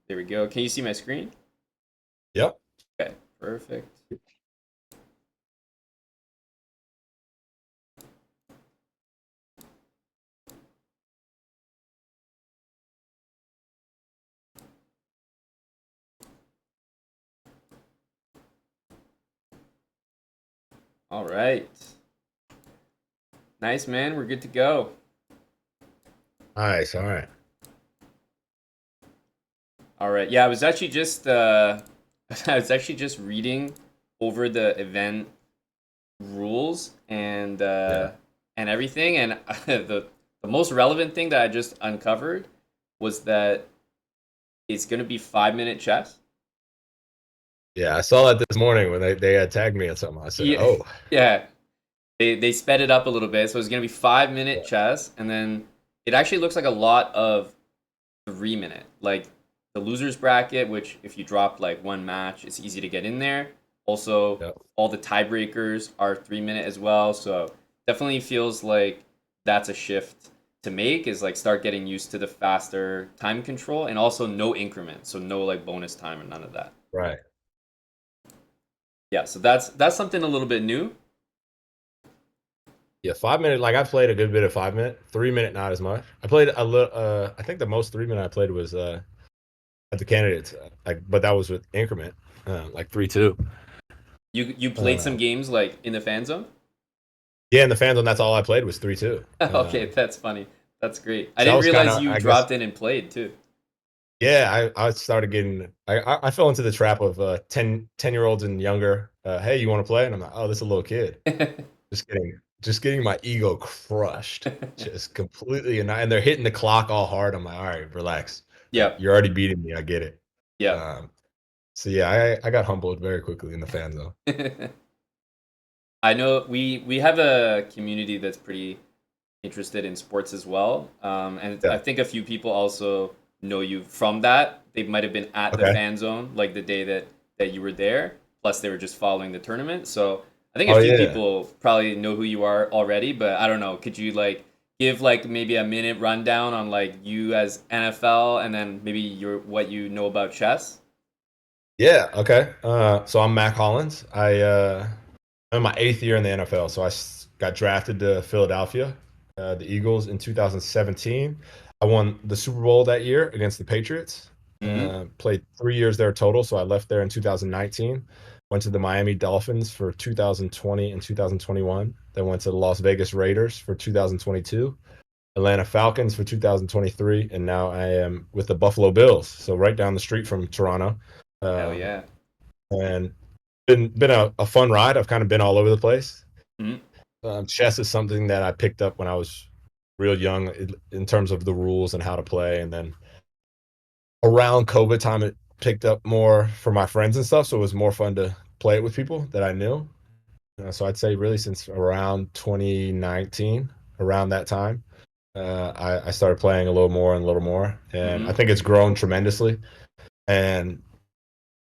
There we go. Can you see my screen? Yep. Okay, perfect. All right. Nice, man. We're good to go. Nice. All right. All right. Yeah, I was actually just I was actually just reading over the event rules Yeah. and everything, and the most relevant thing that I just uncovered was that it's gonna be 5 minute chess. Yeah. I saw that this morning when they had tagged me at something. I said, Yeah, "Oh, yeah. They sped it up a little bit, so it's gonna be 5 minute yeah. chess, and then it actually looks like a lot of 3 minute. Like the losers bracket, which if you drop like one match, it's easy to get in there. Also, Yep. all the tiebreakers are 3 minute as well. So definitely feels like that's a shift to make is like start getting used to the faster time control and also no increment. So no like bonus time or none of that. Right. Yeah, so that's something a little bit new. Yeah. 5 minute. Like I've played a good bit of 5 minute. 3 minute, not as much. I played a little. I think the most 3 minute I played was at the candidates. Like, but that was with increment, like 3-2. You played some Uh, games like in the fan zone? yeah. In the fandom, that's all I played was 3-2. Okay, that's funny. That's great. I So that didn't was kind realize of, you I guess. dropped in and played too. Yeah, I started getting I fell into the trap of 10-year olds and younger. Hey, you want to play? And I'm like, oh, this is a little kid. Just getting my ego crushed, just completely, and they're hitting the clock all hard. I'm like, all right, relax. Like Yep. you're already beating me. I get it. Yep. Um, so yeah, I got humbled very quickly in the fan zone. I know we have a community that's pretty interested in sports as well, and I Yeah. think a few people also know you from that. They might have been at the Okay. fan zone like the day that you were there. Plus, they were just following the tournament. So I think a Oh few yeah. people probably know who you are already. But I don't know. Could you like give like maybe a minute rundown on like you as NFL, and then maybe your what you know about chess? Yeah. Okay. So I'm Mack Hollins. I'm in my 8th year in the NFL. So got drafted to Philadelphia, the Eagles in 2017. I won the Super Bowl that year against the Patriots. Mm-hmm. Played 3 years there total. So I left there in 2019. Went to the Miami Dolphins for 2020 and 2021. Then went to the Las Vegas Raiders for 2022. Atlanta Falcons for 2023, and now I am with the Buffalo Bills, so right down the street from Toronto. Hell Um, yeah. and been a fun ride. I've kind of been all over the place. Mm-hmm. Chess is something that I picked up when I was real young in terms of the rules and how to play, and then around COVID time, it picked up more for my friends and stuff. So it was more fun to play it with people that I knew. So I'd say really since around 2019, around that time, I started playing a little more and a little more, and I Mm-hmm. think it's grown tremendously. And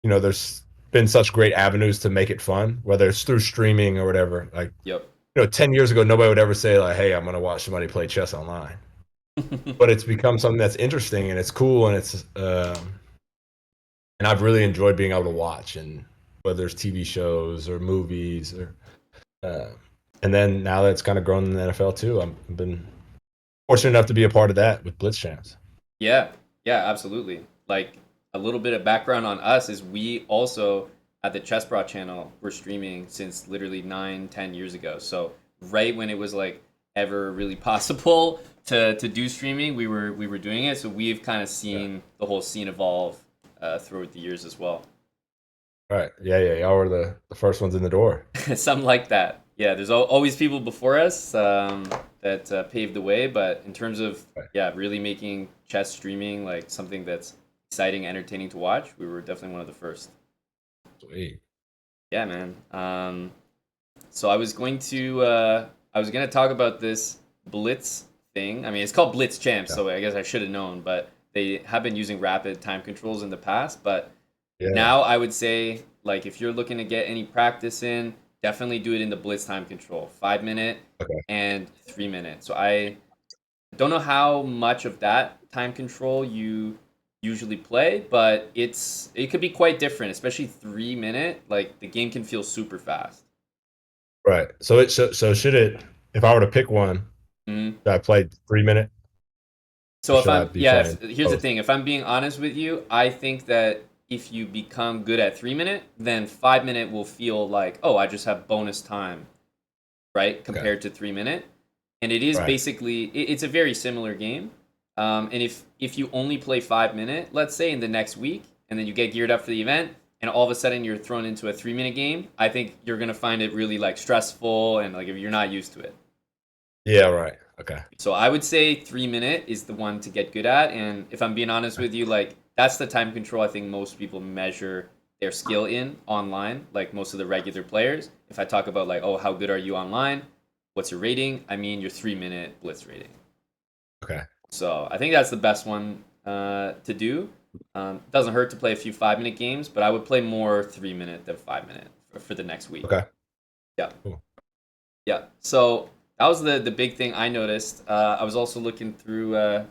there's been such great avenues to make it fun, whether it's through streaming or whatever. Like, Yep. 10 years ago, nobody would ever say like, "Hey, I'm gonna watch somebody play chess online." But it's become something that's interesting and it's cool, and I've really enjoyed being able to watch, and whether it's TV shows or movies or, uh, and then now that it's kind of grown in the NFL too, I've been fortunate enough to be a part of that with Blitz Champs. Yeah, yeah, absolutely. Like a little bit of background on us is we also at the chessbrah channel were streaming since literally 9, 10 years ago. So right when it was like ever really possible to do streaming, we were doing it. So we've kind of Yeah. seen the whole scene evolve throughout the years as well. Right. Yeah, yeah. Y'all were the first ones in the door. Something like that. Yeah, there's always people before us that paved the way, but in terms of Right. yeah, really making chess streaming like something that's exciting, entertaining to watch, we were definitely one of the first. Sweet. Yeah, man. So I was gonna talk about this Blitz thing. I mean, it's called Blitz Champs, Yeah. so I guess I should have known, but they have been using rapid time controls in the past, but Yeah. now I would say like if you're looking to get any practice in, definitely do it in the blitz time control, 5 minute Okay. and 3 minute. So I don't know how much of that time control you usually play, but it could be quite different, especially 3 minute. Like the game can feel super fast. Right. So should it, if I were to pick one, Mhm. should I play 3 minute or So if should I I'm be yeah, playing if, here's the both? thing. If I'm being honest with you, I think that if you become good at 3 minute, then 5 minute will feel like, oh, I just have bonus time, right? Okay. Compared to 3 minute, and it is Right. basically it's a very similar game. And if you only play 5 minute, let's say in the next week, and then you get geared up for the event, and all of a sudden you're thrown into a 3 minute game, I think you're gonna find it really like stressful and like if you're not used to it. Yeah. Right. Okay. So I would say 3 minute is the one to get good at. And if I'm being honest with you, like that's the time control I think most people measure their skill in online, like most of the regular players. If I talk about like, oh, how good are you online? What's your rating? I mean your 3 minute blitz rating. Okay. So I think that's the best one to do. Doesn't hurt to play a few 5 minute games, but I would play more 3 minute than 5 minute for the next week. Okay. Yeah. Cool. Yeah. So that was the big thing I noticed. I was also looking through a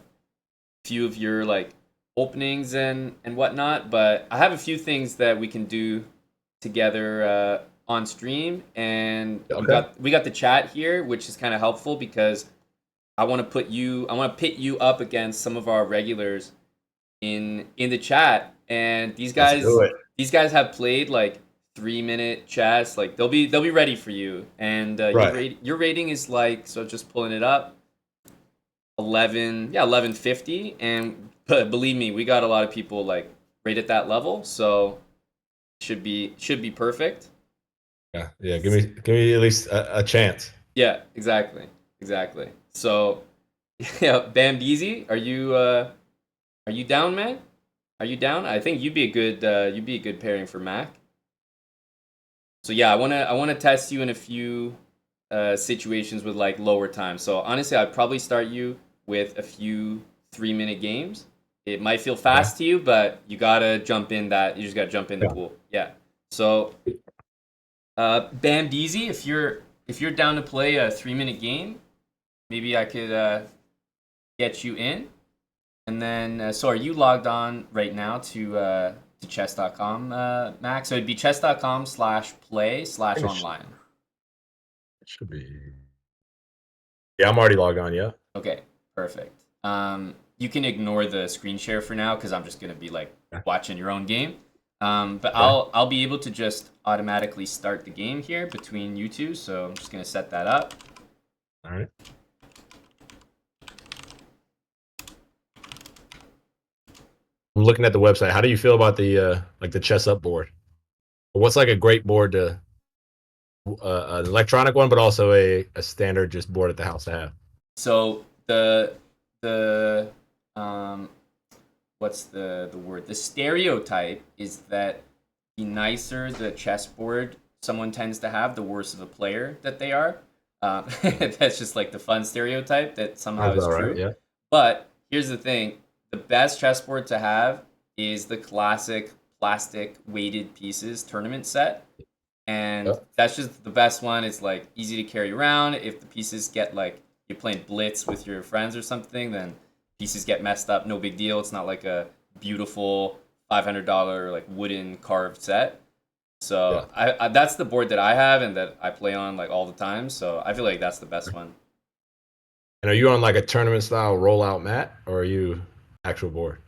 few of your like openings and whatnot, but I have a few things that we can do together on stream, and Okay. we got the chat here, which is kind of helpful because I want to pit you up against some of our regulars in the chat, and Let's do it. these guys have played like 3 minute chess. Like they'll be ready for you. And Right. your rating is like, so just pulling it up, 1150. And but believe me, we got a lot of people like right at that level, so should be perfect. Yeah. Yeah. Give me at least a chance. Yeah, exactly. So yeah, Bambeezy, are you down, man? Are you down? I think you'd be a good pairing for Mac. So yeah, I wanna test you in a few situations with like lower time. So honestly, I'd probably start you with a few 3 minute games. It might feel Okay. fast to you, but you just gotta jump in the Yeah. pool. Yeah. So Bam Deezy, if you're down to play a 3 minute game, maybe I could get you in. And then, so are you logged on right now to chess.com, Max? So it'd be I chess.com/play/online. think it should be. Yeah. I'm already logged on. Yeah. Okay, perfect. You can ignore the screen share for now because I'm just gonna be like Okay. watching your own game. But Okay. I'll be able to just automatically start the game here between you two. So I'm just gonna set that up. All right. I'm looking at the website. How do you feel about the like the chess up board? What's like a great board to an electronic one, but also a standard just board at the house to have? So the what's the word? The stereotype is that the nicer the chessboard someone tends to have, the worse of a player that they are. That's just like the fun stereotype that somehow Sounds is about right. true. Yeah. But here's the thing: the best chessboard to have is the classic plastic weighted pieces tournament set, and Yep. that's just the best one. It's like easy to carry around. If the pieces get like you're playing blitz with your friends or something, then pieces get messed up. No big deal. It's not like a beautiful $500 like wooden carved set. Yeah. So I that's the board that I have and that I play on like all the time. So I feel like that's the best one. And are you on like a tournament style rollout mat, or are you actual board?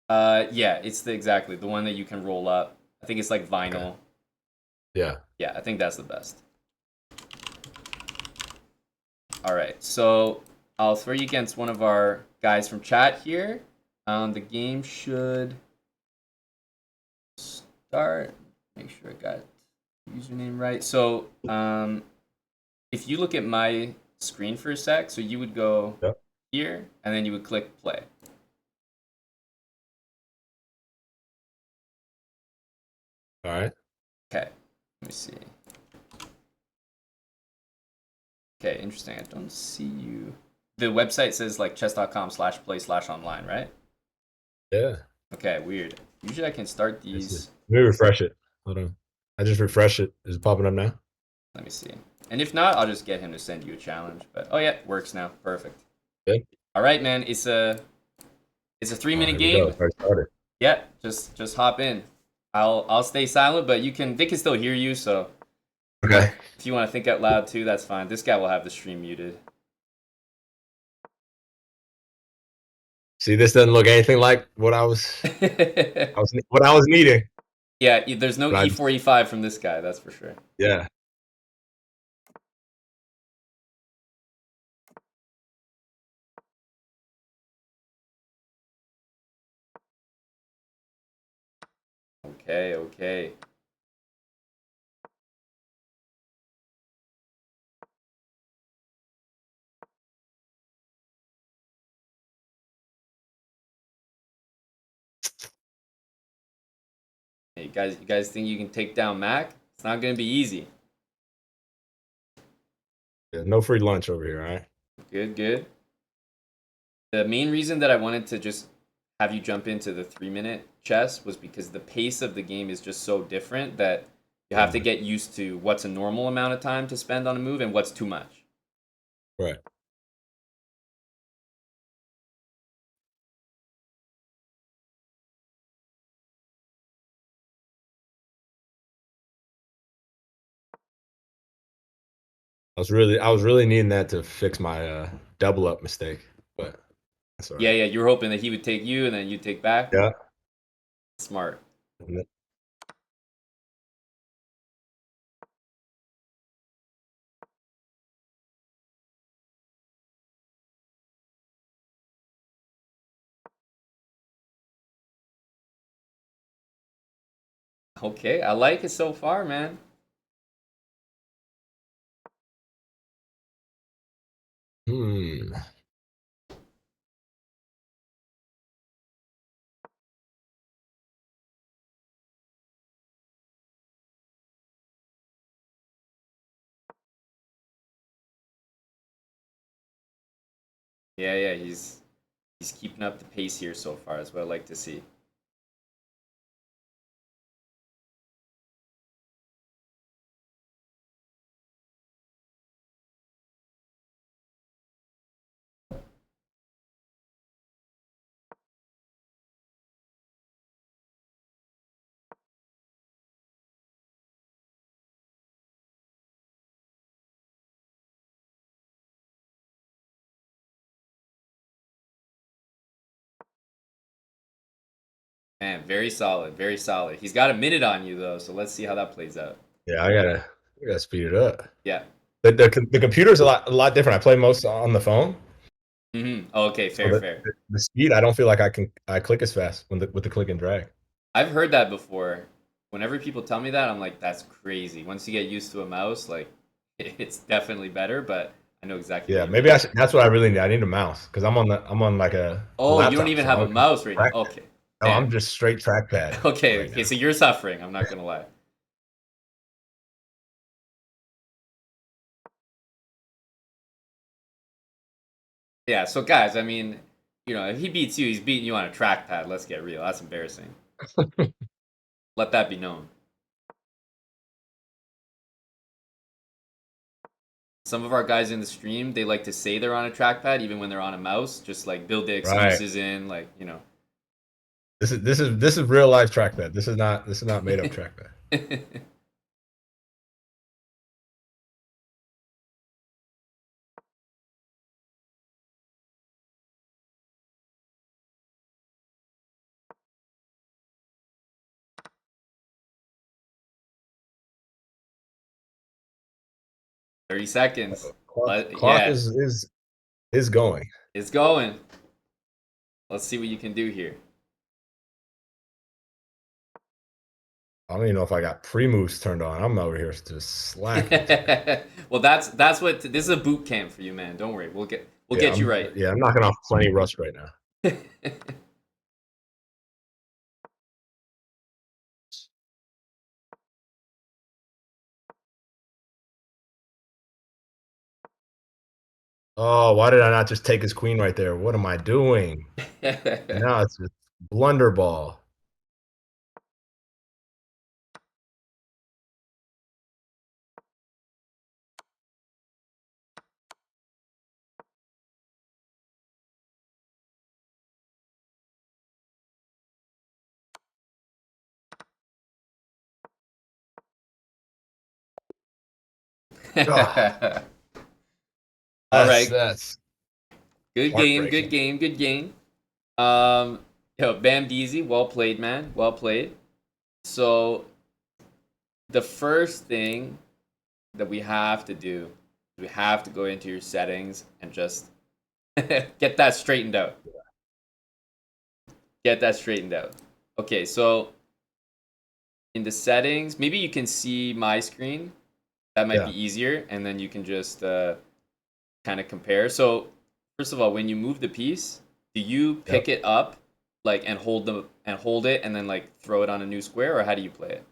Yeah, it's exactly the one that you can roll up. I think it's like Okay. vinyl. Yeah. Yeah, I think that's the best. All right, so I'll throw you against one of our guys from chat here. The game should start. Make sure I got the username right. So, if you look at my screen for a sec, so you would go Yep. here, and then you would click play. All right. Okay, let me see. Okay, interesting. I don't see you. The website says like chess.com/play/online, right? Yeah. Okay, weird. Usually I can start Let these. me refresh it. Hold on. I just refreshed it. Is it popping up now? Let me see. And if not, I'll just get him to send you a challenge. But oh yeah, it works now. Perfect. Good. All right, man. It's a Oh, 3 minute here we go. game. It's already started. Yeah, just hop in. I'll stay silent, but they can still hear you. So Okay. if you want to think out loud too, that's fine. This guy will have the stream muted. See, this doesn't look anything like what I was needing. Yeah, there's no But I E4 E5 from this guy. That's for sure. yeah. Okay, okay. Hey, you guys think you can take down Mac? It's not gonna be easy. Yeah, no free lunch over here, all right? Good, good. The main reason that I wanted to just have you jump into the 3 minute chess was because the pace of the game is just so different that you have to Mhm. get used to what's a normal amount of time to spend on a move and what's too much. Right. I was really needing that to fix my double up mistake, but that's all Yeah, right. yeah, you were hoping that he would take you and then you take back. Yeah. Smart. Okay, I like it so far, man. Hmm. Yeah, yeah, he's keeping up the pace here so far. That's what I like to see. Man, very solid, very solid. He's got a minute on you though, so let's see how that plays out. Yeah, I gotta speed it up. Yeah. The computer's a lot different. I play most on the phone, Mm-hmm. Okay, so fair, fair. the speed I don't feel like I click as fast with the click and drag. I've heard that before. Whenever people tell me that, I'm like, that's crazy. Once you get used to a mouse, like, it's definitely better. But I know exactly what Yeah, you maybe mean. I should, that's what I really need. I need a mouse because I'm on like a Oh, you don't laptop, even so have a I'm mouse right now. track, Okay, no, damn. I'm just straight trackpad Okay, right okay. now. So you're suffering. I'm not gonna lie. Yeah. So guys, I mean, if he beats you, he's beating you on a trackpad. Let's get real. That's embarrassing. Let that be known. Some of our guys in the stream, they like to say they're on a trackpad even when they're on a mouse, just like build the Right. excuses in, like, This is real life trackpad. This is not made up trackpad. 30 seconds. Clock Yeah, is going. it's going. Let's see what you can do here. I don't even know if I got pre moves turned on. I'm over here just slacking today. Well, that's what this is a boot camp for you, man. Don't worry. We'll get you right. I'm knocking off plenty rust right now. Oh, why did I not just take his queen right there? What am I doing? And now it's just blunderball. Ugh, All right. that's Good game, good heartbreaking. game, good game. Um, Bam Deezy, well played, man. Well played. So the first thing that we have to do, we have to go into your settings and just get that straightened out. Get that straightened out. Okay, so in the settings, maybe you can see my screen. That might Yeah. be easier, and then you can just kind of compare. So first of all, when you move the piece, do you Yep. pick it up like and hold it and then like throw it on a new square, or how do you play it?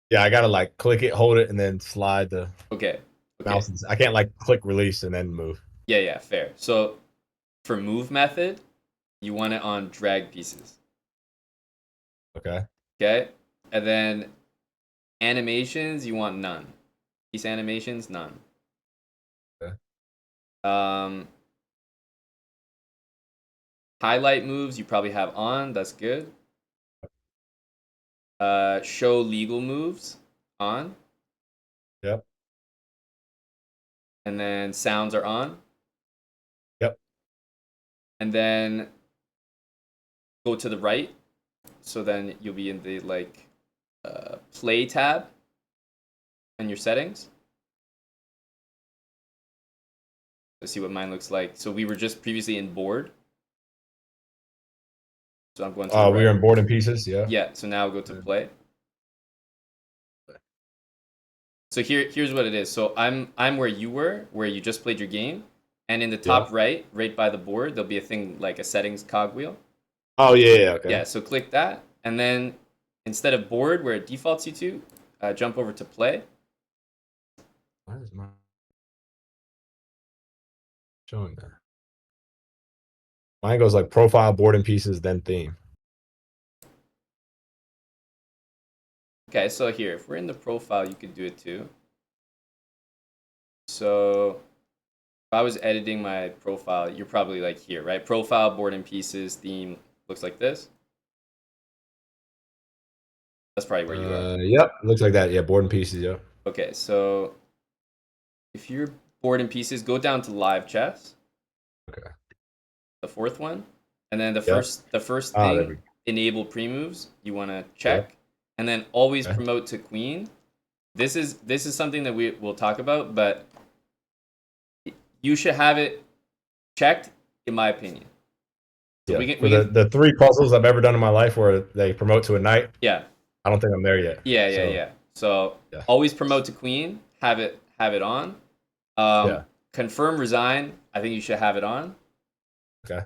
Yeah, I gotta like click it, hold it, and then slide the Okay. Okay. mouse. I can't like click release and then move. Yeah, yeah, fair. So for move method, you want it on drag pieces. Okay. Okay? And then animations, you want none. Piece animations, none. Okay. Um, highlight moves, you probably have on. That's good. Show legal moves on. Yep. And then sounds are on. Yep. And then go to the right. So then you'll be in the like play tab in your settings. Let's see what mine looks like. So we were just previously in board. So I'm going to the We were right. in board and pieces. Yeah. Yeah, so now I'll go to play. So here's what it is. So I'm where you were, where you just played your game, and in the Yeah. top right, right by the board, there'll be a thing like a settings cogwheel. Oh yeah. Yeah. Okay. Yeah, so click that, and then instead of board, where it defaults you to, jump over to play. Why is mine showing that? Mine goes like profile, board and pieces, then theme. Okay, so here, if we're in the profile, you could do it too. So if I was editing my profile, you're probably like here, right? Profile, board and pieces, theme looks like this. That's probably where you are. Yep. Looks like that. Yeah. Board and pieces. Yep. Okay, so if you're board and pieces, go down to live chess, Okay. the fourth one, and then the Yep. first Ah, there we thing, go. enable pre-moves, you want to Yep. check, and then always Okay. promote to queen. This is something that we will talk about, but you should have it checked, in my opinion. So Yeah. we For can the three puzzles I've ever done in my life where they promote to a knight, yeah. I don't think I'm there yet. Yeah, yeah, So yeah. So yeah. always promote to queen. Have it on. Yeah. Confirm resign. I think you should have it on. Okay.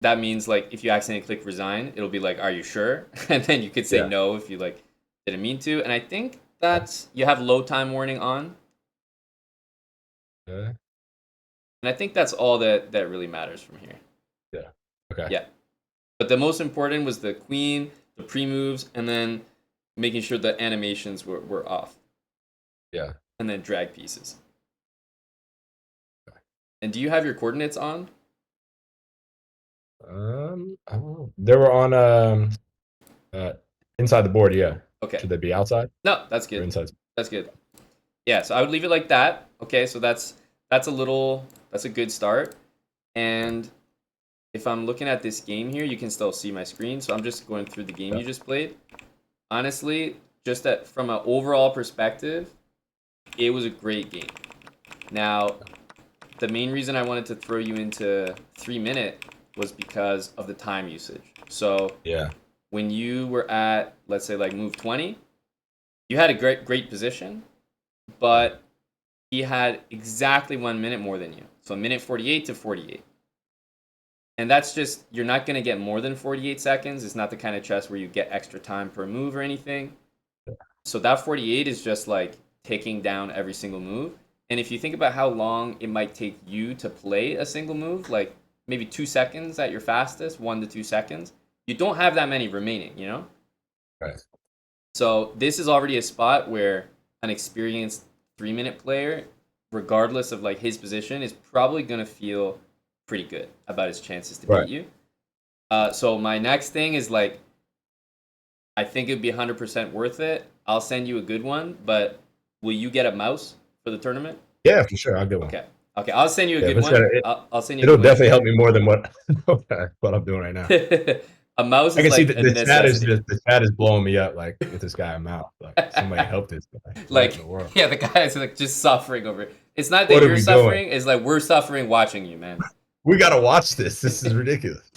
That means like if you accidentally click resign, it'll be like, "Are you sure?" And then you could say Yeah. no if you like didn't mean to. And I think Okay. that's you have load time warning on. Okay. And I think that's all that really matters from here. Yeah. Okay. Yeah. But the most important was the queen, the pre moves, and then making sure the animations were off. Yeah. And then drag pieces. And do you have your coordinates on? I don't know. They were on uh inside the board, yeah. Okay. Should they be outside No, that's or good. inside? That's good. Yeah, so I would leave it like that. Okay, so that's a good start. And if I'm looking at this game here, you can still see my screen. So I'm just going through the game Yeah. you just played. Honestly, just that from an overall perspective, it was a great game. Now, the main reason I wanted to throw you into 3 minute was because of the time usage. So Yeah. when you were at, let's say, like move 20, you had a great position, but he had exactly 1 minute more than you. So minute 48 to 48. And that's just, you're not going to get more than 48 seconds. It's not the kind of chess where you get extra time per move or anything. So that 48 is just like taking down every single move. And if you think about how long it might take you to play a single move, like maybe 2 seconds at your fastest, 1 to 2 seconds, you don't have that many remaining, you know? Right. So this is already a spot where an experienced 3 minute player, regardless of like his position, is probably gonna feel pretty good about his chances to beat Right. you. So my next thing is like, I think it'd be 100% worth it. I'll send you a good one, but will you get a mouse for the tournament? Yeah, for sure. I'll get one. Okay. Okay, I'll send you a Yeah, good but one. it, I'll send you a it'll good one definitely help today. me more than what I'm doing right now. A mouse I is can see like that a the chat is necessity. the chat is blowing me up like with this guy out. Like somebody help this guy. What in the Like, world? yeah, the guy's like just suffering over it. It's not that What are you're we doing? suffering, it's like we're suffering watching you, man. We gotta watch this. This is ridiculous.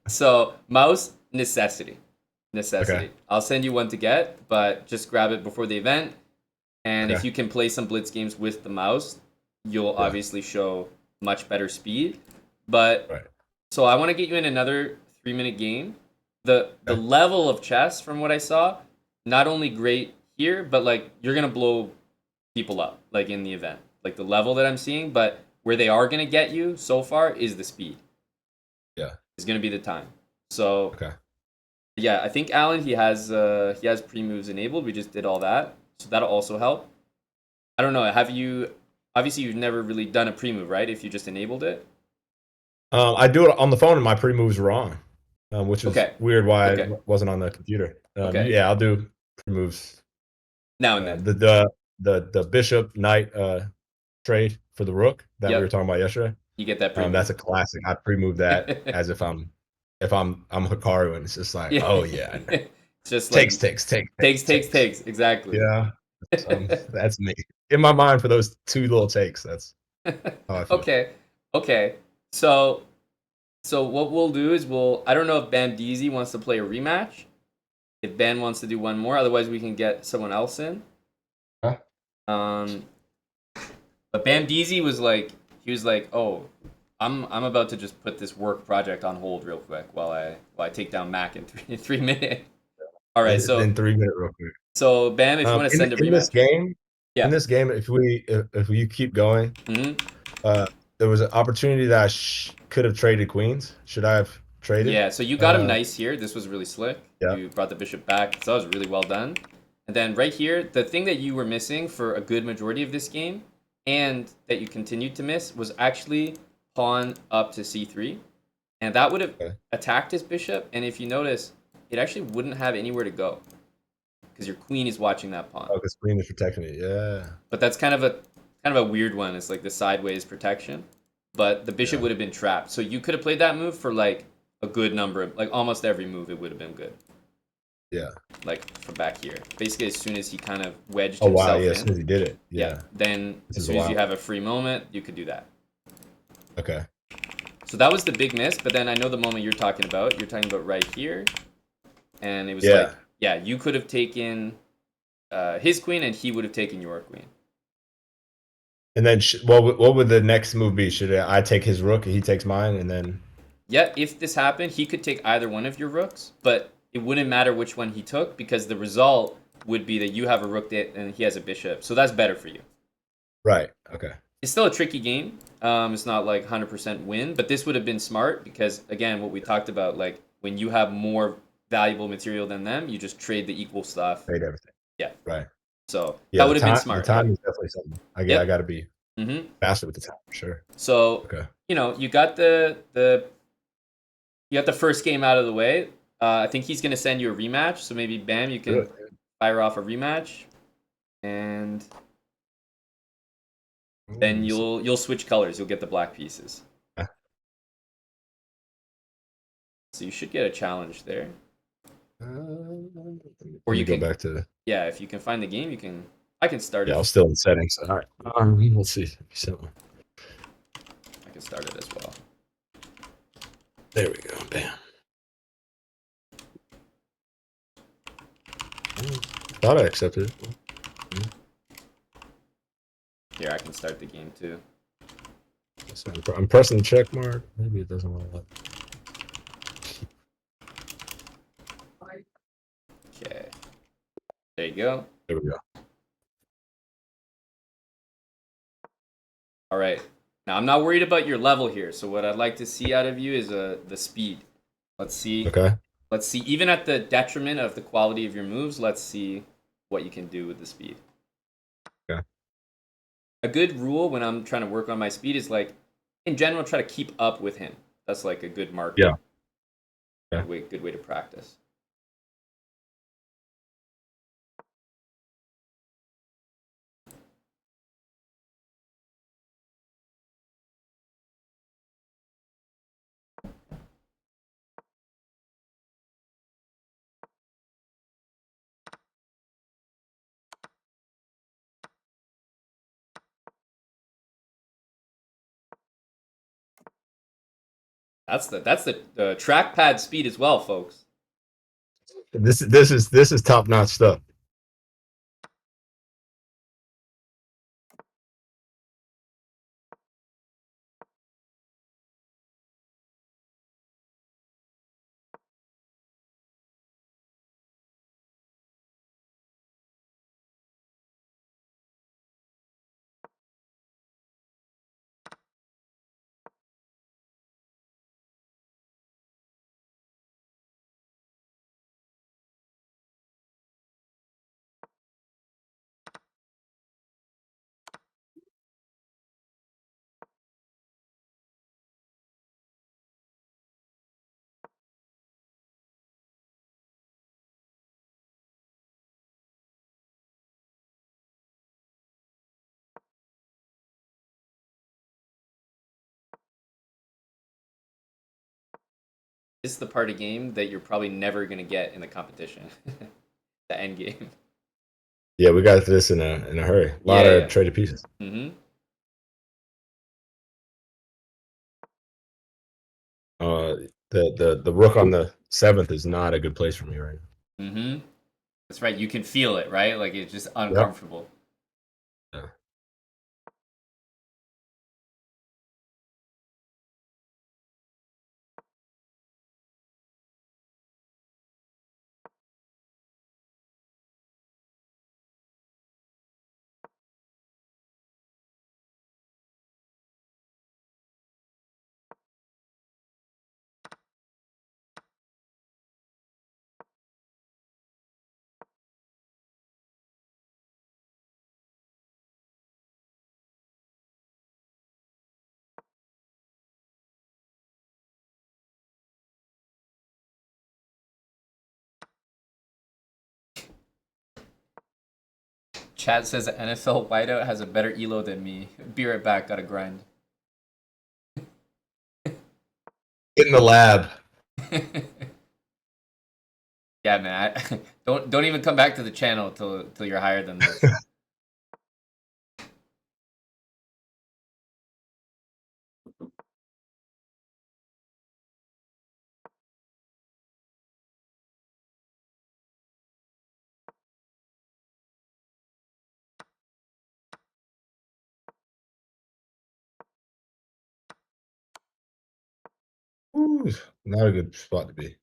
So, mouse, necessity. Okay. Necessity. I'll send you one to get, but just grab it before the event. And if Okay. you can play some Blitz games with the mouse, you'll Yeah. obviously show much better speed. But Right. so I want to get you in another 3-minute game. The Okay. level of chess from what I saw, not only great here, but like you're gonna blow people up like in the event. Like the level that I'm seeing, but where they are gonna get you so far is the speed. Yeah. Is gonna be the time. So Okay. yeah, I think Alan he has pre moves enabled. We just did all that, so that'll also help. I don't know. Have you? Obviously, you've never really done a pre move, right? If you just enabled it. I do it on the phone and my pre-moves wrong, which is Okay. weird why Okay. it wasn't on the computer. Okay. Yeah, I'll do pre-moves. Now and then. The bishop knight trade for the rook that we were Yep. talking about yesterday. You get that pre move. That's a classic. I pre-move that as if I'm Hikaru, and it's just like, Yeah. oh yeah, It's just like takes. Exactly. Yeah, that's me in my mind for those two little takes. That's how I feel. Okay. Okay. So what we'll do is I don't know if Bandeezy wants to play a rematch. If Ben wants to do one more, otherwise we can get someone else in. Huh? But Bandeezy was like, he was like, oh, I'm about to just put this work project on hold real quick while I take down Mac in 3 minutes. All right, so in 3 minute real quick. So Bam, if you want to send a rematch, in this game, if you keep going, there was an opportunity that I could have traded queens. Should I have traded? Yeah, so you got him nice here. This was really slick. Yeah. You brought the bishop back, so that was really well done. And then right here, the thing that you were missing for a good majority of this game, and that you continued to miss, was actually pawn up to c3, and that would have attacked his bishop. And if you notice, it actually wouldn't have anywhere to go because your queen is watching that pawn. Oh, because queen is protecting it. Yeah. But that's kind of a weird one. It's like the sideways protection, but the bishop would have been trapped. So you could have played that move for like a good number of, like almost every move. It would have been good. Yeah. Like from back here, basically as soon as he kind of wedged himself himself in. Yeah, as soon as he did it. Yeah. Then as soon as you have a free moment, you could do that. Okay. So that was the big miss. But then I know the moment you're talking about. You're talking about right here, and it was like, yeah, you could have taken his queen, and he would have taken your queen. And then what would the next move be? Should I take his rook and he takes mine, and then? Yeah, if this happened, he could take either one of your rooks, but it wouldn't matter which one he took because the result would be that you have a rook and he has a bishop. So that's better for you. Right. Okay. It's still a tricky game. It's not like 100% win, but this would have been smart because, again, what we talked about, like when you have more valuable material than them, you just trade the equal stuff. Trade everything. Yeah. Right. So that would have been smart. The time is definitely something. I got to be faster with the time for sure. So you got the first game out of the way. I think he's gonna send you a rematch. So maybe Bam, you can fire off a rematch, and then you'll switch colors. You'll get the black pieces. So you should get a challenge there. Or you can go back to. Yeah, if you can find the game, you can. I can start it. I was still in settings. All right. Let's see. I can start it as well. There we go. Bam. Thought I accepted it. Here, I can start the game too. I'm pressing the check mark. Maybe it doesn't want to let. Okay. There you go. There we go. All right. Now, I'm not worried about your level here. So what I'd like to see out of you is the speed. Let's see. Okay. Let's see. Even at the detriment of the quality of your moves, let's see what you can do with the speed. Okay. A good rule when I'm trying to work on my speed is like, in general, try to keep up with him. That's like a good marker. Yeah. Good way to practice. That's the trackpad speed as well, folks. This is top notch stuff. This is the part of game that you're probably never gonna get in the competition. The end game. Yeah, we got this in a hurry. A lot Yeah, of yeah. traded pieces. Mm-hmm. Uh, the rook on the 7th is not a good place for me right now. Mm-hmm. That's right. You can feel it, right? Like it's just Yep. uncomfortable. Yeah. Chad says the NFL wideout has a better elo than me. Be right back. Gotta grind. In the lab. Yeah, man. Don't even come back to the channel till you're higher than this. Ooh, not a good spot to be.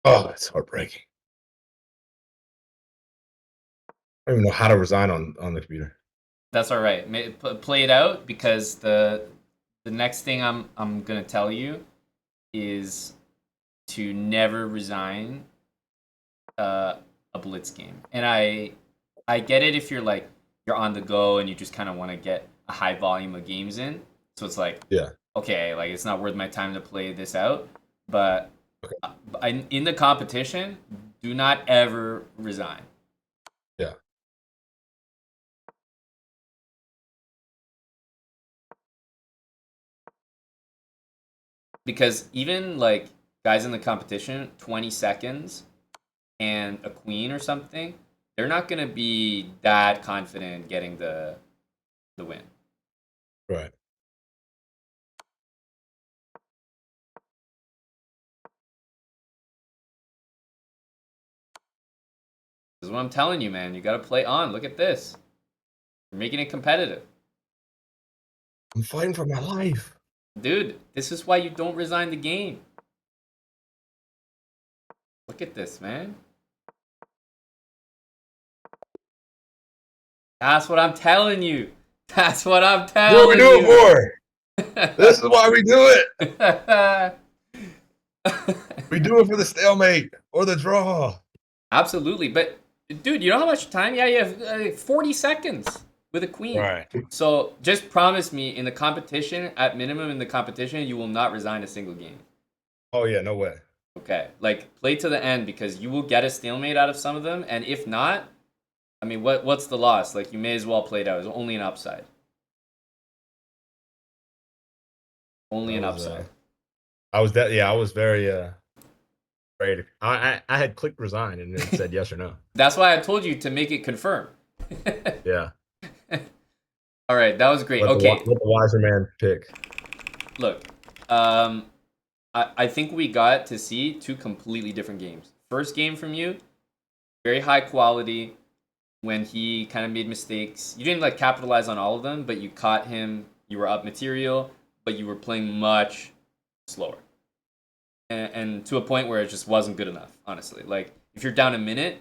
Oh, it's heartbreaking. I don't even know how to resign on the computer. That's all right. Play it out because the next thing I'm gonna tell you is to never resign a blitz game. And I get it if you're like you're on the go and you just kind of want to get a high volume of games in. So it's like Yeah. okay, like it's not worth my time to play this out. But Okay. in the competition, do not ever resign. Yeah. Because even like guys in the competition, 20 seconds and a queen or something, they're not going to be that confident getting the win. Right. This is what I'm telling you, man. You got to play on. Look at this. You're making it competitive. I'm fighting for my life. Dude, this is why you don't resign the game. Look at this, man. That's what I'm telling you. That's what I'm That's what we telling do you. it for. This is why we do it. We do it for the stalemate or the draw. Absolutely. But, dude, you know how much time? Yeah, you have 40 seconds with a queen. Right. So just promise me in the competition, at minimum in the competition, you will not resign a single game. Oh, yeah, no way. Okay. Like, play to the end because you will get a stalemate out of some of them. And if not, I mean, what's the loss? Like, you may as well play it out. It's only an upside. Only an upside. I was very afraid. I had clicked resign and it said yes or no. That's why I told you to make it confirm. Yeah. All right, that was great. Let Okay, the wiser man pick. look, I think we got to see two completely different games. First game from you, very high quality. When he kind of made mistakes, you didn't like capitalize on all of them, but you caught him. You were up material, but you were playing much slower, and to a point where it just wasn't good enough. Honestly, like if you're down a minute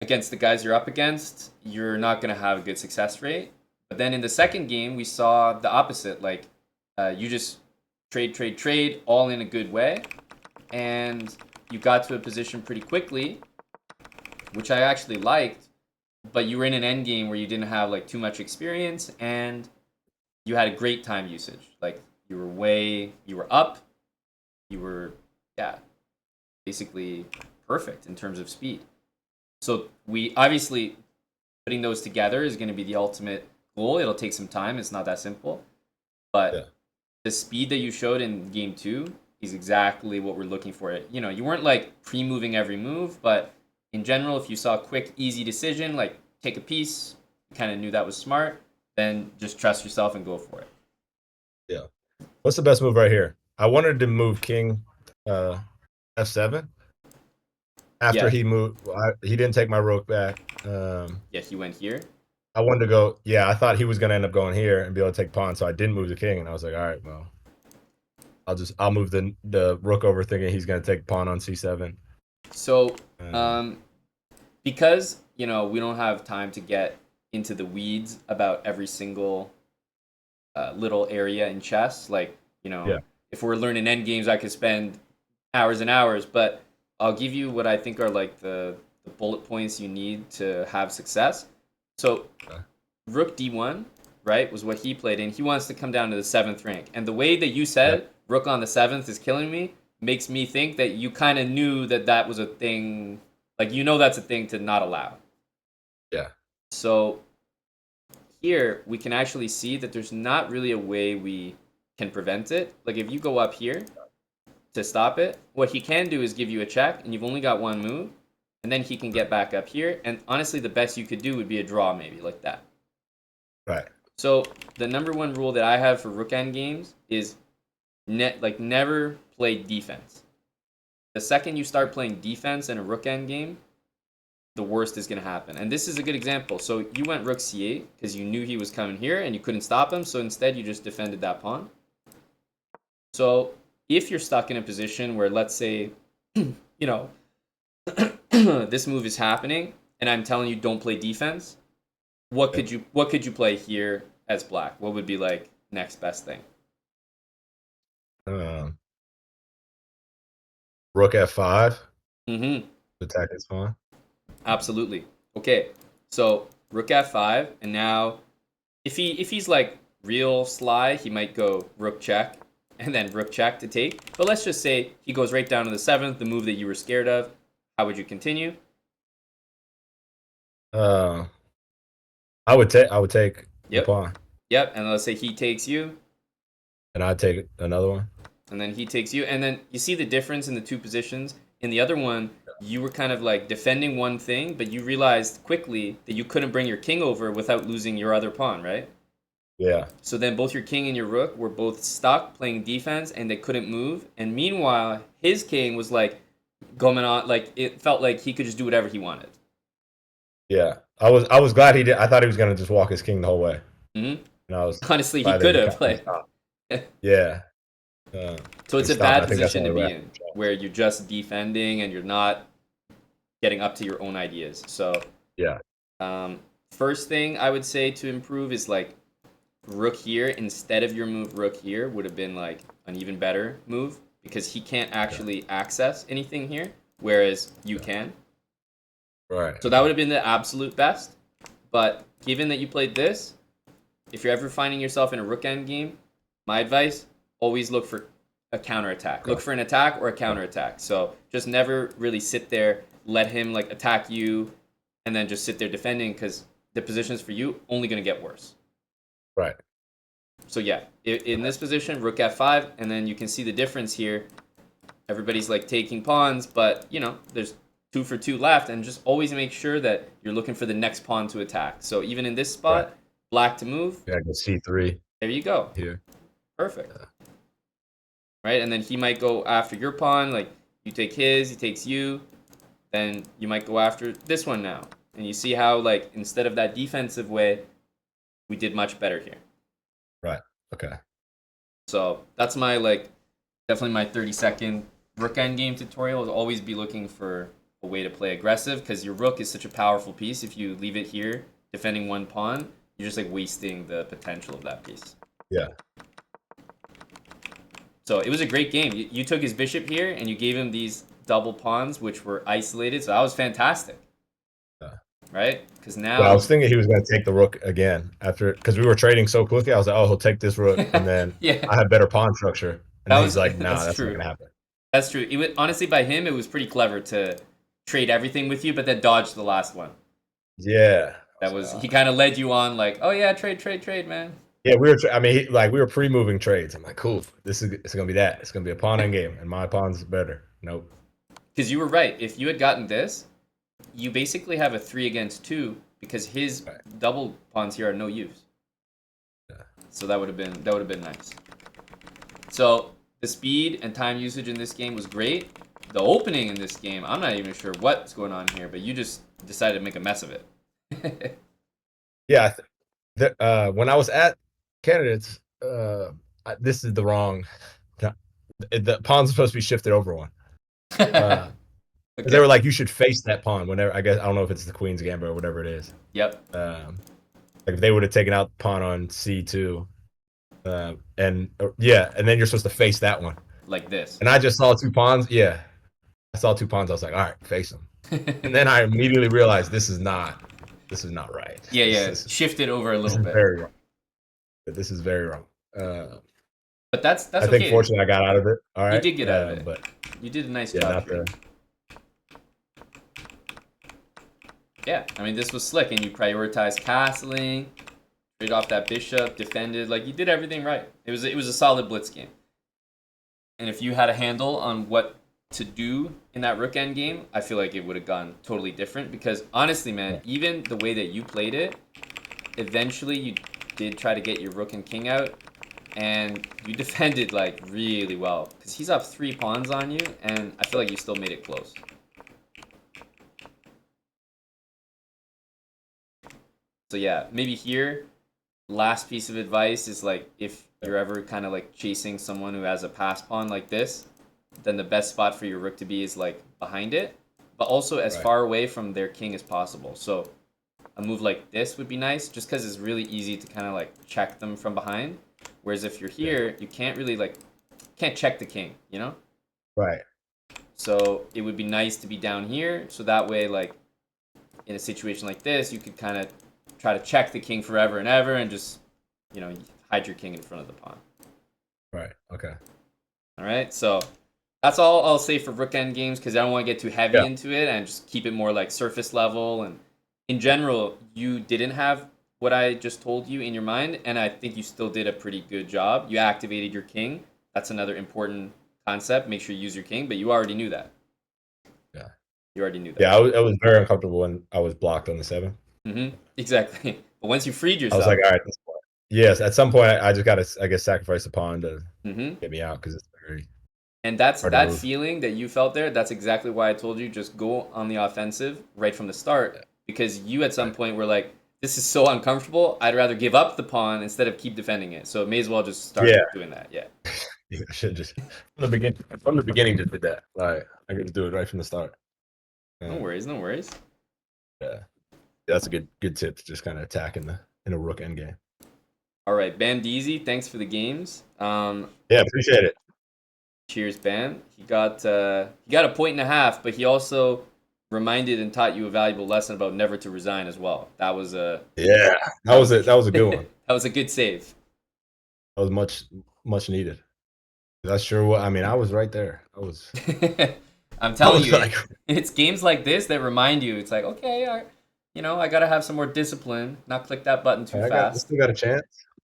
against the guys you're up against, you're not gonna have a good success rate. But then in the second game, we saw the opposite. Like you just trade, all in a good way, and you got to a position pretty quickly, which I actually liked. But you were in an end game where you didn't have like too much experience, and you had a great time usage. Like you were up, you were basically perfect in terms of speed. So we obviously putting those together is going to be the ultimate goal. It'll take some time. It's not that simple, but the speed that you showed in game 2 is exactly what we're looking for. You know, you weren't like pre-moving every move, but in general, if you saw a quick, easy decision, like take a piece, kind of knew that was smart, then just trust yourself and go for it. Yeah. What's the best move right here? I wanted to move king f7 after he moved. He didn't take my rook back. He went here. I wanted to go. Yeah, I thought he was going to end up going here and be able to take pawn, so I didn't move the king, and I was like, all right, well, I'll move the rook over, thinking he's going to take pawn on c7. So, because we don't have time to get into the weeds about every single little area in chess. Like, if we're learning end games, I could spend hours and hours. But I'll give you what I think are like the bullet points you need to have success. So, Rook D1, right, was what he played in. He wants to come down to the 7th rank. And the way that you said Rook on the 7th is killing me makes me think that you kind of knew that was a thing. Like, that's a thing to not allow. Yeah. So here we can actually see that there's not really a way we can prevent it. Like, if you go up here to stop it, what he can do is give you a check, and you've only got one move, and then he can get back up here. And honestly, the best you could do would be a draw, maybe like that. Right. So the number one rule that I have for rook end games is never play defense. The second you start playing defense in a rook end game, the worst is going to happen. And this is a good example. So you went rook c8 because you knew he was coming here and you couldn't stop him. So instead, you just defended that pawn. So if you're stuck in a position where, let's say, this move is happening and I'm telling you don't play defense, what could you play here as black? What would be like next best thing? Rook f5. Mm-hmm. Attack is fine. Absolutely. Okay. So rook f5, and now if he's like real sly, he might go rook check and then rook check to take. But let's just say he goes right down to the 7th, the move that you were scared of. How would you continue? I would take the pawn. Yep, and let's say he takes you. And I'd take another one. And then he takes you. And then you see the difference in the two positions. In the other one, you were kind of like defending one thing, but you realized quickly that you couldn't bring your king over without losing your other pawn, right? Yeah. So then both your king and your rook were both stuck playing defense, and they couldn't move. And meanwhile, his king was like going on, like it felt like he could just do whatever he wanted. Yeah, I was glad he did. I thought he was gonna just walk his king the whole way. Mm-hmm. And I was honestly, he could have. Like, yeah. So it's a bad position to be in, where you're just defending and you're not getting up to your own ideas. So yeah. first thing I would say to improve is like rook here instead of your move rook here would have been like an even better move because he can't actually access anything here, whereas you can. Right. So that would have been the absolute best. But given that you played this, if you're ever finding yourself in a rook end game, my advice, always look for a counterattack. Okay. Look for an attack or a counterattack. So just never really sit there, let him like attack you, and then just sit there defending because the positions for you only going to get worse. Right. So yeah, in this position, rook f5, and then you can see the difference here. Everybody's like taking pawns, but you know, there's 2 for 2 left, and just always make sure that you're looking for the next pawn to attack. So even in this spot, Right. black to move. Yeah, I can c3 There you go. here. Perfect. Right, and then he might go after your pawn, like you take his, he takes you, then you might go after this one now. And you see how like instead of that defensive way, we did much better here. Right. Okay. So that's my like definitely my 30-second rook endgame tutorial is always be looking for a way to play aggressive because your rook is such a powerful piece. If you leave it here defending one pawn, you're just like wasting the potential of that piece. Yeah. So it was a great game. You took his bishop here and you gave him these double pawns which were isolated. So that was fantastic. Right? Because now I was thinking he was going to take the rook again after because we were trading so quickly. I was like, oh, he'll take this rook, and then yeah. I had better pawn structure. And then he's like, nah, that's not going to happen. That's true. It was, honestly, by him, it was pretty clever to trade everything with you, but then dodge the last one. Yeah. That was he kind of led you on like, oh yeah, trade, man. Yeah, we were. I mean, we were pre-moving trades. I'm like, cool. It's gonna be that. It's gonna be a pawn end game, and my pawn's better. Nope. Because you were right. If you had gotten this, you basically have a 3 against 2 because his double pawns here are no use. Yeah. So that would have been nice. So the speed and time usage in this game was great. The opening in this game, I'm not even sure what's going on here, but you just decided to make a mess of it. Yeah. When I was at candidates, this is the wrong. The pawn's supposed to be shifted over one. Okay. They were like, you should face that pawn whenever. I guess I don't know if it's the queen's gambit or whatever it is. Yep. Like if they would have taken out the pawn on c2, and then you're supposed to face that one like this. And I just saw 2 pawns. Yeah, I saw 2 pawns. I was like, all right, face them. And then I immediately realized this is not right. Yeah. Shift it over a little bit. Very wrong. This is very wrong. But that's I think fortunately I got out of it. All right, you did get out of it, but you did a nice job. Yeah, I mean this was slick, and you prioritized castling, trade off that bishop, defended, like you did everything right. It was a solid blitz game. And if you had a handle on what to do in that rook end game, I feel like it would have gone totally different. Because honestly, man, even the way that you played it, eventually you did try to get your rook and king out, and you defended like really well. Because he's up 3 pawns on you, and I feel like you still made it close. So yeah, maybe here, last piece of advice is like if you're ever kind of like chasing someone who has a pass pawn like this, then the best spot for your rook to be is like behind it, but also as far away from their king as possible. So a move like this would be nice just because it's really easy to kind of like check them from behind. Whereas if you're here, you can't really like, can't check the king, you know? Right. So it would be nice to be down here. So that way, like in a situation like this, you could kind of try to check the king forever and ever and just, you know, hide your king in front of the pawn. Right. Okay. All right. So that's all I'll say for rook end games because I don't want to get too heavy into it and just keep it more like surface level. And in general, you didn't have what I just told you in your mind, and I think you still did a pretty good job. You activated your king. That's another important concept. Make sure you use your king, but you already knew that. Yeah. You already knew that. Yeah, I was very uncomfortable when I was blocked on the 7. Exactly. But once you freed yourself, I was like, all right, this point. Yes, at some point I just got to, I guess, sacrifice a pawn to get me out because it's very. And that's that feeling that you felt there. That's exactly why I told you just go on the offensive right from the start because you at some point were like, this is so uncomfortable. I'd rather give up the pawn instead of keep defending it. So it may as well just start doing that. Yeah. Yeah, I should just from the beginning just did that. Like I could do it right from the start. No worries. Yeah. That's a good tip to just kind of attack in a rook endgame. All right, Bandeezy, thanks for the games. Yeah, appreciate it. Cheers, Bam. He got a point and a half, but he also reminded and taught you a valuable lesson about never to resign as well. That was a Yeah, that was a that was a good one. that was a good save. That was much needed. That's sure what I mean. I was right there. I'm I telling was you, like, it's games like this that remind you. It's like, okay, I gotta have some more discipline, not click that button too I fast. still got a chance.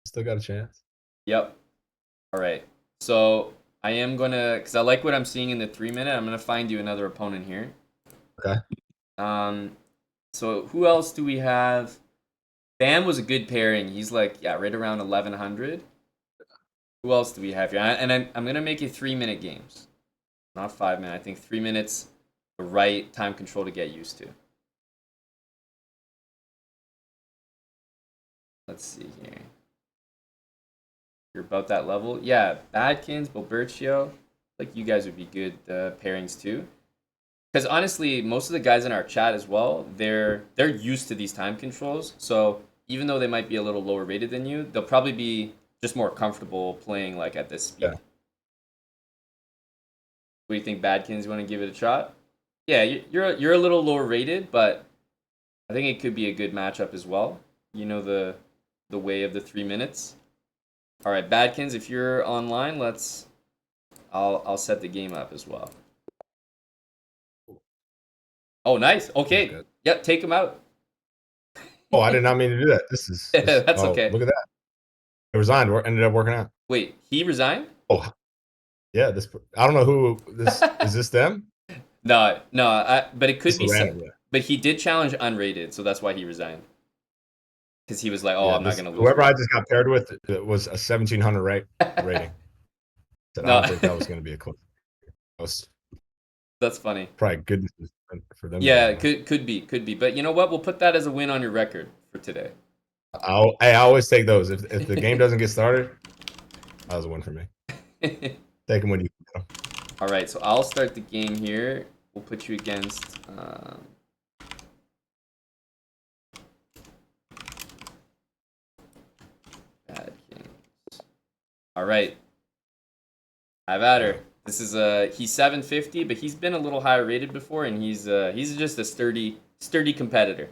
Still got a chance. Yep. All right. So I am gonna, because I like what I'm seeing in the 3 minute. I'm gonna find you another opponent here. Okay. Um, so who else do we have? Bam was a good pairing. He's like, yeah, right around 1100. Who else do we have here? And I'm gonna make it 3 minute games, not 5 minute. I think 3 minutes, the right time control to get used to. Let's see here. You're about that level. Yeah, Badkins, Bobercio. Like you guys would be good pairings too. Because honestly, most of the guys in our chat as well, they're used to these time controls. So even though they might be a little lower rated than you, they'll probably be just more comfortable playing like at this speed. Yeah. What do you think, Badkins? You want to give it a shot? Yeah, you're a little lower rated, but I think it could be a good matchup as well. You know the way of the 3 minutes. All right, Badkins, if you're online, I'll set the game up as well. Oh, nice. Okay. Yep, take him out. Oh, I did not mean to do that. That's Oh, okay. look at that. It resigned. Ended up working out. Wait, he resigned? Oh, yeah. I don't know who this is. This them? No, but it could It's be random. Yeah. but he did challenge unrated, so that's why he resigned. Because he was like, "Oh, Yeah. I'm not gonna lose." Whoever I just got paired with, it was a 1700 rating. Said I No, don't think that was going to be a close. That was that's funny. probably good for them. Yeah, could be, but you know what? We'll put that as a win on your record for today. I always take those. If the game doesn't get started, that was a win for me. Take them when you can. All right, so I'll start the game here. We'll put you against. Bad Kings. All right, have at her. This is he's 750, but he's been a little higher rated before, and he's just a sturdy competitor.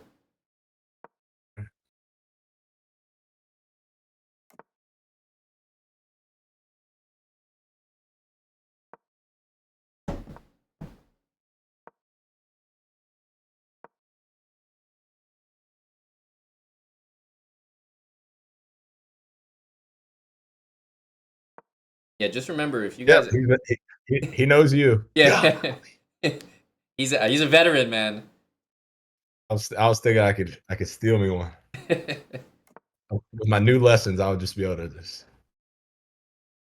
Yeah, just remember if you Yeah, guys. he knows you. Yeah, he's a veteran, man. I was thinking I could steal me one. With my new lessons, I would just be able to just.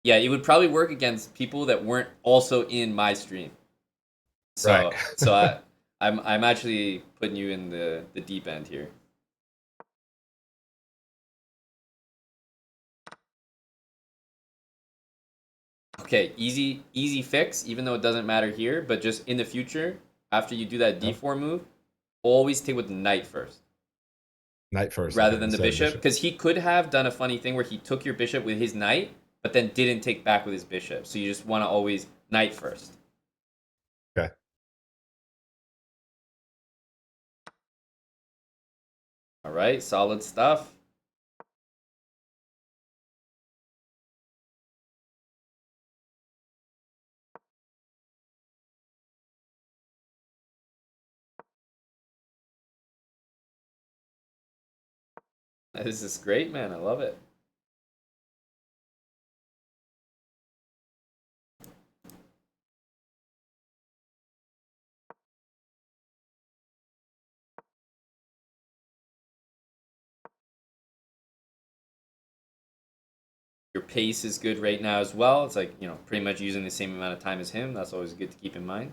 Yeah, it would probably work against people that weren't also in my stream. So Right. I'm actually putting you in the deep end here. Okay, easy fix, even though it doesn't matter here, but just in the future, after you do that d4 move, always take with the knight first. Knight first. Rather Okay, than the bishop. Because he could have done a funny thing where he took your bishop with his knight, but then didn't take back with his bishop. So you just want to always knight first. Okay. All right, solid stuff. This is great, man. I love it. Your pace is good right now as well. It's like, pretty much using the same amount of time as him. That's always good to keep in mind.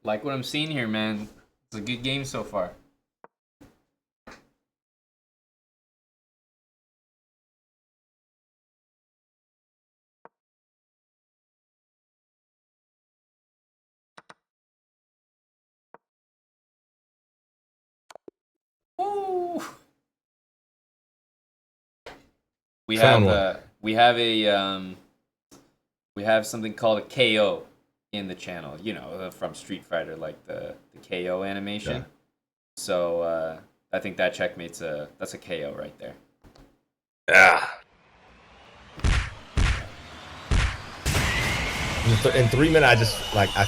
Like what I'm seeing here, man. It's a good game so far. Woo! We Found have one. we have something called a KO in the channel. You know, from Street Fighter, like the KO animation. Yeah. So I think that checkmate's that's a KO right there. Yeah. In 3 minutes, I just like I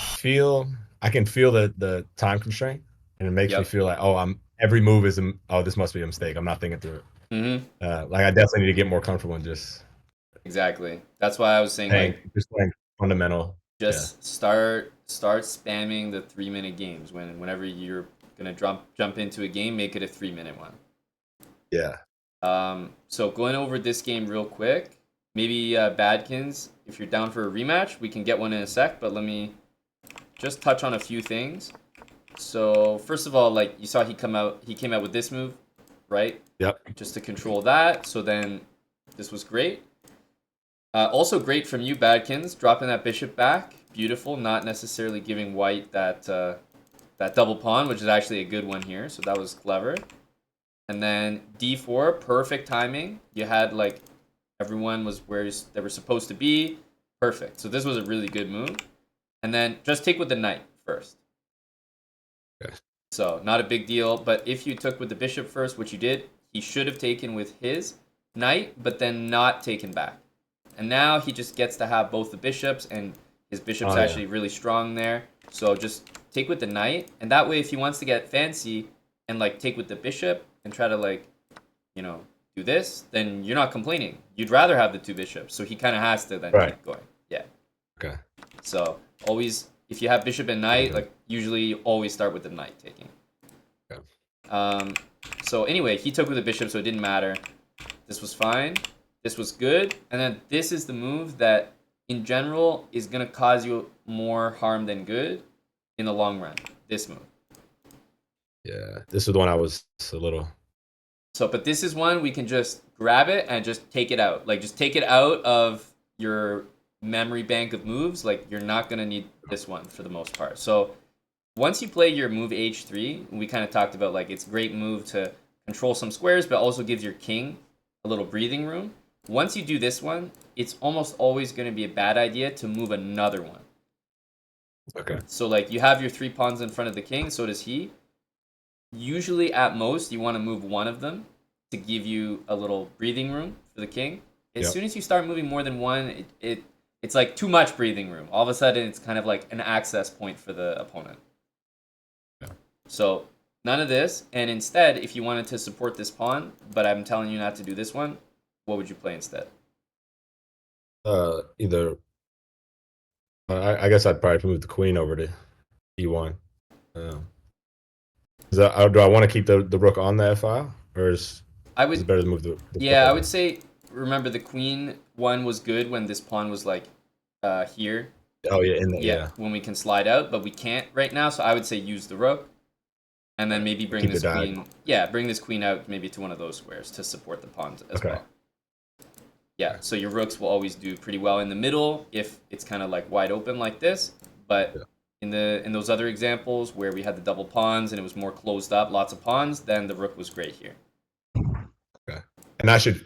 can feel the time constraint, and it makes me Yep. feel like every move is this must be a mistake. I'm not thinking through it. Mm-hmm. Like I definitely need to get more comfortable and just Exactly. That's why I was saying like playing fundamental. just start spamming the 3 minute games whenever you're gonna jump into a game, make it a 3 minute one. Yeah. So going over this game real quick, maybe Badkins, if you're down for a rematch, we can get one in a sec, but let me just touch on a few things. So first of all, like you saw he came out with this move, right? Yep. Just to control that. So then this was great. Also great from you, Badkins, dropping that bishop back. Beautiful, not necessarily giving white that that double pawn, which is actually a good one here. So that was clever. And then d4, perfect timing. You had like everyone was where they were supposed to be. Perfect. So this was a really good move. And then just take with the knight first. Okay. So not a big deal. But if you took with the bishop first, which you did, he should have taken with his knight, but then not taken back. And now he just gets to have both the bishops, and his bishop's actually really strong there. So just take with the knight, and that way if he wants to get fancy and like take with the bishop and try to like, you know, do this, then you're not complaining. You'd rather have the two bishops, so he kind of has to then keep going. Yeah. Okay. So always, if you have bishop and knight, like usually you always start with the knight taking. Okay. So anyway, he took with the bishop, so it didn't matter. This was fine. This was good. And then this is the move that, in general, is going to cause you more harm than good in the long run. This move. Yeah, this is the one I was a little... So, but this is one we can just grab it and just take it out. Like, just take it out of your memory bank of moves. Like, you're not going to need this one for the most part. So, once you play your move h3, we kind of talked about, like, it's a great move to control some squares, but also gives your king a little breathing room. Once you do this one, it's almost always going to be a bad idea to move another one. Okay. So, like, you have your 3 pawns in front of the king, so does he. Usually, at most, you want to move one of them to give you a little breathing room for the king. As soon as you start moving more than one, it's like too much breathing room. All of a sudden, it's kind of like an access point for the opponent. Yeah. So, none of this. And instead, if you wanted to support this pawn, but I'm telling you not to do this one, what would you play instead? Either... I guess I'd probably move the queen over to e1. Do I want to keep the rook on the f file, or is it better to move the yeah, I would say, remember the queen one was good when this pawn was like here. Oh yeah, when we can slide out, but we can't right now. So I would say use the rook, and then maybe bring this queen. Yeah, bring this queen out maybe to one of those squares to support the pawns as well. Yeah, so your rooks will always do pretty well in the middle if it's kind of like wide open like this. But in those other examples where we had the double pawns and it was more closed up, lots of pawns, then the rook was great here. Okay, and I should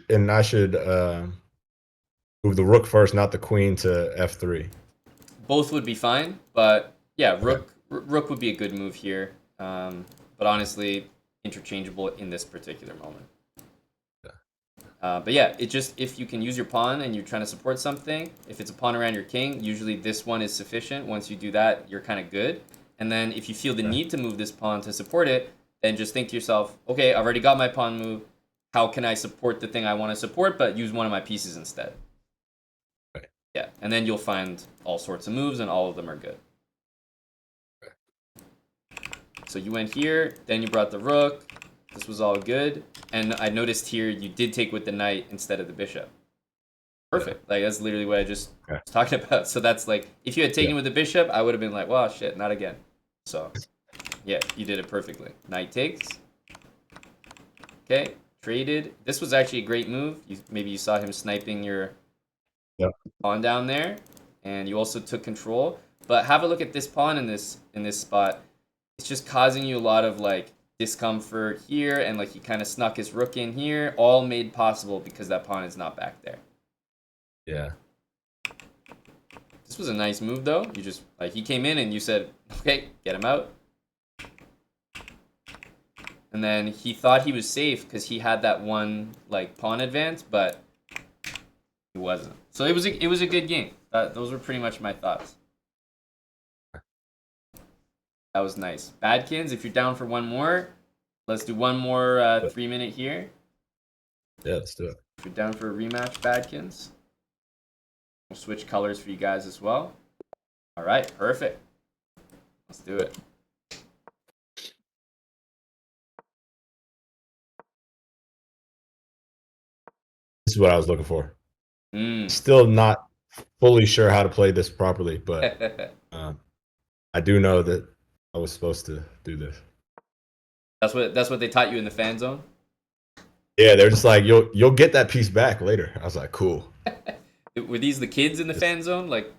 move the rook first, not the queen to f3. Both would be fine, but yeah, rook would be a good move here. But honestly, interchangeable in this particular moment. But yeah, it just, if you can use your pawn and you're trying to support something, if it's a pawn around your king, usually this one is sufficient. Once you do that, you're kind of good. And then if you feel the need to move this pawn to support it, then just think to yourself, okay, I've already got my pawn move. How can I support the thing I want to support, but use one of my pieces instead? Right. Yeah, and then you'll find all sorts of moves, and all of them are good. So you went here, then you brought the rook. This was all good. And I noticed here you did take with the knight instead of the bishop. Perfect. Like, that's literally what I just was talking about. So that's like, if you had taken with the bishop, I would have been like, well, shit, not again. So, yeah, you did it perfectly. Knight takes. Okay, traded. This was actually a great move. Maybe you saw him sniping your pawn down there, and you also took control. But have a look at this pawn in this spot. It's just causing you a lot of like discomfort here, and like he kind of snuck his rook in here, all made possible because that pawn is not back there. Yeah. This was a nice move though. You just like he came in and you said, okay, get him out. And then he thought he was safe because he had that one like pawn advance, but he wasn't. So it was a good game. Those were pretty much my thoughts. That was nice. Badkins, if you're down for one more, let's do one more 3-minute here. Yeah, let's do it. If you're down for a rematch, Badkins, we'll switch colors for you guys as well. All right, perfect. Let's do it. This is what I was looking for. Still not fully sure how to play this properly, but I do know that I was supposed to do this. That's what they taught you in the fan zone? Yeah, they're just like, you'll get that piece back later. I was like, cool. Were these the kids in the fan zone? Like,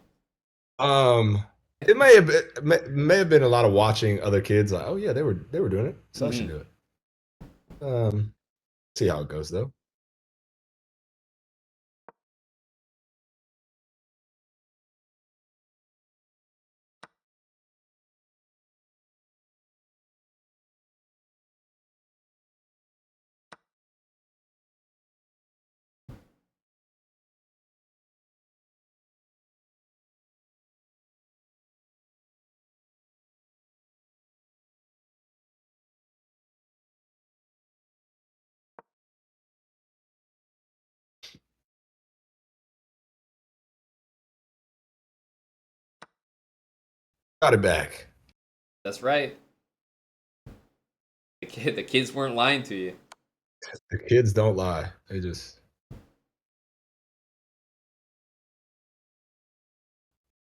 it may have been a lot of watching other kids. Like, oh yeah, they were doing it, so I should do it. See how it goes though. Got it back. That's right. The kids weren't lying to you. The kids don't lie. They just.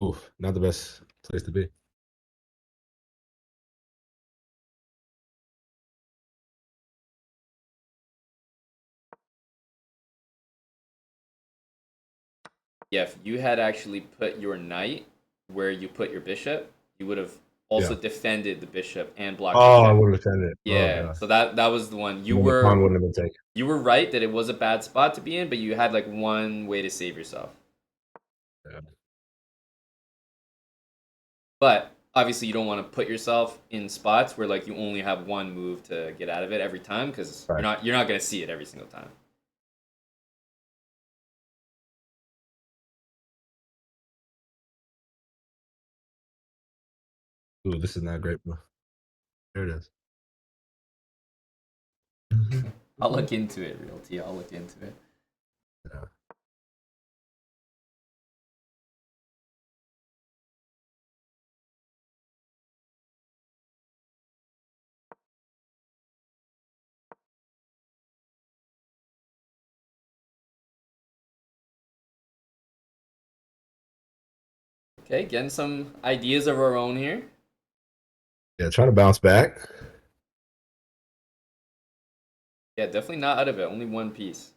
Oof, not the best place to be. Yeah, if you had actually put your knight where you put your bishop, you would have also defended the bishop and blocked the I check. would have defended it. Yeah, so that was the one. The pawn wouldn't have been taken. You were right that it was a bad spot to be in, but you had like one way to save yourself. Yeah. But obviously, you don't want to put yourself in spots where like you only have one move to get out of it every time because you're not going to see it every single time. Ooh, this is not great. There it is. I'll look into it, Realty. I'll look into it. Yeah. Okay, getting some ideas of our own here. Yeah, trying to bounce back. Yeah, definitely not out of it. Only one piece.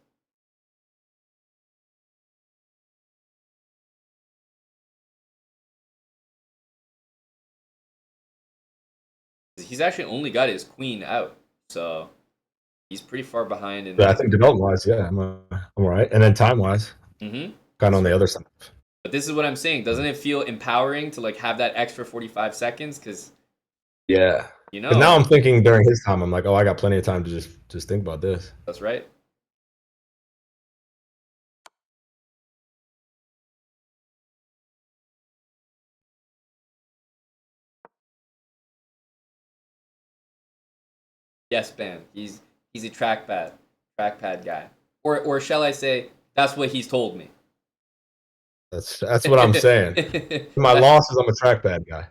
He's actually only got his queen out, so he's pretty far behind. Yeah, I think development wise, yeah, I'm all right. And then time wise, kind of on the other side. But this is what I'm saying. Doesn't it feel empowering to like have that extra 45 seconds? Because yeah, you know. Because now I'm thinking during his time, I'm like, oh, I got plenty of time to just think about this. That's right. Yes, Ben. He's a trackpad guy, or shall I say, that's what he's told me. That's what I'm saying. My loss is I'm a trackpad guy.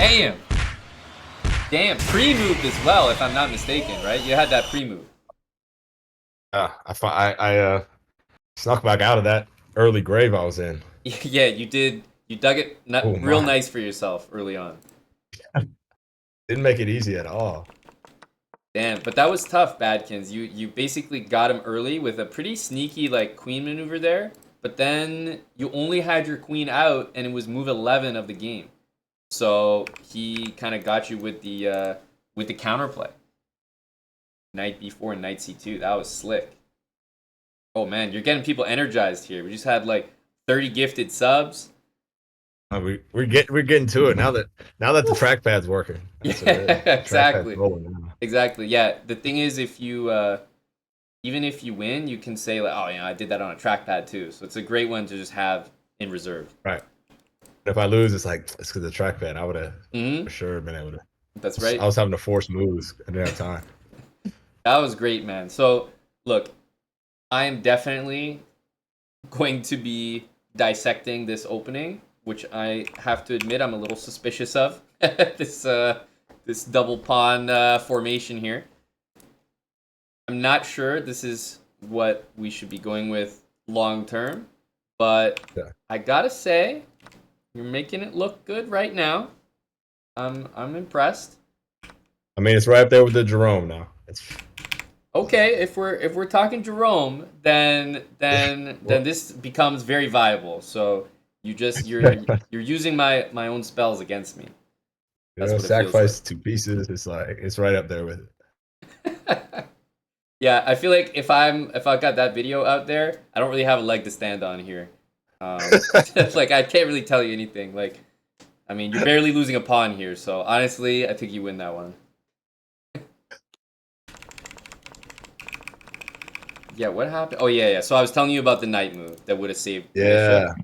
Damn. Damn. Pre-moved as well, if I'm not mistaken, right? You had that pre-move. I snuck back out of that early grave I was in. Yeah, you did. You dug it Oh real my. nice for yourself early on. Didn't make it easy at all. Damn, but that was tough, Badkins. You basically got him early with a pretty sneaky like queen maneuver there, but then you only had your queen out, and it was move 11 of the game. So he kind of got you with the counterplay. Knight b4 and knight c2. That was slick. Oh man, you're getting people energized here. We just had like 30 gifted subs. We're getting to it now that the Oof. trackpad's working. Yeah, That's what it is. Trackpad's exactly. rolling now. Exactly. Yeah. The thing is, if you even if you win, you can say like, oh yeah, I did that on a trackpad too. So it's a great one to just have in reserve. Right. If I lose, it's like it's because the trackpad. I would have Hmm. for sure been able to. That's I right. was having to force moves. I didn't have time. That was great, man. So look, I am definitely going to be dissecting this opening, which I have to admit I'm a little suspicious of. This double pawn formation here. I'm not sure this is what we should be going with long term, but Yeah. I gotta say, you're making it look good right now. I'm impressed. I mean, it's right up there with the Jerome now. It's Okay, if we're talking Jerome, then well, this becomes very viable. So you're using my own spells against me. That's what it feels like. sacrifice 2 pieces. It's like it's right up there with it. Yeah, I feel like if I got that video out there, I don't really have a leg to stand on here. Like I can't really tell you anything. Like, I mean, you're barely losing a pawn here, so honestly, I think you win that one. Yeah, what happened? Oh yeah. So I was telling you about the knight move that would have saved the bishop.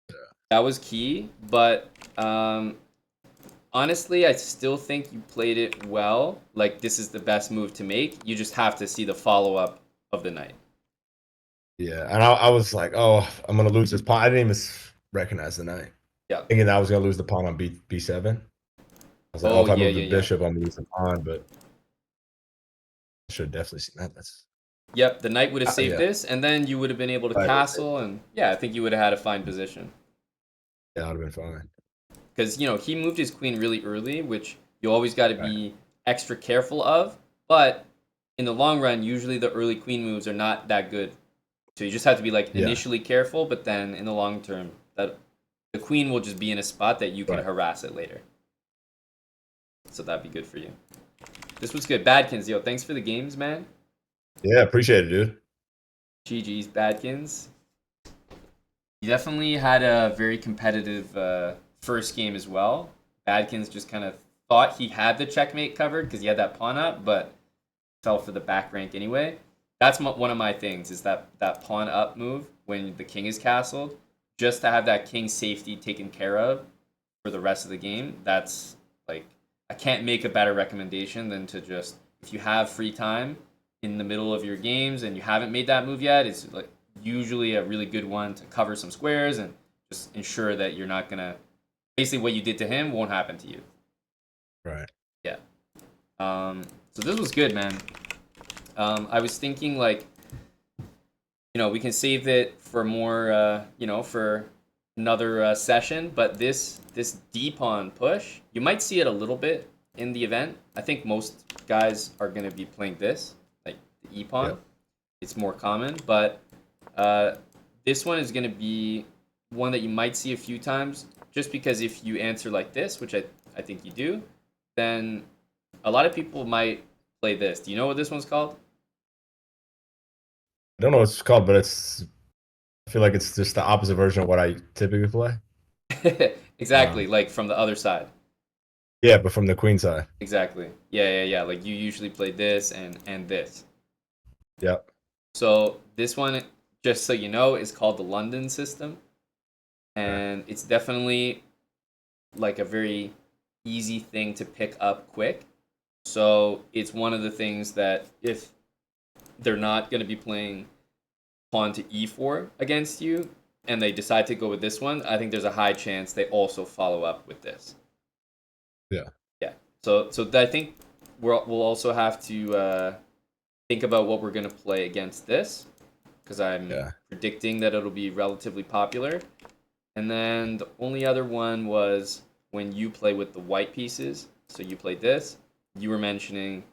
Yeah. That was key, but honestly, I still think you played it well. Like this is the best move to make. You just have to see the follow up of the knight. Yeah. And I was like, oh, I'm gonna lose this pawn. I didn't even recognize the knight. Yeah. Thinking that I was gonna lose the pawn on B7. I was like, oh, Oh if I yeah, move yeah, the yeah. bishop, I'm gonna lose the pawn, but I should have definitely seen that. That's Yep, the knight would have saved yeah. this, and then you would have been able to Right. castle, and yeah, I think you would have had a fine position. Yeah, that would have been fine. Because, he moved his queen really early, which you always got to Right. be extra careful of, but in the long run, usually the early queen moves are not that good. So you just have to be, like, Yeah. initially careful, but then in the long term, that the queen will just be in a spot that you can Right. harass it later. So that'd be good for you. This was good. Badkins, yo, thanks for the games, man. Yeah, appreciate it, dude. GG's, Badkins. You definitely had a very competitive first game as well. Badkins just kind of thought he had the checkmate covered because he had that pawn up, but fell for the back rank anyway. That's one of my things is that pawn up move when the king is castled, just to have that king safety taken care of for the rest of the game. That's like I can't make a better recommendation than to just if you have free time in the middle of your games and you haven't made that move yet, it's like usually a really good one to cover some squares and just ensure that you're not gonna basically what you did to him won't happen to you. Right. Yeah. So this was good, man. I was thinking like, we can save it for more, for another session. But this D pawn push, you might see it a little bit in the event. I think most guys are gonna be playing this, like the E pawn. Yep. It's more common, but this one is gonna be one that you might see a few times, just because if you answer like this, which I think you do, then a lot of people might play this. Do you know what this one's called? I don't know what it's called, but I feel like it's just the opposite version of what I typically play. Exactly, like from the other side. Yeah, but from the queen side. Exactly. Yeah. Like you usually play this and this. Yep. So this one, just so you know, is called the London system, and it's definitely like a very easy thing to pick up quick. So it's one of the things that if they're not going to be playing pawn to e4 against you and they decide to go with this one, I think there's a high chance they also follow up with this. Yeah. Yeah. So I think we'll also have to think about what we're gonna play against this, because I'm Yeah. predicting that it'll be relatively popular. And then the only other one was when you play with the white pieces. So you played this. You were mentioning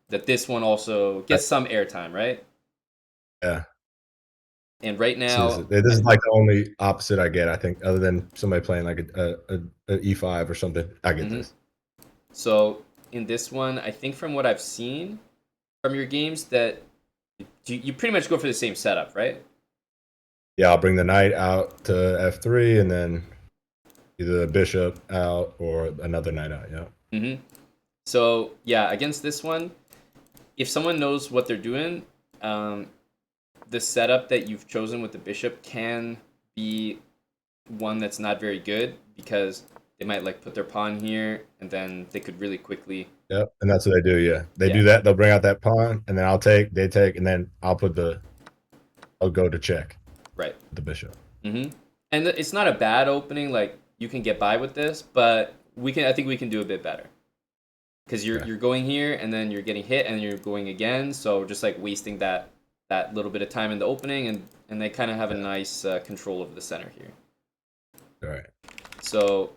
that this one also Right. gets some airtime, right? Yeah. And right This now, is like the only opposite I get, I think, other than somebody playing like a E5 or something. I get mhm. this. So in this one, I think from what I've seen from your games that you pretty much go for the same setup, right? Yeah, I'll bring the knight out to F3 and then either the bishop out or another knight out. Yeah. Mm-hmm. So yeah, against this one, if someone knows what they're doing, um, the setup that you've chosen with the bishop can be one that's not very good, because they might like put their pawn here and then they could really quickly. Yep. And that's what they do. Yeah. They Yeah, do that. They'll bring out that pawn and then I'll take, they take, and then I'll go to check right. with the bishop. Mm-hmm. And it's not a bad opening. Like, you can get by with this, but I think we can do a bit better, because Okay. you're going here and then you're getting hit and you're going again. So just like wasting that little bit of time in the opening, and they kind of have a Yeah. nice control of the center here. All right. So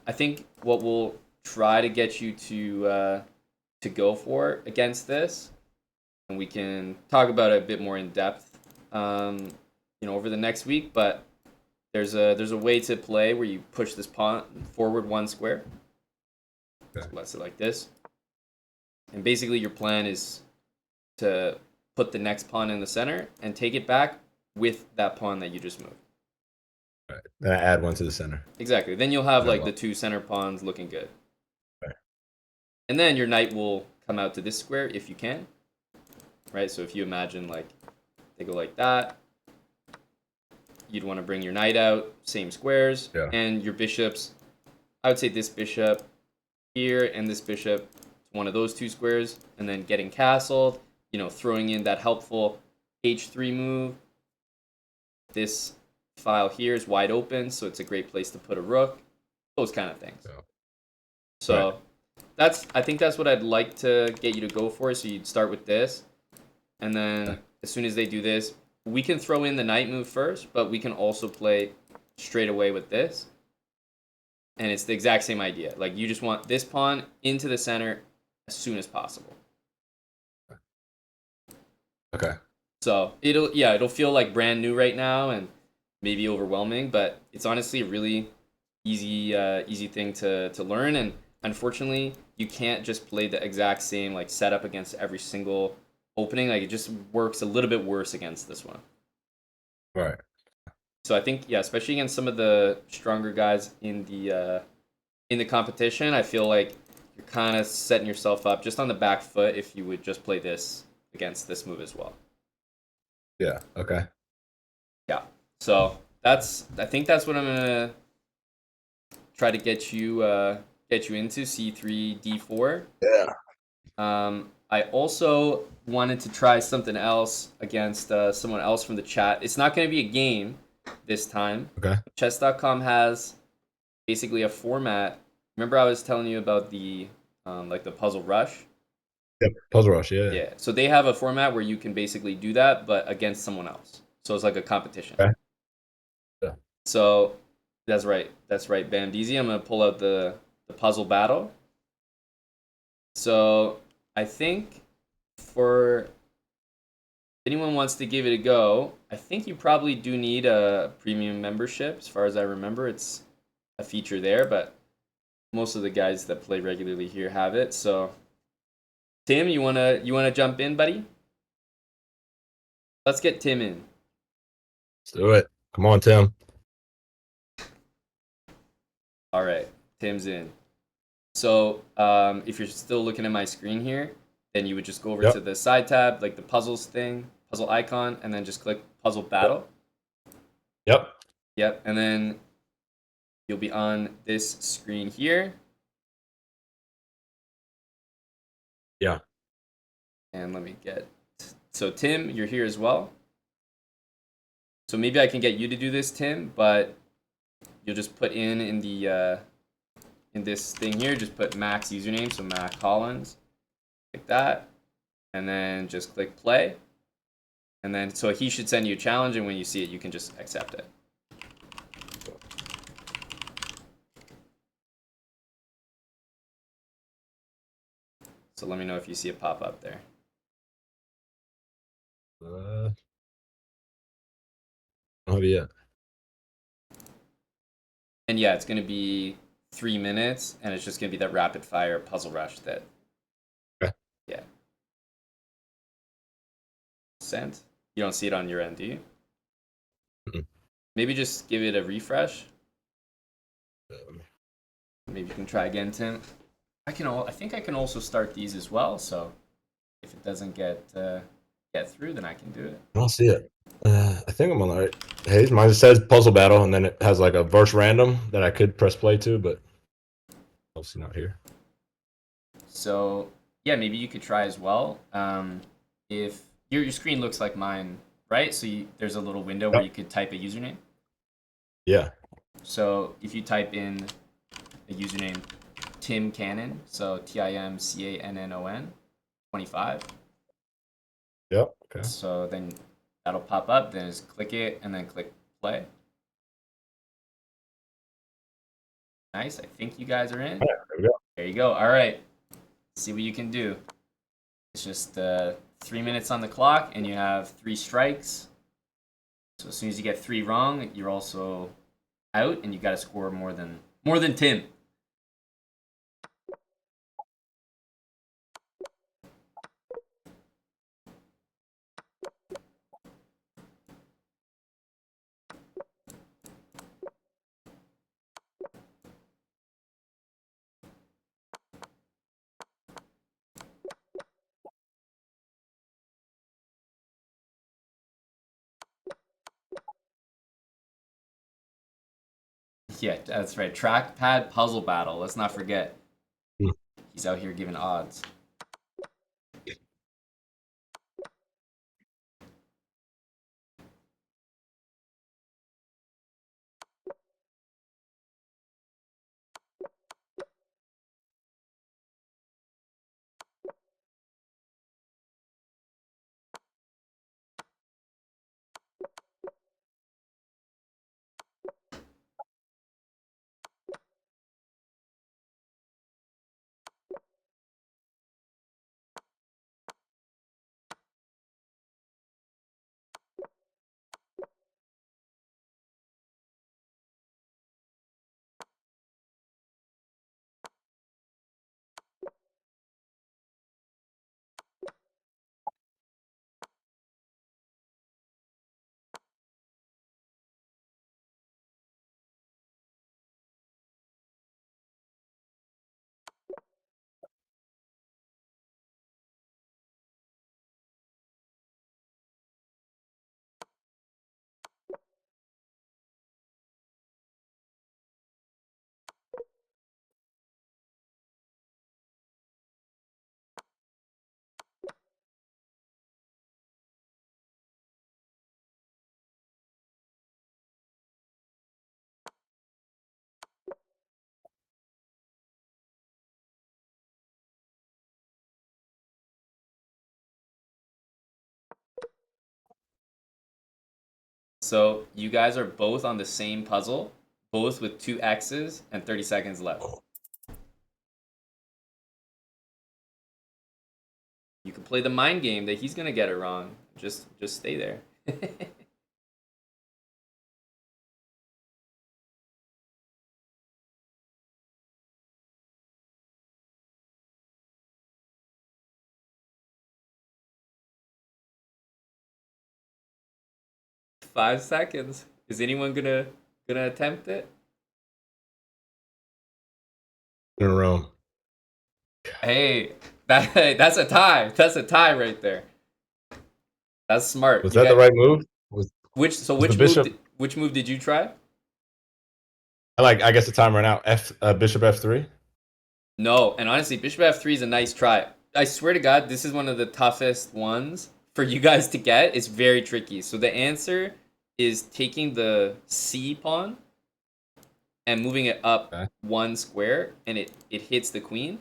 I think what we'll try to get you to go for against this, and we can talk about it a bit more in depth, over the next week. But there's a way to play where you push this pawn forward one square. Okay. So let's say like this, and basically your plan is to put the next pawn in the center and take it back with that pawn that you just moved. All right. Then I add one to the center. Exactly. Then you'll have Very like well. the two center pawns looking good. Right. And then your knight will come out to this square if you can. Right? So if you imagine like they go like that, you'd want to bring your knight out, same squares, Yeah. and your bishops. I would say this bishop here and this bishop to one of those two squares, and then getting castled, throwing in that helpful h3 move. This file here is wide open, so it's a great place to put a rook. Those kind of things. Yeah. So I think that's what I'd like to get you to go for. So you'd start with this, and then as soon as they do this, we can throw in the knight move first, but we can also play straight away with this. And it's the exact same idea. Like, you just want this pawn into the center as soon as possible. Okay. So it'll feel like brand new right now and maybe overwhelming, but it's honestly a really easy thing to learn. And unfortunately, you can't just play the exact same like setup against every single opening. Like, it just works a little bit worse against this one. Right. So I think, yeah, especially against some of the stronger guys in the competition, I feel like you're kind of setting yourself up just on the back foot if you would just play this against this move as well. Yeah. Okay. Yeah. So I think that's what I'm gonna try to get you into c3 d4. Yeah. I also wanted to try something else against someone else from the chat. It's not going to be a game this time. Okay. Chess.com has basically a format. Remember, I was telling you about the like the puzzle rush. Yep. Puzzle rush. Yeah. Yeah. So they have a format where you can basically do that, but against someone else. So it's like a competition. Okay. Yeah. So that's right. That's right, Bamdeezy. I'm gonna pull out the puzzle battle. So I think for anyone wants to give it a go, I think you probably do need a premium membership. As far as I remember, it's a feature there, but most of the guys that play regularly here have it. So Tim, you wanna jump in, buddy? Let's get Tim in. Let's do it. Come on, Tim. All right, Tim's in. So if you're still looking at my screen here, then you would just go over Yep. to the side tab, like the puzzles thing, puzzle icon, and then just click puzzle battle. Yep. Yep, and then you'll be on this screen here. Yeah. And let me so Tim, you're here as well. So maybe I can get you to do this, Tim, but you'll just put in the in this thing here, just put Mack's username, so Mack Hollins, like that, and then just click play. And then, so he should send you a challenge, and when you see it, you can just accept it. So let me know if you see it pop up there. Oh yeah. And yeah, it's going to be 3 minutes, and it's just going to be that rapid fire puzzle rush that. Okay. Yeah. Sent. You don't see it on your end, do you? Mm-mm. Maybe just give it a refresh. Maybe you can try again, Tim. I think I can also start these as well. So if it doesn't get through, then I can do it. I don't see it. I think I'm on the right page. Mine just says puzzle battle, and then it has like a verse random that I could press play to, but obviously not here. So yeah, maybe you could try as well. If your screen looks like mine, right? So there's a little window where you could type a username. Yeah. So if you type in a username Tim Cannon, so TIMCANNON 25. Yep. Okay. So then that'll pop up. Then just click it and then click play. Nice. I think you guys are in. All right, there we go. There you go. All right. See what you can do. It's just 3 minutes on the clock, and you have 3 strikes. So as soon as you get 3 wrong, you're also out, and you got to score more than Tim. Yeah, that's right. Trackpad puzzle battle. Let's not forget. He's out here giving odds. So you guys are both on the same puzzle, both with 2 X's and 30 seconds left. You can play the mind game that he's gonna get it wrong. Just stay there. 5 seconds. Is anyone gonna attempt it? In a row. Hey, that's a tie. That's a tie right there. That's smart. Was that the right move? Which the bishop? Which move did you try? I guess the time ran out. Bishop F3. No, and honestly, Bishop F3 is a nice try. I swear to God, this is one of the toughest ones for you guys to get. It's very tricky. So the answer is taking the C pawn and moving it up Okay. one square, and it hits the queen.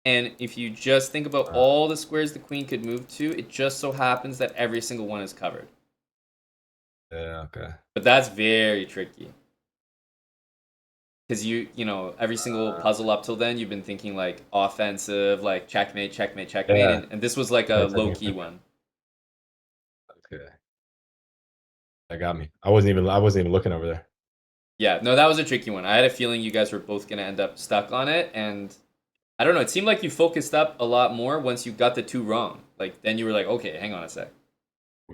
And if you just think about Uh, all the squares the queen could move to, it just so happens that every single one is covered. yeah. Okay. But that's very tricky. Because every single Uh, puzzle up till then, you've been thinking like offensive, like checkmate, checkmate, checkmate, yeah. and this was like a That's low key one. okay. That got me. I wasn't even looking over there. Yeah, no, that was a tricky one. I had a feeling you guys were both gonna end up stuck on it, and I don't know. It seemed like you focused up a lot more once you got the two wrong. Like then you were like, okay, hang on a sec.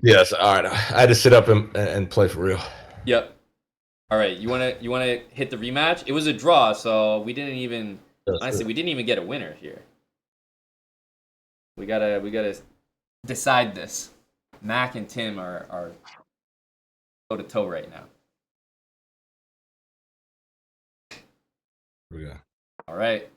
Yes. All right. I had to sit up and play for real. Yep. All right, you wanna hit the rematch? It was a draw, so we didn't even That's honestly it. we didn't even get a winner here. We gotta decide this. Mac and Tim are toe to toe right now. Here we go. All right.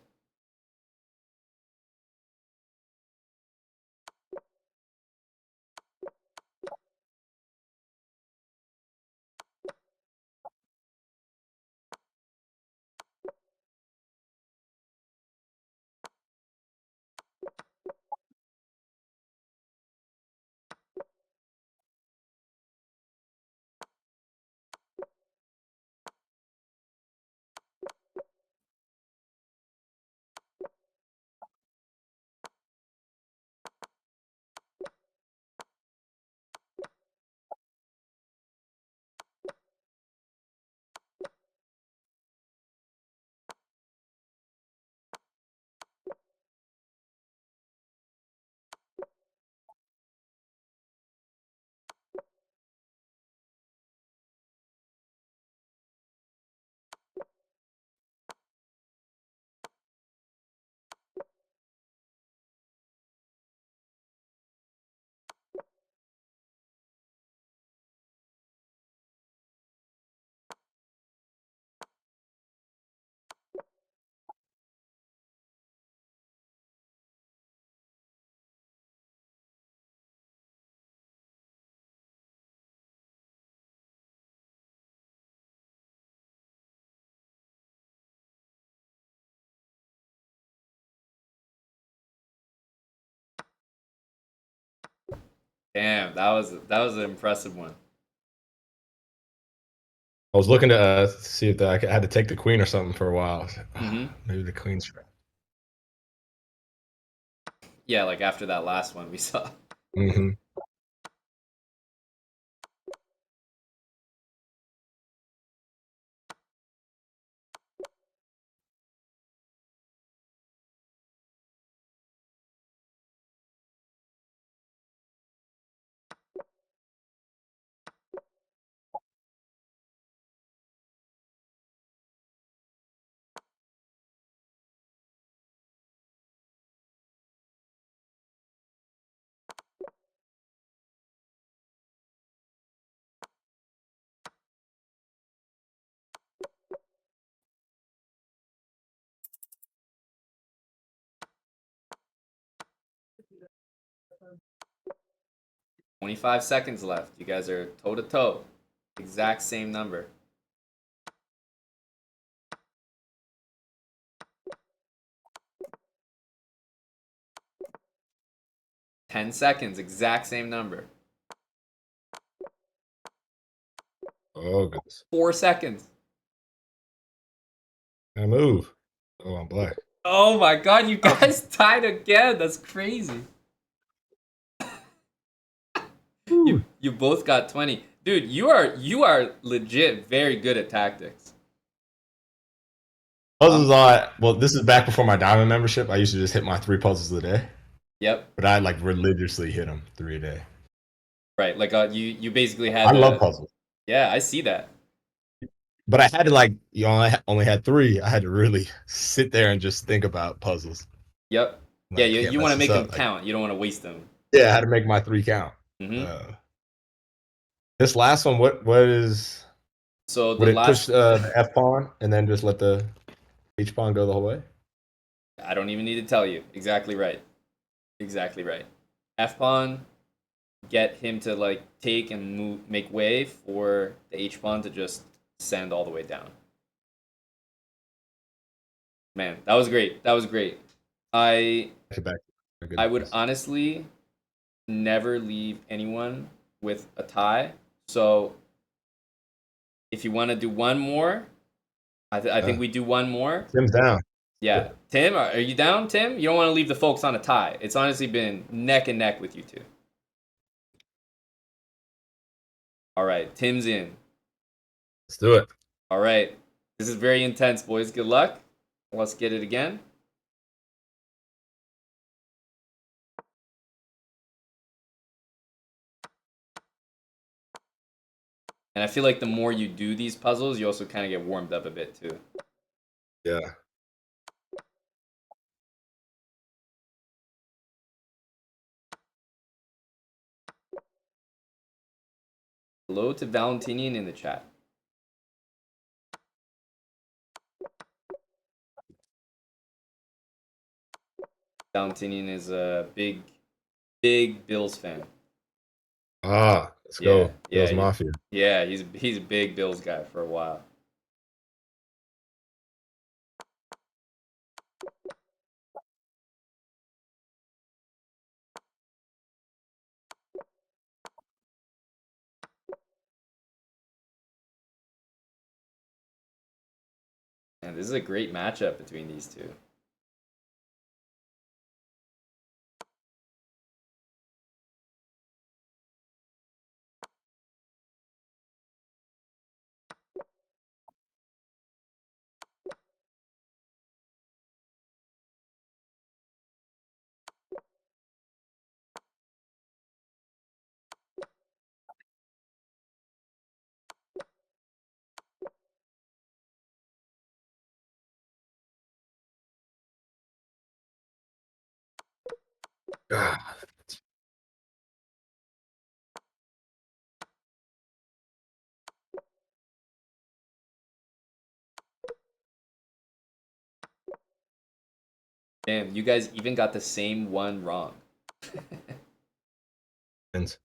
Damn, that was an impressive one. I was looking to see if I had to take the queen or something for a while. Mm-hmm. Maybe the queen's. Yeah, like after that last one we saw. Mm-hmm. 25 seconds left. You guys are toe to toe. Exact same number. 10 seconds, exact same number. Oh goodness. 4 seconds. I move. Oh, I'm black. Oh my god, you guys tied again. That's crazy. You both got 20. Dude, you are legit very good at tactics. Puzzles well, this is back before my diamond membership. I used to just hit my 3 puzzles a day, Yep. but I like religiously hit them 3 a day. Right. Like you basically I had love the puzzles, yeah, I see that. but I had to only had 3. I had to really sit there and just think about puzzles. Yep. Yeah, Like, I can't you want mess to this make them up. Like, count. You don't want to waste them. yeah, I had to make my 3 count. Mhm. Uh, this last one, So the would it push last the F pawn and then just let the H pawn go the whole way? I don't even need to tell you. Exactly right. Exactly right. F pawn, get him to like take and move, make way for the H pawn to just send all the way down. Man, that was great. That was great. I Back to back. I would Goodness. honestly never leave anyone with a tie. So if you want to do one more, I think we do one more. Tim's down. Yeah. Tim, are you down, Tim? You don't want to leave the folks on a tie. It's honestly been neck and neck with you two. All right. Tim's in. Let's do it. All right. This is very intense, boys. Good luck. Let's get it again. And I feel like the more you do these puzzles, you also kind of get warmed up a bit too. Yeah. Hello to Valentinian in the chat. Valentinian is a big Bills fan. Let's Yeah, go. yeah, Bills Mafia. yeah. He's a big Bills guy for a while. And this is a great matchup between these two. Ah, Damn, you guys even got the same one wrong. and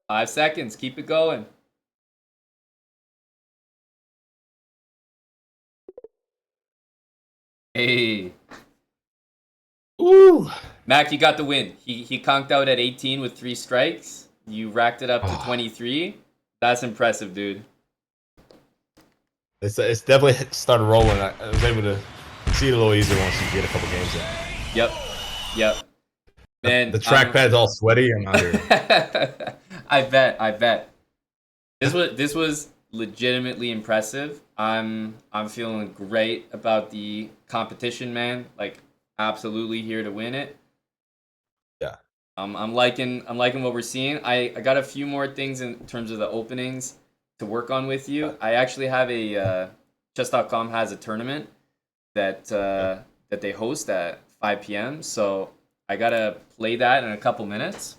5 seconds. Keep it going. Hey, ooh. Mac, you got the win. He conked out at 18 with 3 strikes. You racked it up to Oh, 23. That's impressive, dude. it's definitely started rolling. I was able to see it a little easier once you get a couple games in. Yep, yep. Man, The trackpad's all sweaty. I'm out here. I bet. This was legitimately impressive. I'm feeling great about the competition, man. Like absolutely here to win it. Yeah. I'm liking what we're seeing. I got a few more things in terms of the openings to work on with you. I actually have a chess.com has a tournament that they host at 5 p.m. So I gotta play that in a couple minutes.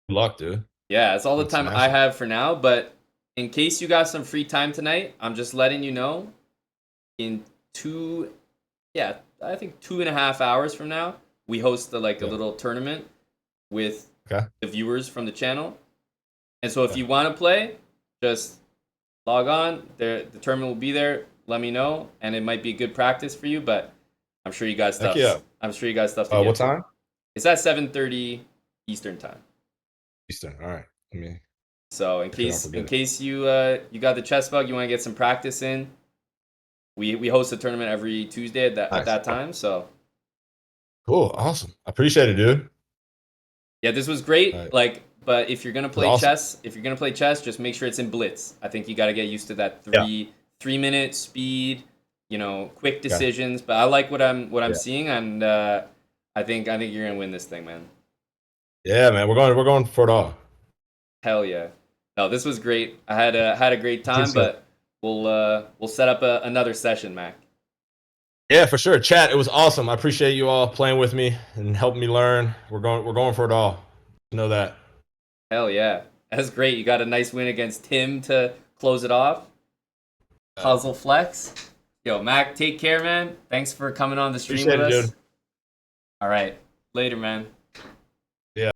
Good luck, dude. Yeah, that's all the I'm time I smashing. have for now. But in case you got some free time tonight, I'm just letting you know in two, yeah, I think 2.5 hours from now, we host a Yeah. little tournament with Okay. the viewers from the channel. And so if Yeah. you want to play, just log on. The tournament will be there. Let me know, and it might be good practice for you. But I'm sure you got Heck stuff. yeah. I'm sure you got stuff to get What to. time? It's at 7:30 Eastern time. Eastern. All right. Let me So in case you you got the chess bug, you want to get some practice in. We host a tournament every Tuesday at that time. So cool, awesome. I appreciate it, dude. Yeah, this was great. Right. Like, but if you're gonna play awesome. chess, just make sure it's in Blitz. I think you got to get used to that 3-minute speed. You know, quick decisions. But I like what I'm seeing, and I think you're gonna win this thing, man. Yeah, man, we're going for it all. Hell yeah! No, this was great. I had a great time, but we'll set up another session, Mac. Yeah, for sure. Chat, it was awesome. I appreciate you all playing with me and helping me learn. We're going for it all. You know that. Hell yeah. That's great. You got a nice win against Tim to close it off. Puzzle flex. Yo, Mac, take care, man. Thanks for coming on the stream with us. Dude. All right. Later, man. Yeah.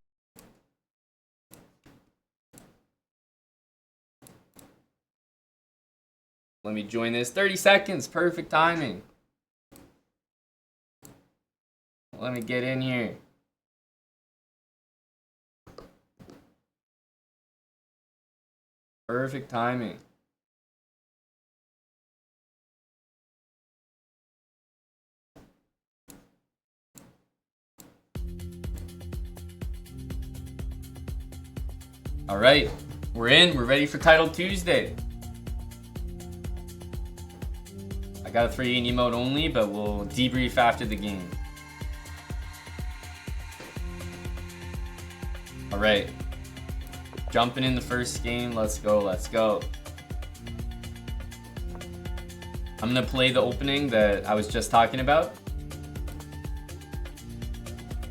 Let me join this. 30 seconds. Perfect timing. Let me get in here. Perfect timing. All right, we're in. We're ready for Title Tuesday. I got a 3 emote only, but we'll debrief after the game. All right, jumping in the first game. Let's go. Let's go. I'm gonna play the opening that I was just talking about.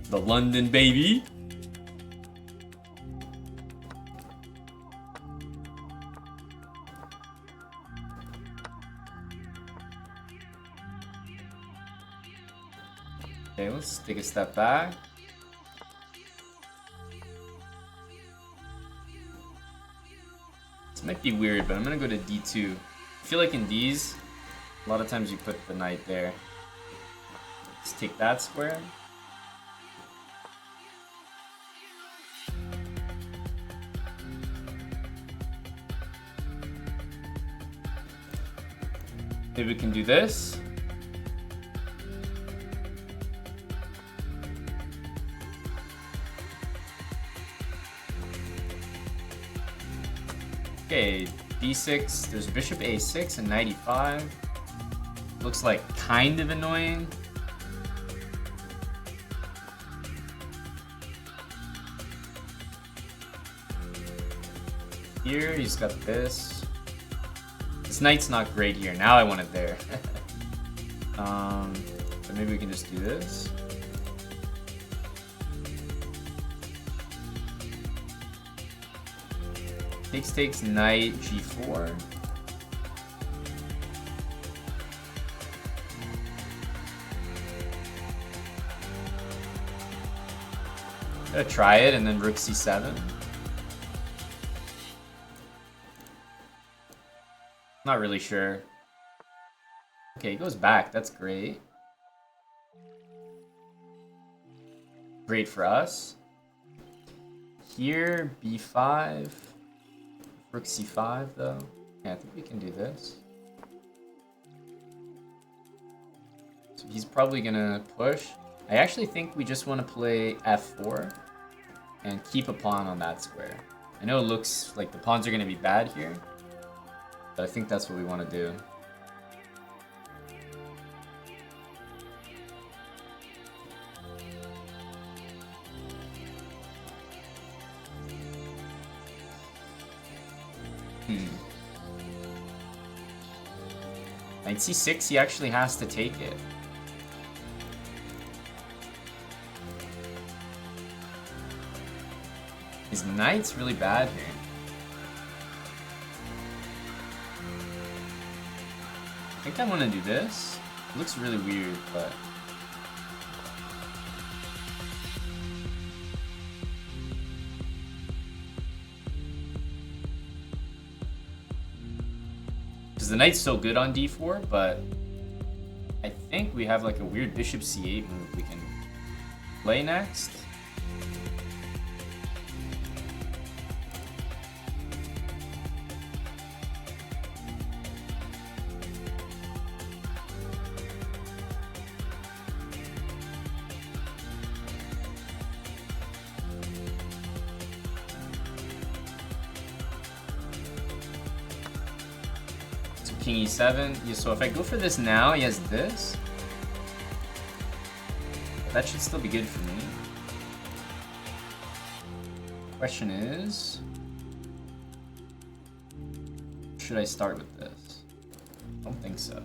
The London baby. Okay, let's take a step back. This might be weird, but I'm gonna go to D2. I feel like in D's, a lot of times you put the knight there. Let's take that square. Maybe we can do this. Okay, d6, there's bishop a6 and knight e5. Looks like kind of annoying. Here, he's got this. This knight's not great here. Now I want it there. But maybe we can just do this. Takes knight g4. Gotta try it, and then rook c7. Not really sure. Okay, he goes back. That's great. Great for us. Here, b5. Rook c5, though. Yeah, I think we can do this. So he's probably gonna push. I actually think we just want to play f4 and keep a pawn on that square. I know it looks like the pawns are gonna be bad here, but I think that's what we want to do. Knight c6, he actually has to take it. His knight's really bad here. I think I want to do this. It looks really weird, but... because the knight's so good on d4, but I think we have like a weird bishop c8 move we can play next. king e7. Yeah, so if I go for this now, he has this. That should still be good for me. Question is, should I start with this? I don't think so.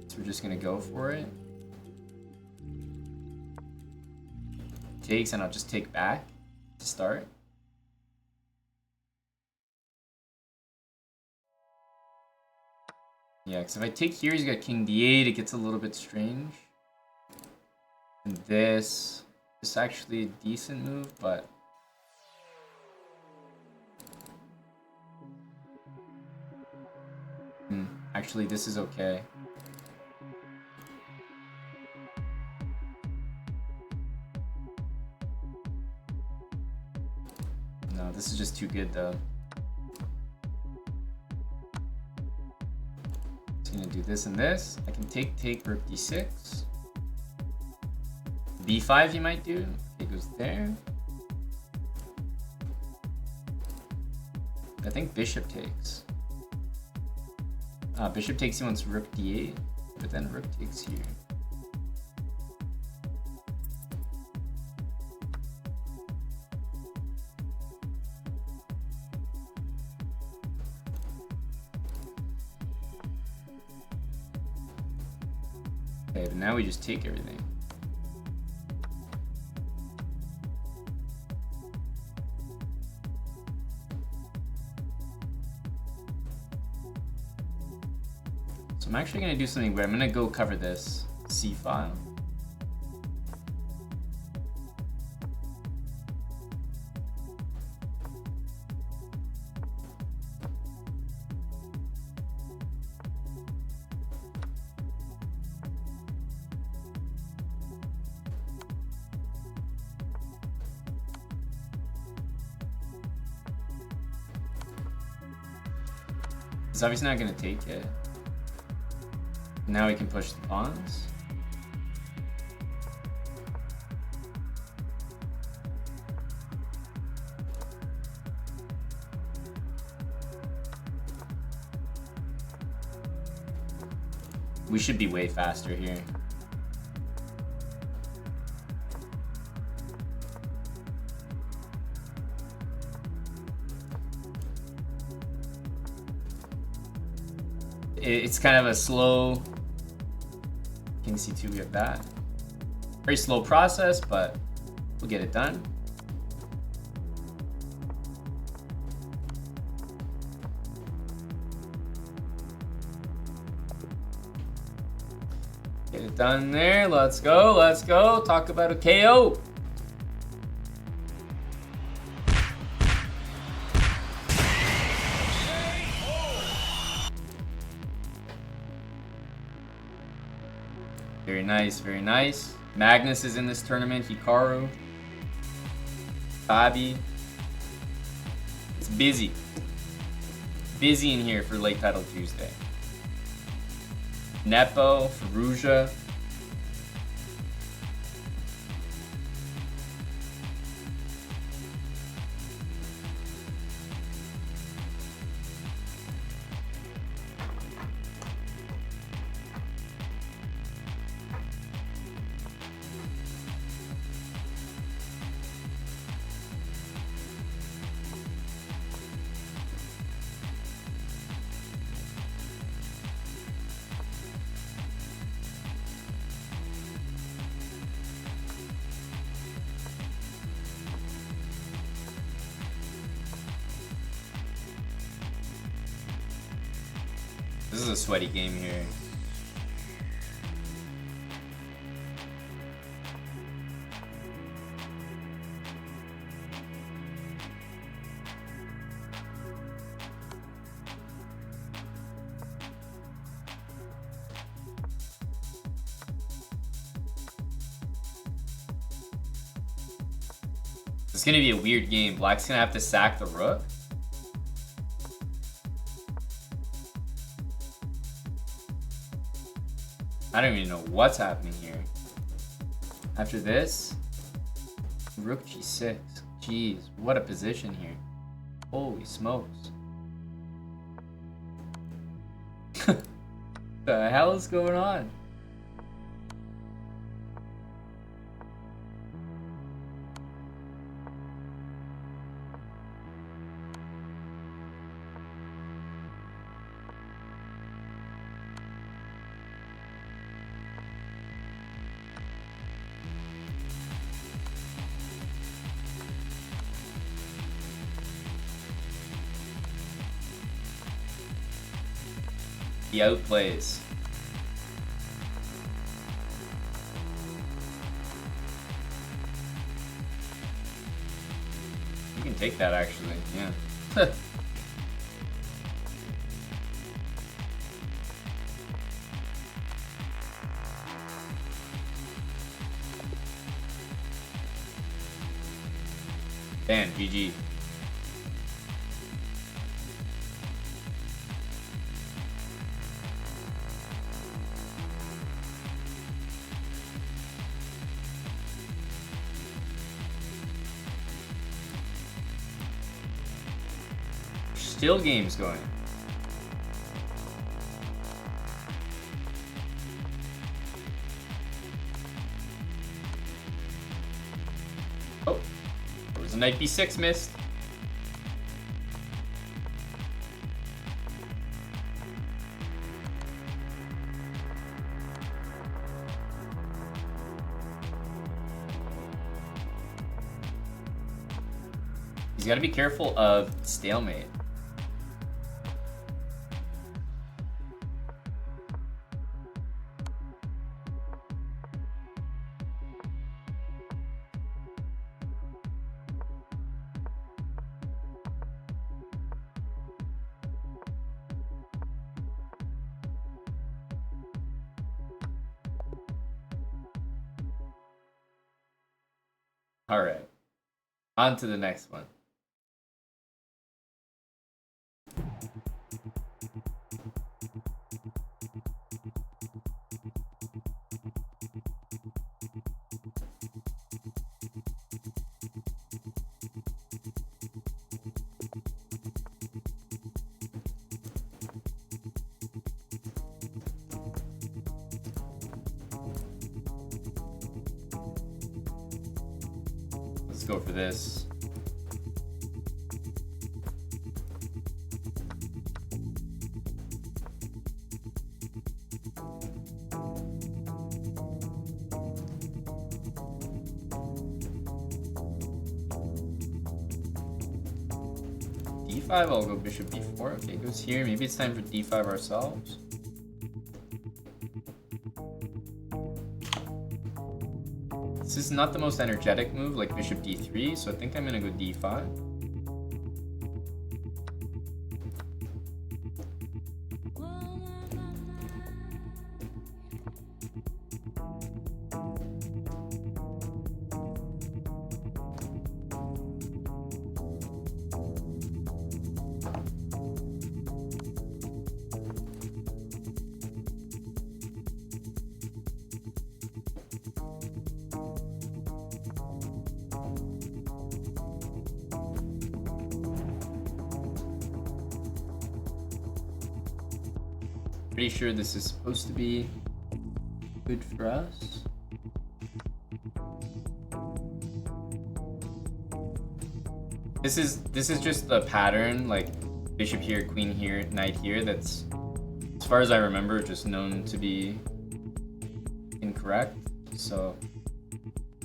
So we're just gonna go for it. Takes, and I'll just take back to start. Yeah, because if I take here, he's got king d8. It gets a little bit strange. And this is actually a decent move, but actually this is okay. No, this is just too good though. It's gonna do this and this. I can take rook d6. b5 he might do. It goes there. I think bishop takes. Bishop takes, he wants rook d8, but then rook takes here. Okay, but now we just take everything. I'm actually going to do something where I'm going to go cover this C file. It's obviously not going to take it. Now we can push the pawns. We should be way faster here. It's kind of a slow king c2, we have that. Very slow process, but we'll get it done. Get it done there. Let's go. Let's go. Talk about a KO. Very nice, very nice. Magnus is in this tournament, Hikaru, Fabi. It's busy. Busy in here for Late Title Tuesday. Nepo, Faruja. This is a sweaty game here. It's gonna be a weird game. Black's gonna have to sack the rook. I don't even know what's happening here. After this, rook g6. Jeez, what a position here. Holy smokes. The hell is going on? He outplays. You can take that actually, yeah. Damn, GG. Still games going. Oh, there was a knight b6 missed. He's got to be careful of stalemate. All right, on to the next one. Let's go for this. D5, I'll go bishop b4. Okay, goes here. Maybe it's time for d5 ourselves. This is not the most energetic move, like bishop d3, so I think I'm gonna go d5. Pretty sure this is supposed to be good for us. This is just the pattern, like bishop here, queen here, knight here, that's, as far as I remember, just known to be incorrect. So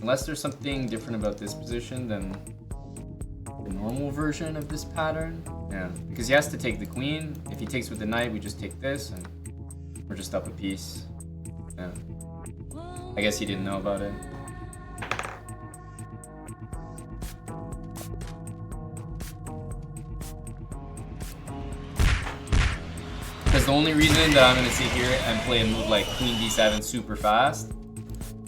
unless there's something different about this position than the normal version of this pattern, yeah, because he has to take the queen. If he takes with the knight, we just take this and we're just up a piece. Yeah, I guess he didn't know about it. Because the only reason that I'm going to sit here and play a move like queen d7 super fast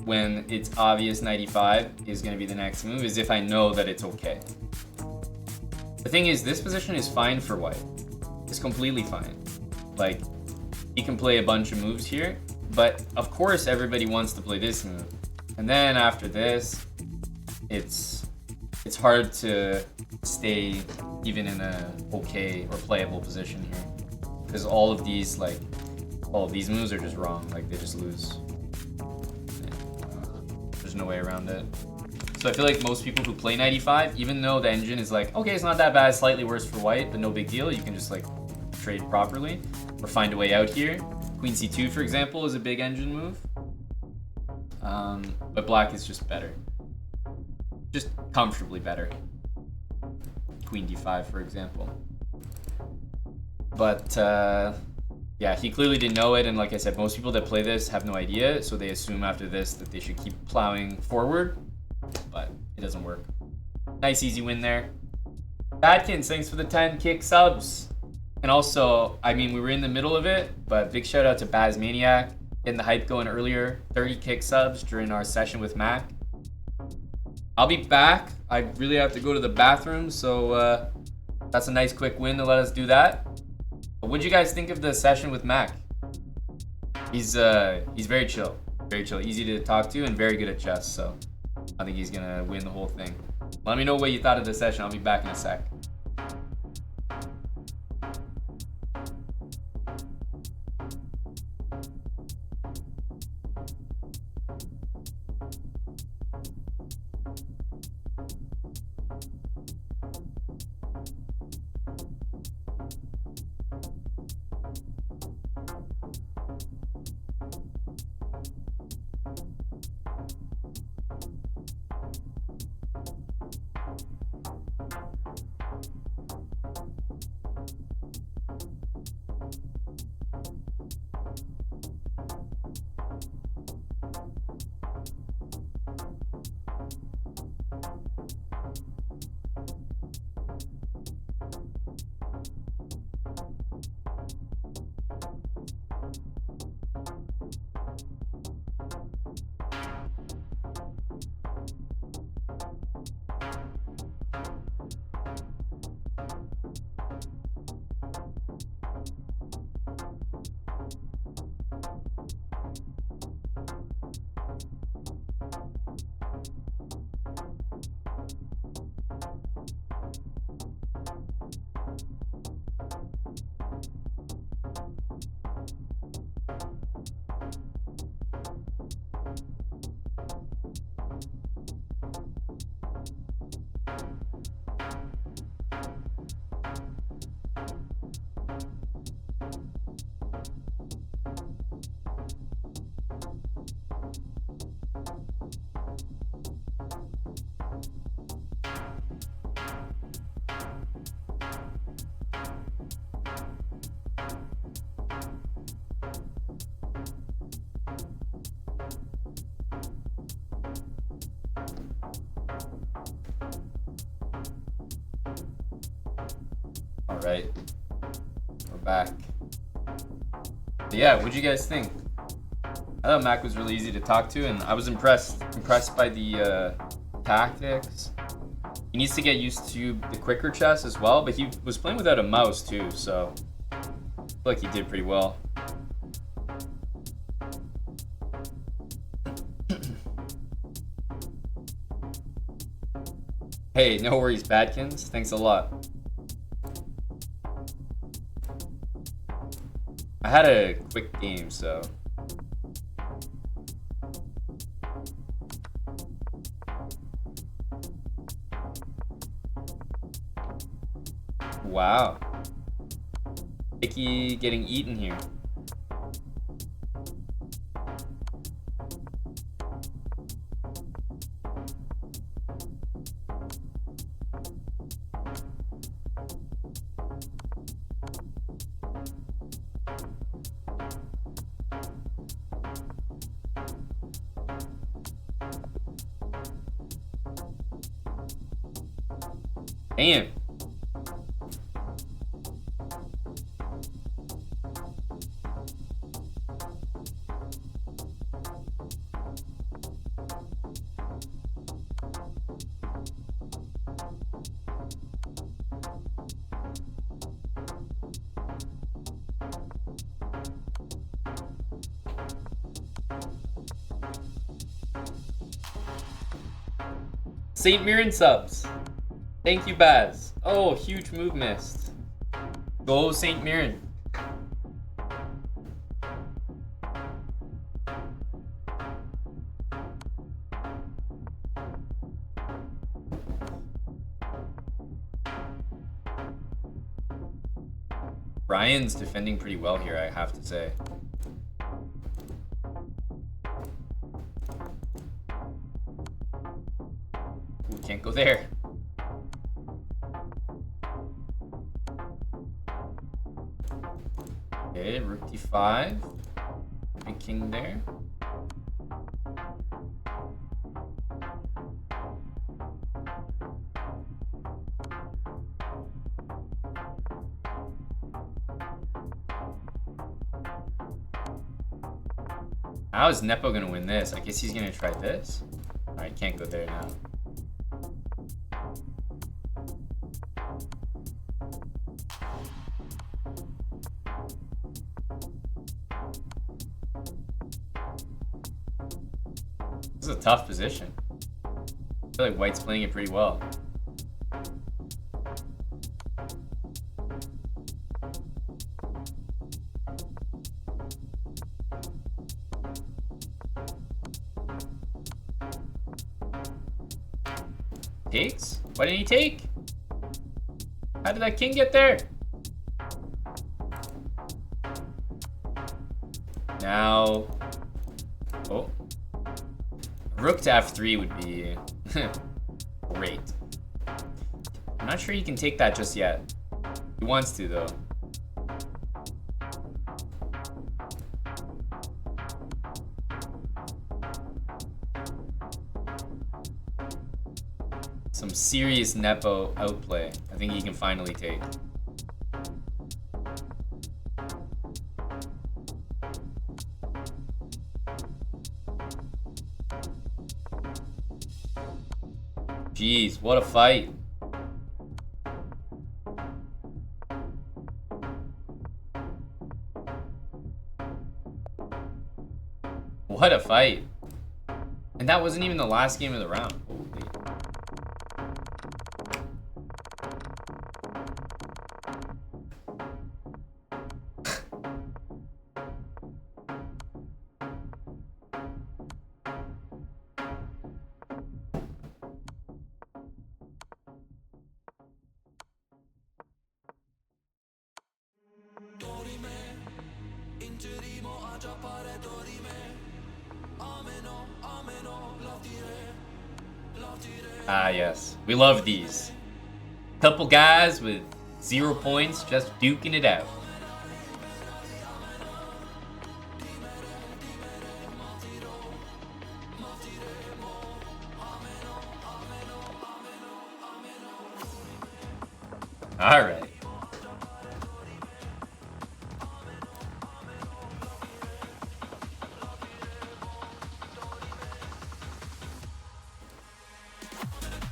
when it's obvious knight e5 is going to be the next move is if I know that it's okay. The thing is, this position is fine for white. It's completely fine. Like, he can play a bunch of moves here, but of course everybody wants to play this move. And then after this, it's hard to stay even in a okay or playable position here. Because all of these Oh, these moves are just wrong. Like, they just lose. There's no way around it. So I feel like most people who play 95, even though the engine is like, okay, it's not that bad, slightly worse for white, but no big deal. You can just like trade properly or find a way out here. Queen c2, for example, is a big engine move. But black is just better. Just comfortably better. Queen d5, for example. But yeah, he clearly didn't know it, and like I said, most people that play this have no idea, so they assume after this that they should keep plowing forward, but it doesn't work. Nice easy win there. Badkins, thanks for the 10 kick subs. And also, I mean, we were in the middle of it, but big shout out to Baz Maniac, getting the hype going earlier. 30 kick subs during our session with Mac. I'll be back. I really have to go to the bathroom, so that's a nice quick win to let us do that. But what'd you guys think of the session with Mac? He's very chill, easy to talk to, and very good at chess. So I think he's gonna win the whole thing. Let me know what you thought of the session. I'll be back in a sec. All right, we're back. But yeah, what'd you guys think? I thought Mac was really easy to talk to, and I was impressed by the tactics. He needs to get used to the quicker chess as well, but he was playing without a mouse too, so I feel like he did pretty well. Hey, no worries, Badkins. Thanks a lot. I had a quick game, so. Wow. Icky getting eaten here. Damn. St. Mirren subs. Thank you, Baz. Oh, huge move missed. Go St. Mirren. Brian's defending pretty well here, I have to say. Ooh, can't go there. Okay, rook d5. Big king there. How is Nepo gonna win this? I guess he's gonna try this. Alright, can't go there now. This is a tough position. I feel like White's playing it pretty well. Takes? Why didn't he take? How did that king get there? Now... Oh. Rook to f3 would be great. I'm not sure he can take that just yet. He wants to, though. Some serious Nepo outplay. I think he can finally take. Jeez, what a fight. What a fight. And that wasn't even the last game of the round. Holy. Ah, yes. We love these. Couple guys with 0 points just duking it out. All right.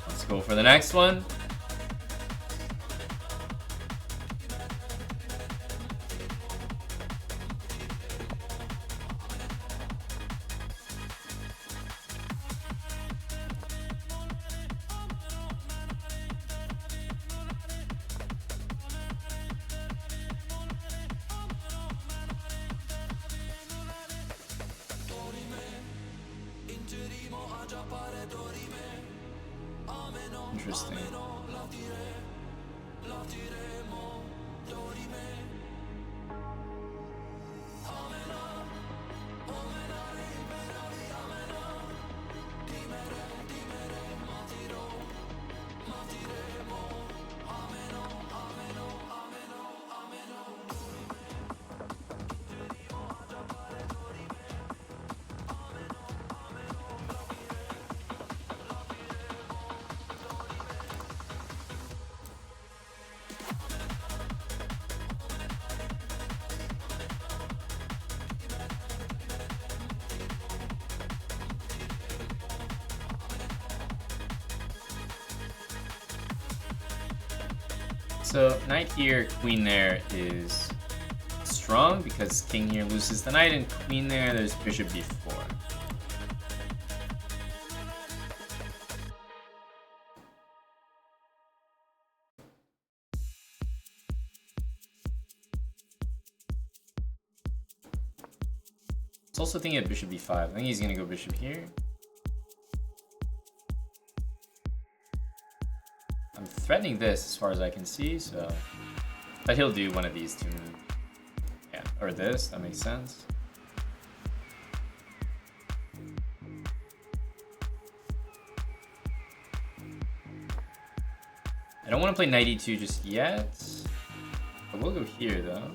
Let's go for the next one. Interesting. So knight here, queen there is strong because king here loses the knight, and queen there, there's bishop b4. It's also thinking of bishop b5. I think he's gonna go bishop here. I'm threatening this as far as I can see, so But he'll do one of these two moves. Yeah, or this, that makes sense. I don't want to play knight e2 just yet. I will go here though.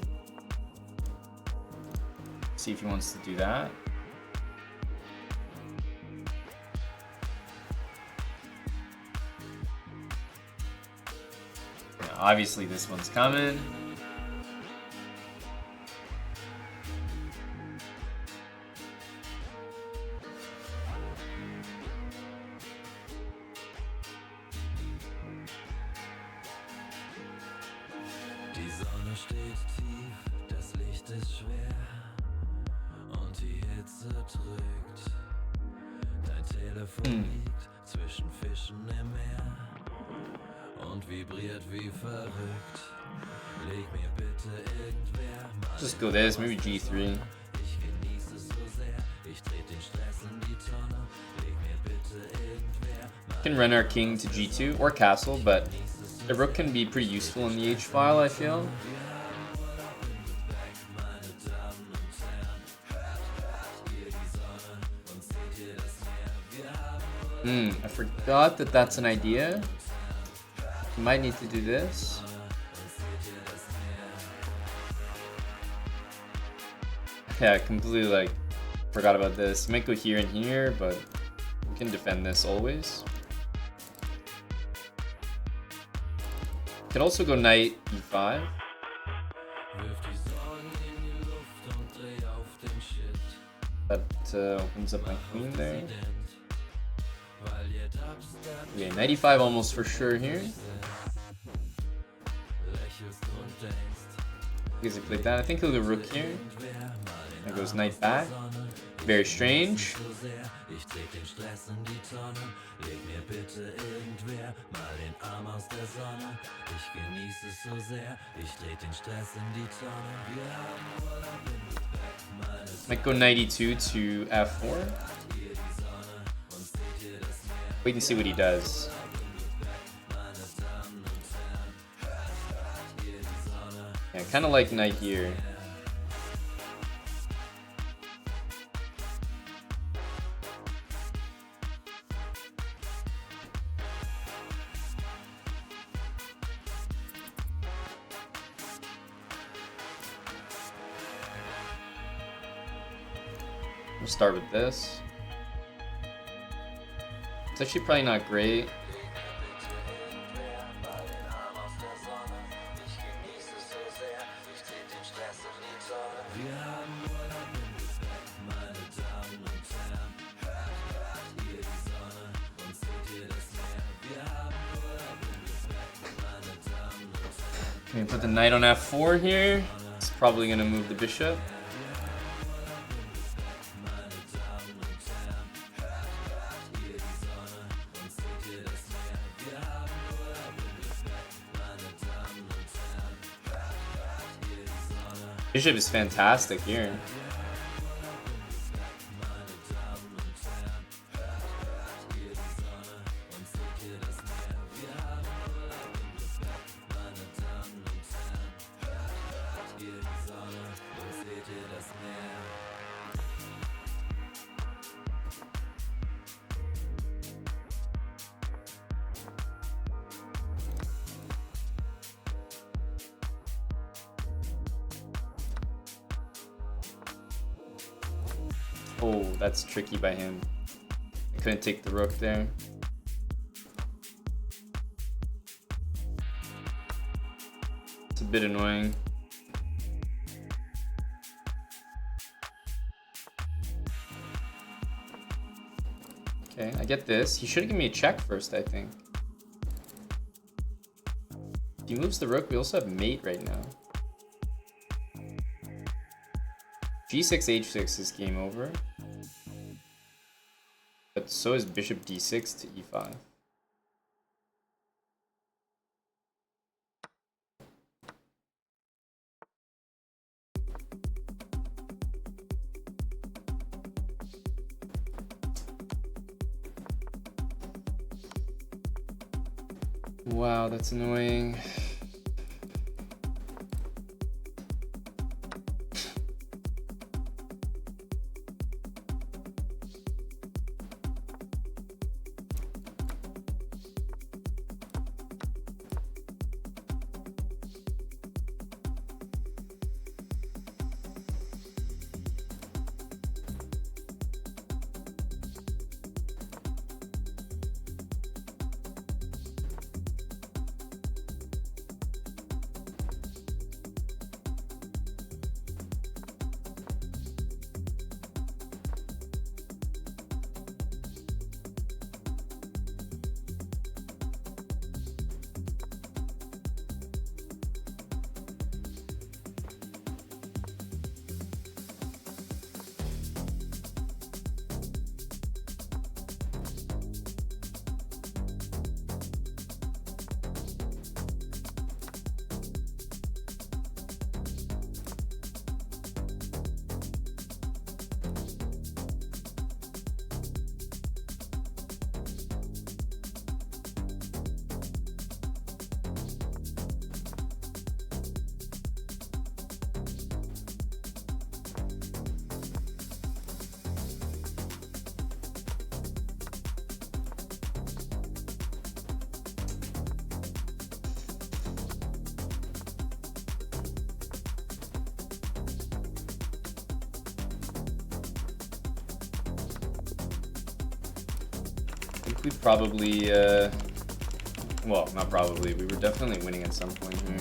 See if he wants to do that. Now, obviously this one's coming. Die Sonne steht tief, das Licht ist schwer und die Hitze drückt. Dein Telefon liegt zwischen Fischen im Meer und vibriert wie verrückt. Leg mir bitte irgendwer mal. Just go this, maybe g3. Ich genieße es so sehr, ich dreh den Stress in die Tonne. Leg mir bitte irgendwer mal. Can run our king to g2 or castle, but the rook can be pretty useful in the h file, I feel. I forgot that that's an idea. You might need to do this. Yeah, I completely forgot about this. Might go here and here, but we can defend this always. Could also go knight e5. That opens up my queen there. Okay, knight e5 almost for sure here. Because he played that. I think he'll go rook here. There goes knight back. Very strange. Ich dreh den Stress in die Tonne. Leg mir bitte irgendwer mal den Arm aus der Sonne. Ich genieße es so sehr. Ich dreh den Stress in die Tonne. Wir haben Urlaub in Lübeck. Might go knight e2 to f4. Wait and see what he does. Yeah, kind of like knight here. We'll start with this. It's actually probably not great. Can we put the knight on f4 here? It's probably gonna move the bishop. Bishop is fantastic here. Oh, that's tricky by him. I couldn't take the rook there. It's a bit annoying. Okay, I get this. He should have given me a check first, I think. If he moves the rook, we also have mate right now. G6, H6 is game over. But so is bishop D6 to E5. Wow, that's annoying. think we probably, well, not probably, we were definitely winning at some point here.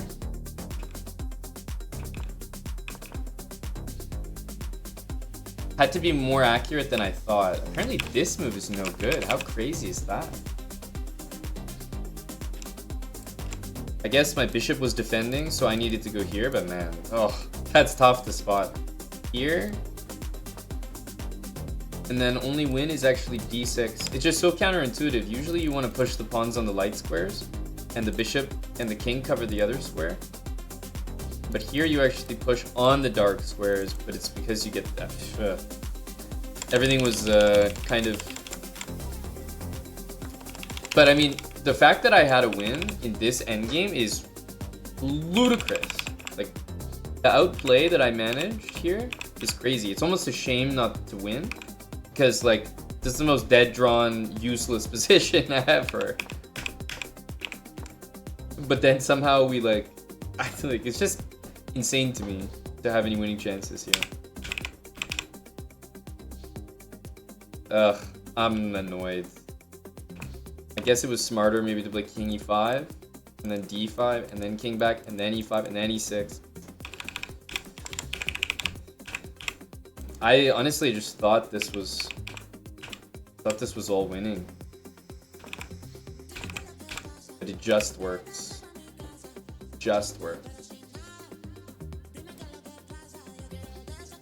Had to be more accurate than I thought. Apparently this move is no good. How crazy is that? I guess my bishop was defending, so I needed to go here, but man, oh, that's tough to spot. Here. And then only win is actually d6. It's just so counterintuitive. Usually you want to push the pawns on the light squares, and the bishop and the king cover the other square. But here you actually push on the dark squares, but it's because you get that. Everything was kind of... But I mean, the fact that I had a win in this endgame is ludicrous. Like, the outplay that I managed here is crazy. It's almost a shame not to win, because like, this is the most dead-drawn, useless position ever. But then somehow we like, I feel like it's just insane to me to have any winning chances here. Ugh, I'm annoyed. I guess it was smarter maybe to play king e5, and then d5, and then king back, and then e5, and then e6. I honestly just thought this was all winning. But it just works. Just works.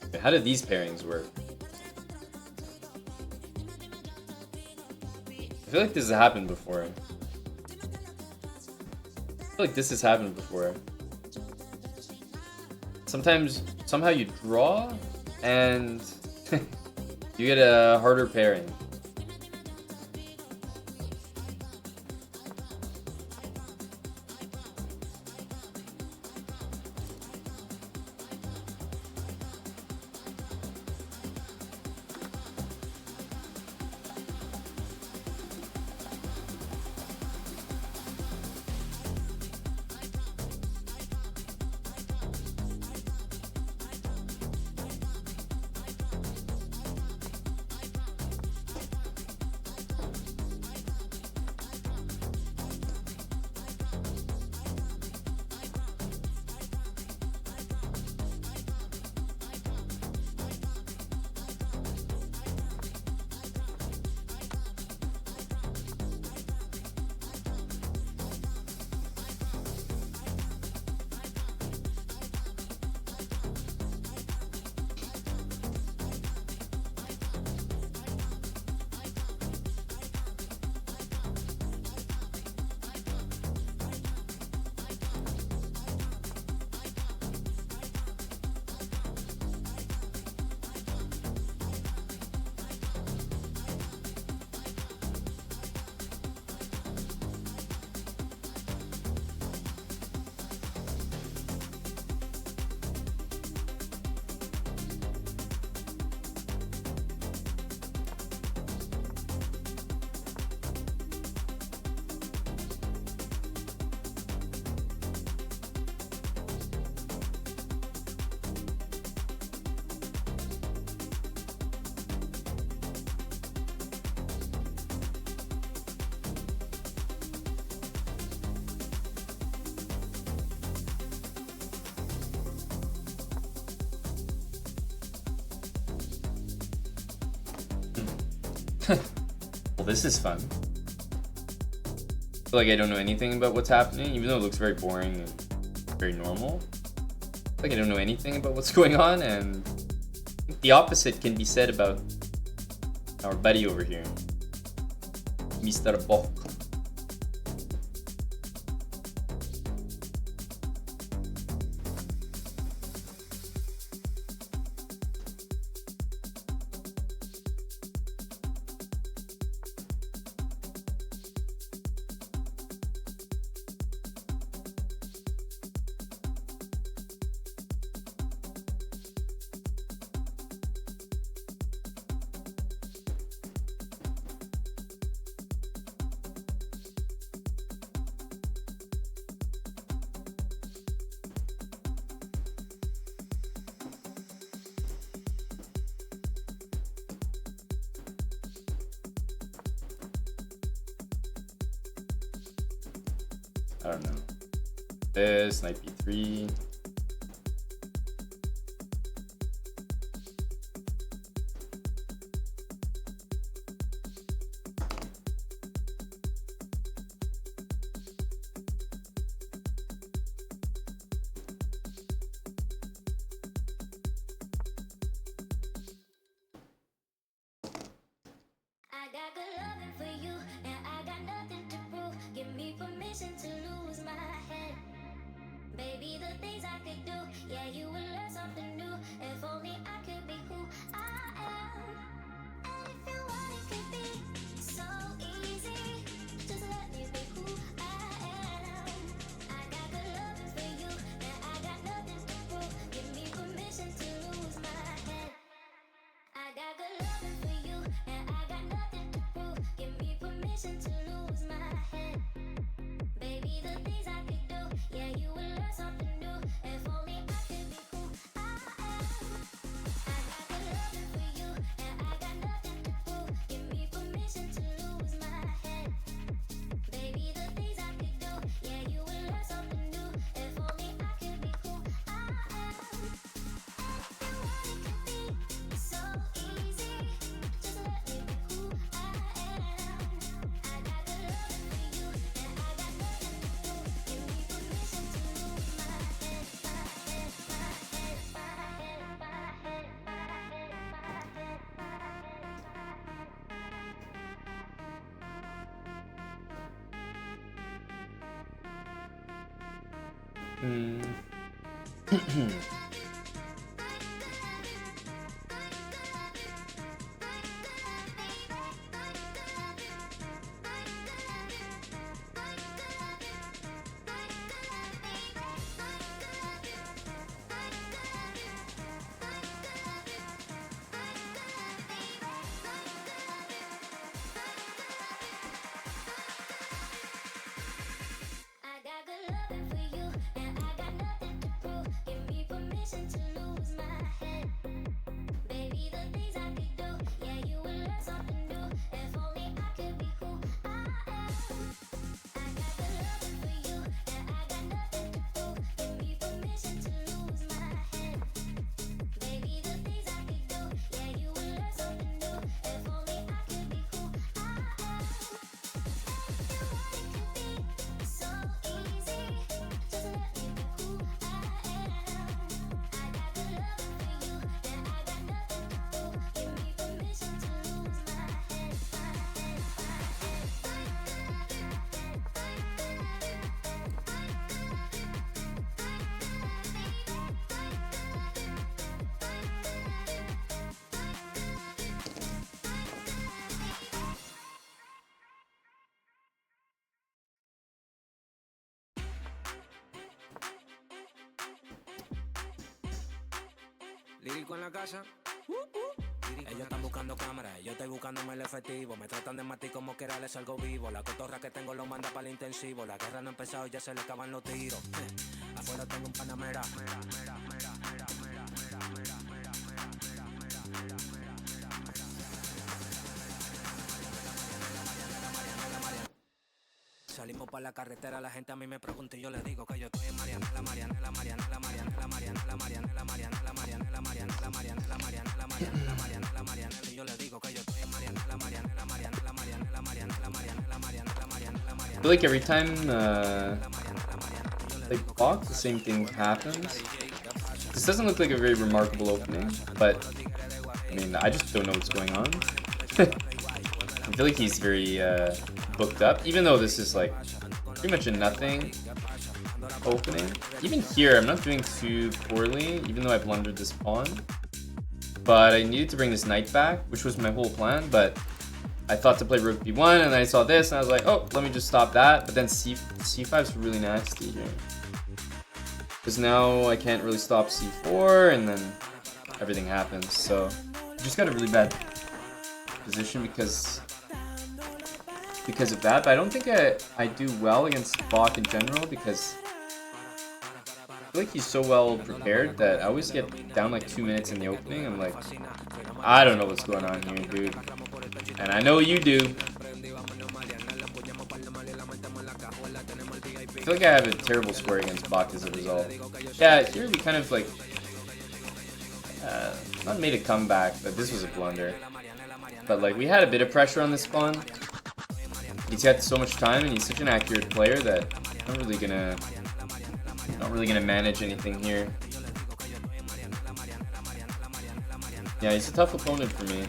Okay, how did these pairings work? I feel like this has happened before. I feel like this has happened before. Sometimes, somehow you draw, and you get a harder pairing. Well, this is fun. I feel like I don't know anything about what's happening, even though it looks very boring and very normal. I feel like I don't know anything about what's going on, and the opposite can be said about our buddy over here, Mr. Bok. I don't know. This, knight b3. Lírico en la casa. Ellos están buscando cámaras, yo estoy buscándome el efectivo. Me tratan de matar como quiera, les salgo vivo. La cotorra que tengo lo manda para el intensivo. La guerra no ha empezado y ya se le acaban los tiros. Afuera tengo un panamera. Salimos para la carretera, la gente a mí me pregunta y yo le digo que yo estoy en Marianela, Marianela, Marianela, Marianela, Marianela, Marianela, Marianela, Marianela, Marianela, Marianela, Marianela, Marianela, Marianela, Marianela, y yo le digo que yo estoy en Marianela, Marianela, Marianela, Marianela, Marianela, Marianela, Marianela, Marianela, Marianela. I feel like every time they block, the same thing happens. This doesn't look like a very remarkable opening, but I mean, I just don't know what's going on. I feel like he's very booked up, even though this is like pretty much a nothing opening. Even here, I'm not doing too poorly, even though I blundered this pawn. But I needed to bring this knight back, which was my whole plan, but I thought to play rook b1, and then I saw this, and I was like, oh, let me just stop that. But then c5 is really nasty here. Because now I can't really stop c4, and then everything happens. So I just got a really bad position because of that. But I don't think I do well against Bach in general, because I feel like he's so well prepared that I always get down like 2 minutes in the opening. I'm like, I don't know what's going on here, dude. And I know you do. feel like I have a terrible score against Bach as a result. Yeah, here we kind of like not made a comeback, but this was a blunder. But like we had a bit of pressure on this spawn. He's got so much time and he's such an accurate player that I'm not really gonna manage anything here. Yeah, he's a tough opponent for me.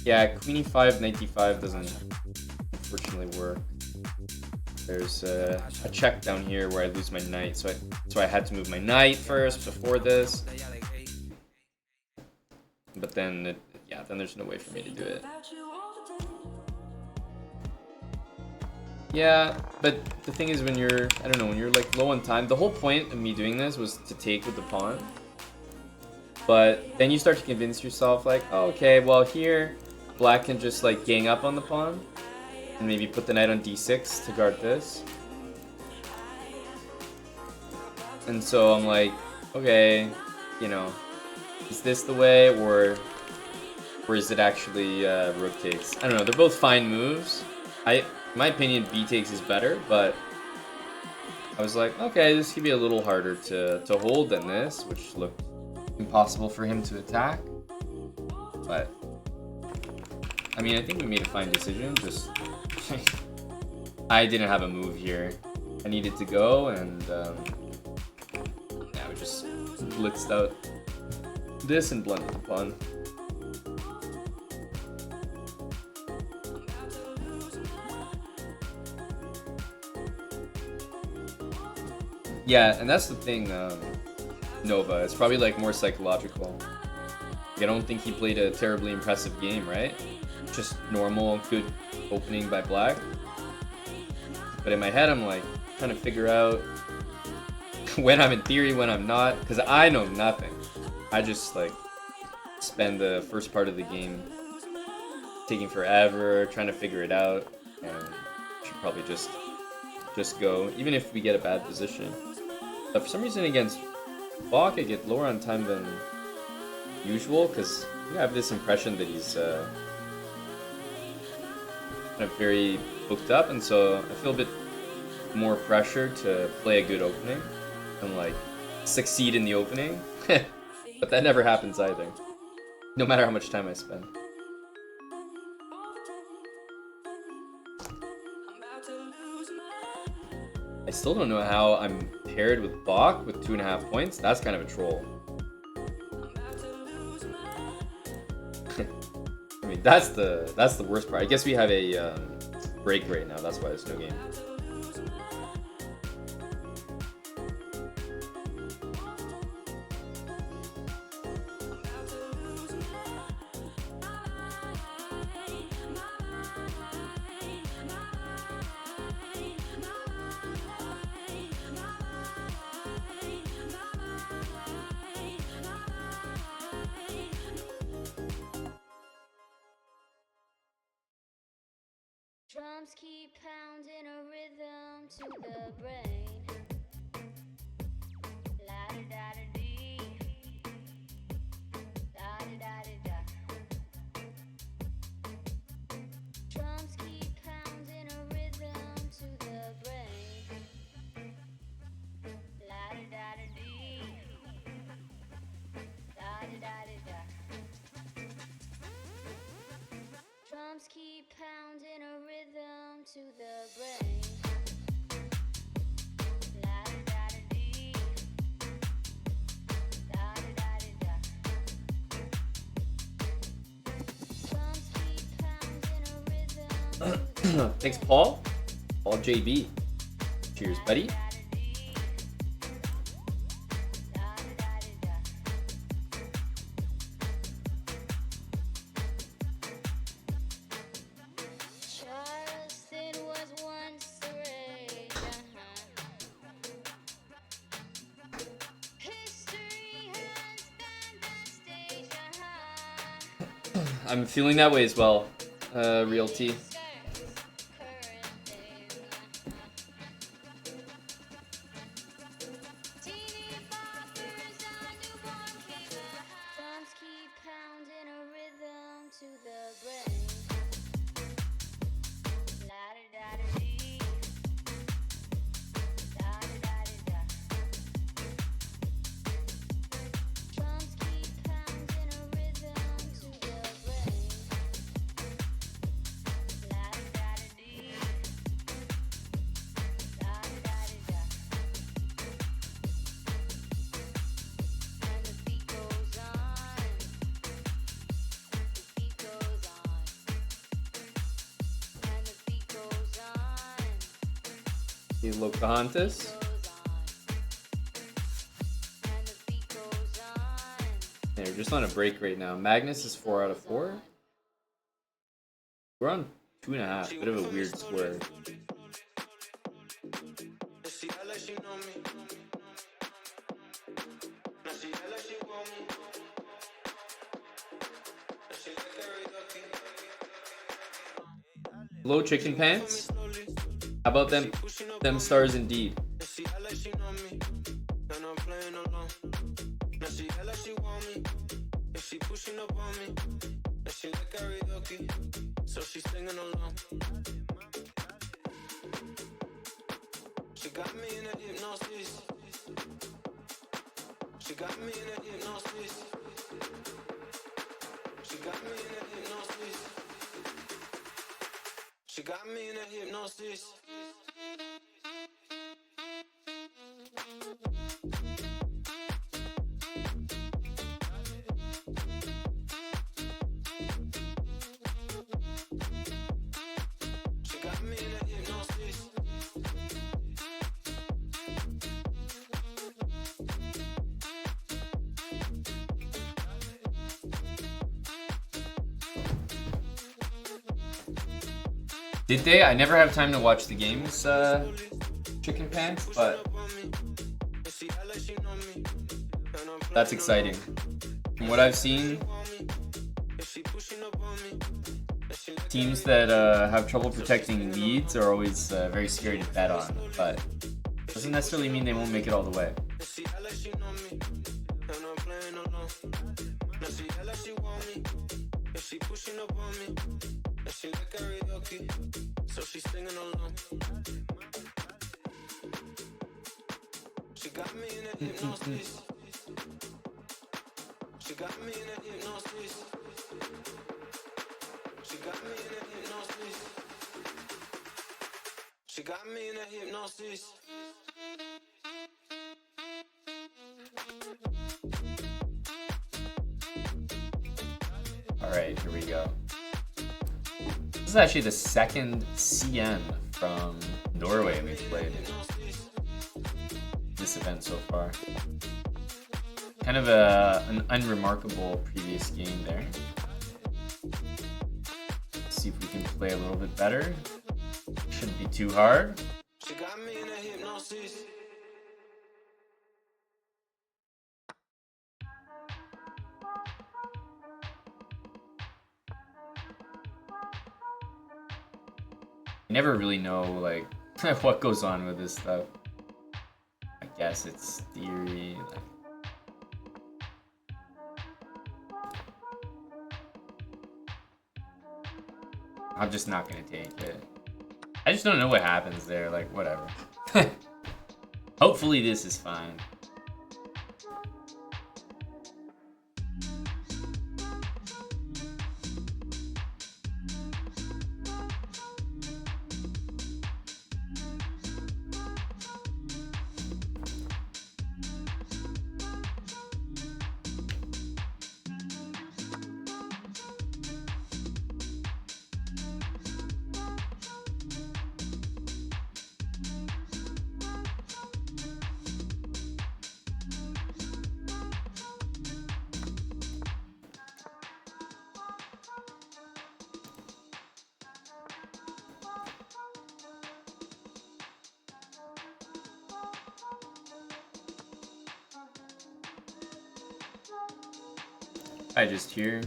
Yeah, Queen E5, Knight D5 doesn't unfortunately work. There's a check down here where I lose my knight, so I had to move my knight first before this. But then, then there's no way for me to do it. Yeah, but the thing is when you're, I don't know, when you're like low on time, the whole point of me doing this was to take with the pawn. But then you start to convince yourself like, oh, okay, well here, black can just like gang up on the pawn. And maybe put the knight on d6 to guard this. And so I'm like, okay, you know, is this the way or is it actually rook takes? I don't know, they're both fine moves. In my opinion, b takes is better, but I was like, okay, this could be a little harder to hold than this, which looked impossible for him to attack. But I mean, I think we made a fine decision. Just I didn't have a move here. I needed to go, and we just blitzed out this and blundered the pawn. Yeah, and that's the thing, Nova. It's probably like more psychological. Like, I don't think he played a terribly impressive game, right? Just normal, good opening by black. But in my head, I'm like trying to figure out when I'm in theory, when I'm not, because I know nothing. I just like spend the first part of the game taking forever, trying to figure it out, and should probably just go, even if we get a bad position. But for some reason against Bach, I get lower on time than usual, because I have this impression that he's kind of very booked up, and so I feel a bit more pressure to play a good opening and like succeed in the opening. But that never happens either, no matter how much time I spend. I still don't know how I'm paired with Bach with 2.5 points. That's kind of a troll. I mean, that's the worst part. I guess we have a break right now. That's why there's no game. Drums keep pounding a rhythm to the brain. La da da da dee. Da da da da da. Drums keep pounding a rhythm to the brain. La da da da dee. Da da da da da. Drums keep pounding a rhythm to the brain. La da da da dee. Da da da da da. Drums keep pounding a rhythm to the Thanks, Paul. Paul JB. Cheers, buddy. Charleston was once a rage, History has been the stage, I'm feeling that way as well, Realty. Drums keep pounding a rhythm to the brain. La Okay, Locantis. Yeah, we're just on a break right now. Magnus is 4 out of 4. We're on 2.5. Bit of a weird square. Low chicken pants. How about them stars indeed? So she's singing along. She got me in a hypnosis. She got me in a hypnosis. She got me in a hypnosis. She got me in a hypnosis. She got me in a hypnosis. Did they? I never have time to watch the games, Chicken Pants, but that's exciting. From what I've seen, teams that have trouble protecting leads are always very scary to bet on, but doesn't necessarily mean they won't make it all the way. So she's singing along. She got me in a hypnosis. She got me in a hypnosis. She got me in a hypnosis. She got me in a hypnosis. All right, here we go. This is actually the second CN from Norway we've played this event so far. Kind of an unremarkable previous game there. Let's see if we can play a little bit better. Shouldn't be too hard. She got me in a hypnosis. You never really know like what goes on with this stuff. I guess it's theory. Like... I'm just not gonna take it. I just don't know what happens there. Like whatever. Hopefully this is fine. I just hear.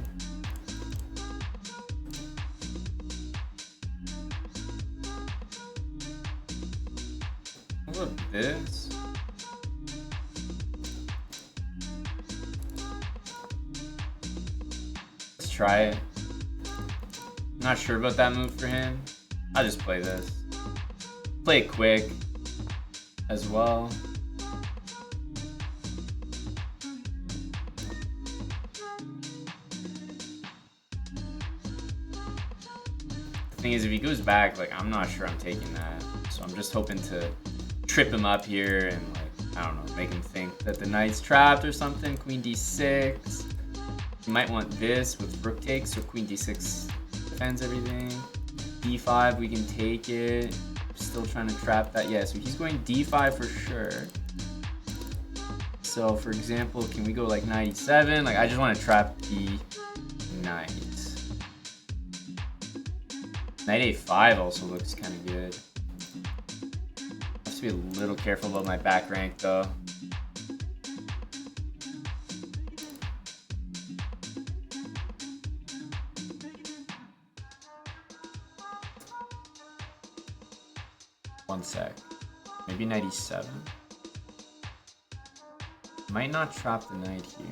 What about this? Let's try it. Not sure about that move for him. I'll just play this. Play it quick as well. Thing is, if he goes back, like I'm not sure I'm taking that, so I'm just hoping to trip him up here and like I don't know, make him think that the knight's trapped or something. Queen d6. You might want this with rook takes, so queen d6 defends everything. d5, we can take it. Still trying to trap that. Yeah, so he's going d5 for sure. So for example, can we go like knight e7? Like I just want to trap the knight. Knight a5 also looks kind of good. Have to be a little careful about my back rank though. One sec. Maybe knight e7. Might not trap the knight here.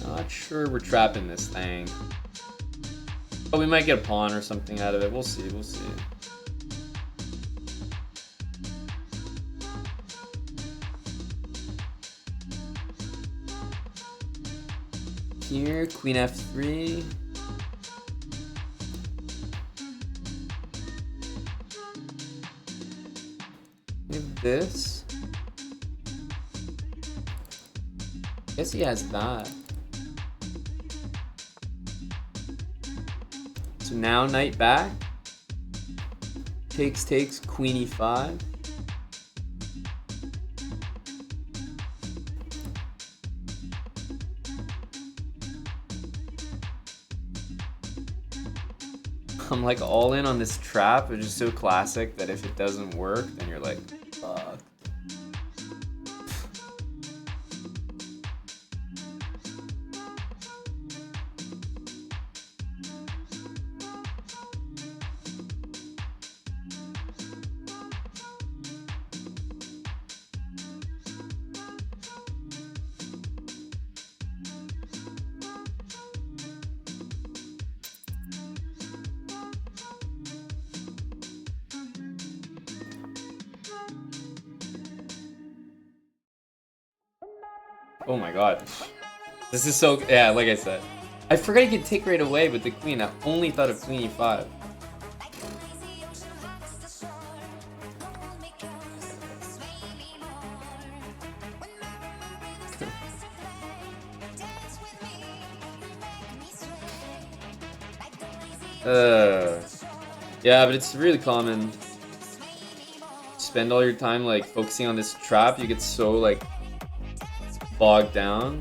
Not sure we're trapping this thing. But we might get a pawn or something out of it. We'll see, we'll see. Here, queen f3. We have this. Guess he has that. So now knight back. Takes, queen e5. I'm like all in on this trap, which is so classic that if it doesn't work, then you're like, fuck. Oh my god. This is so, yeah, like I said. I forgot you could take right away with the queen. I only thought of queen e5. Yeah, but it's really common. Spend all your time like focusing on this trap, you get so like bogged down.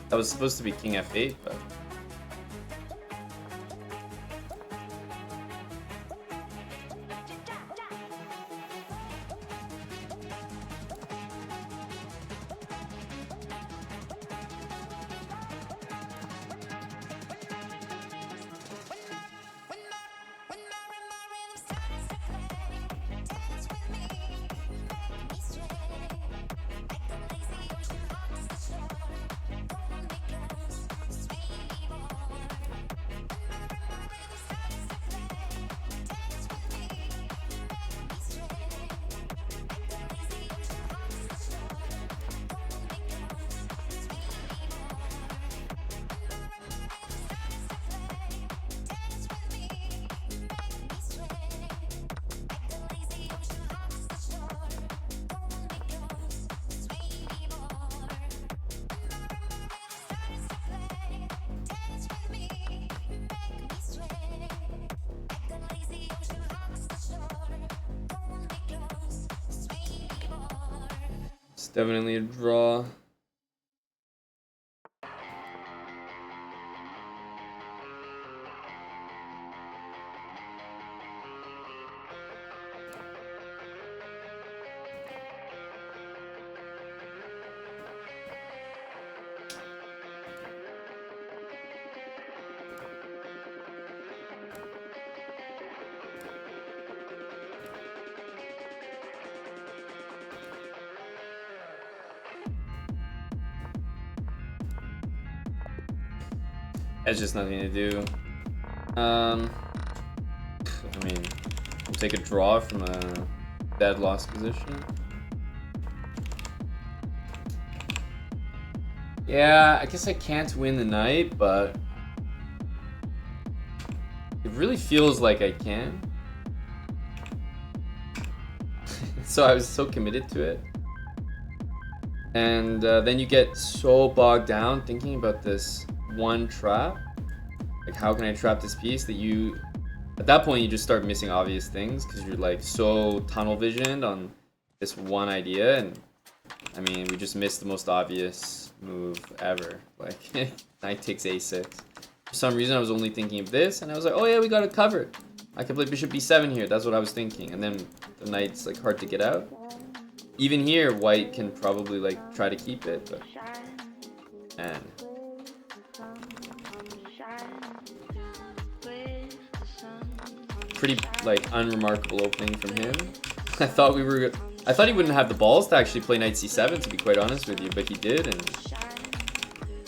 That was supposed to be king f8, but definitely a draw. Has just nothing to do. I mean, we'll take a draw from a dead loss position. Yeah, I guess I can't win the night, but it really feels like I can. So I was so committed to it. And then you get so bogged down thinking about this one trap. Like, how can I trap this piece that you... At that point, you just start missing obvious things because you're like so tunnel visioned on this one idea. And I mean, we just missed the most obvious move ever. Like, knight takes a6. For some reason, I was only thinking of this, and I was like, oh yeah, we got it covered. I can play bishop b7 here. That's what I was thinking. And then the knight's like hard to get out. Even here, white can probably like try to keep it, but man. Pretty like unremarkable opening from him. I thought he wouldn't have the balls to actually play knight c7, to be quite honest with you, but he did, and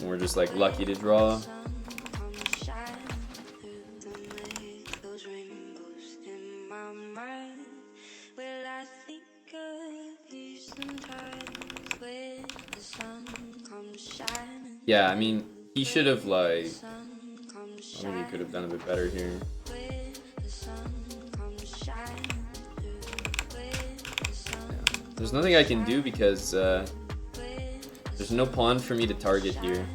we're just like lucky to draw. Yeah, I mean, he should have like, I think he could have done a bit better here. There's nothing I can do because there's no pawn for me to target here.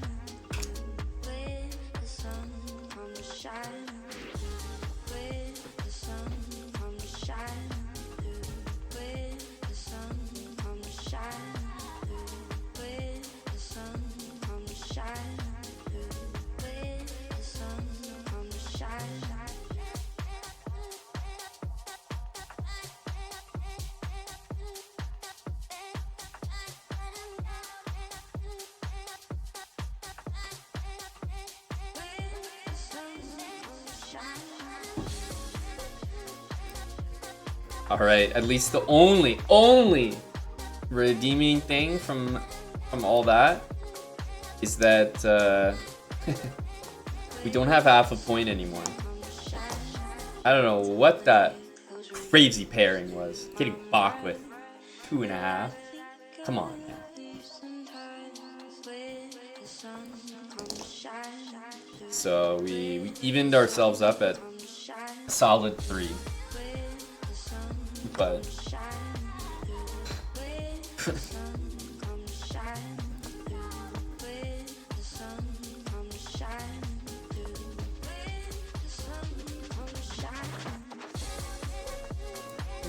Alright, at least the only redeeming thing from all that is that we don't have half a point anymore. I don't know what that crazy pairing was. Getting Bach with 2.5. Come on now. So we evened ourselves up at a solid 3. But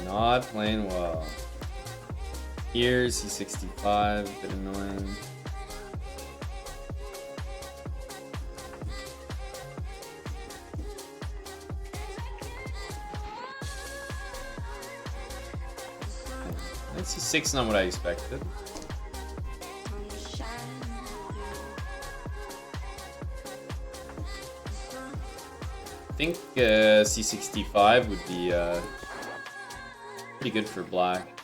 not playing well. Here's C65, a bit annoying. C6 not what I expected. I think C65 would be pretty good for black.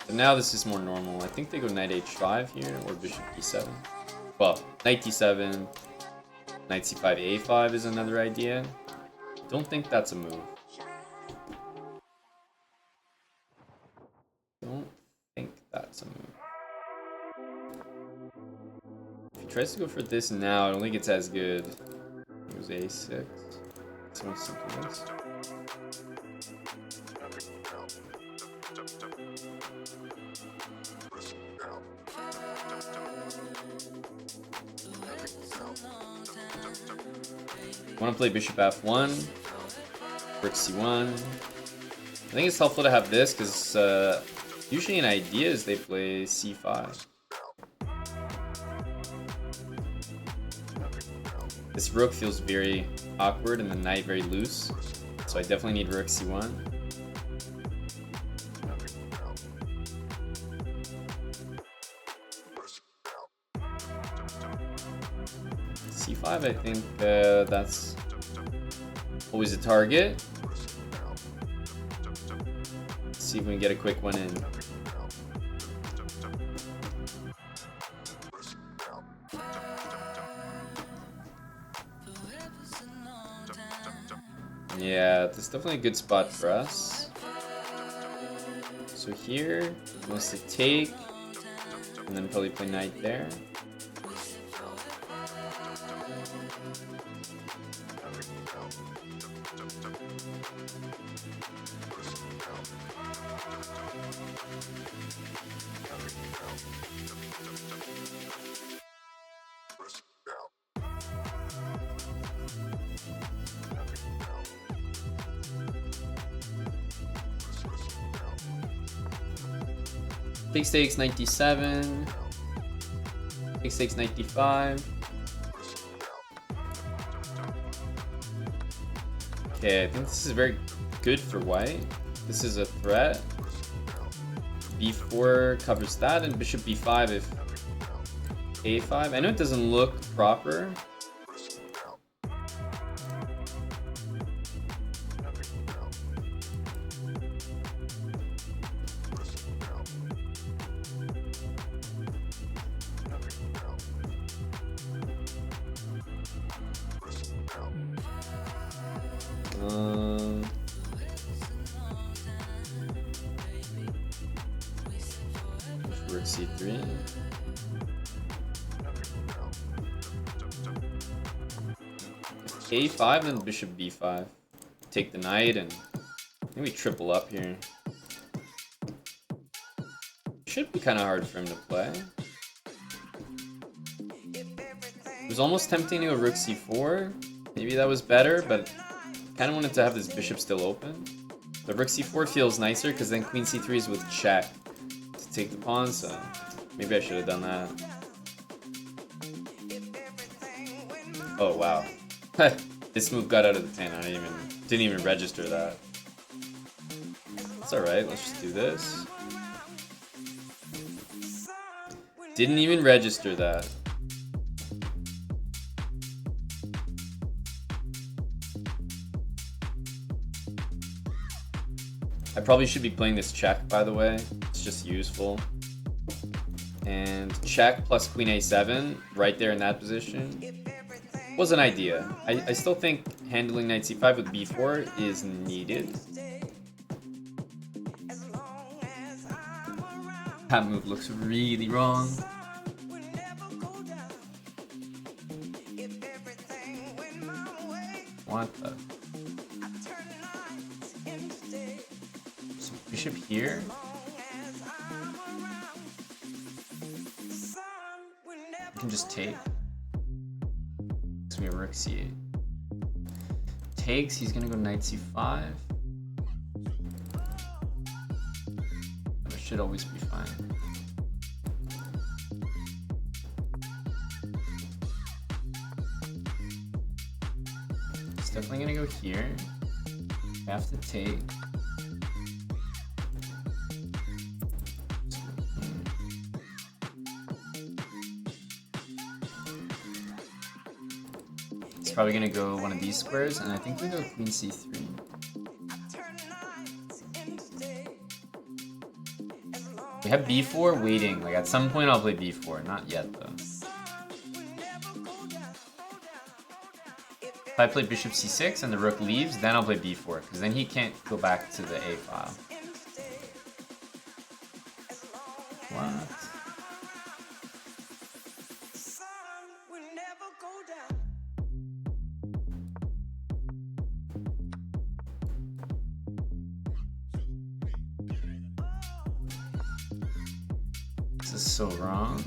But now this is more normal. I think they go knight h5 here or bishop d7. Well, knight d7, knight c5, a5 is another idea. Don't think that's a move. Don't think that's a move. If he tries to go for this now, I don't think it's as good. It was a6. So much something else. I want to play bishop f1, rook c1. I think it's helpful to have this because Usually in ideas they play c5. This rook feels very awkward and the knight very loose, so I definitely need rook c1. c5, I think that's always a target. Let's see if we can get a quick one in. Yeah, that's definitely a good spot for us. So here, he wants to take, and then probably play knight there. Big stakes 97. Big stakes 95. Okay, I think this is very good for white. This is a threat. b4 covers that, and bishop b5 if a5. I know it doesn't look proper. Rook c3. a5, then bishop b5. Take the knight, and I think we triple up here. Should be kind of hard for him to play. It was almost tempting to go rook c4. Maybe that was better, but kind of wanted to have this bishop still open. But rook c4 feels nicer because then queen c3 is with check to take the pawn, so maybe I should have done that. Oh wow. This move got out of the 10. I didn't even register that. It's alright, let's just do this. Didn't even register that. I probably should be playing this check, by the way. It's just useful. And check plus queen a7 right there in that position was an idea. I still think handling knight c5 with b4 is needed. That move looks really wrong. What the? So bishop here. I can just take. It's gonna be rook c8. Takes, he's gonna go knight c5. That should always be fine. It's definitely gonna go here. I have to take. It's probably gonna go one of these squares, and I think we go queen c3. We have b4 waiting. Like at some point I'll play b4, not yet though. If I play bishop c6 and the rook leaves, then I'll play b4, because then he can't go back to the a file. What? This is so wrong.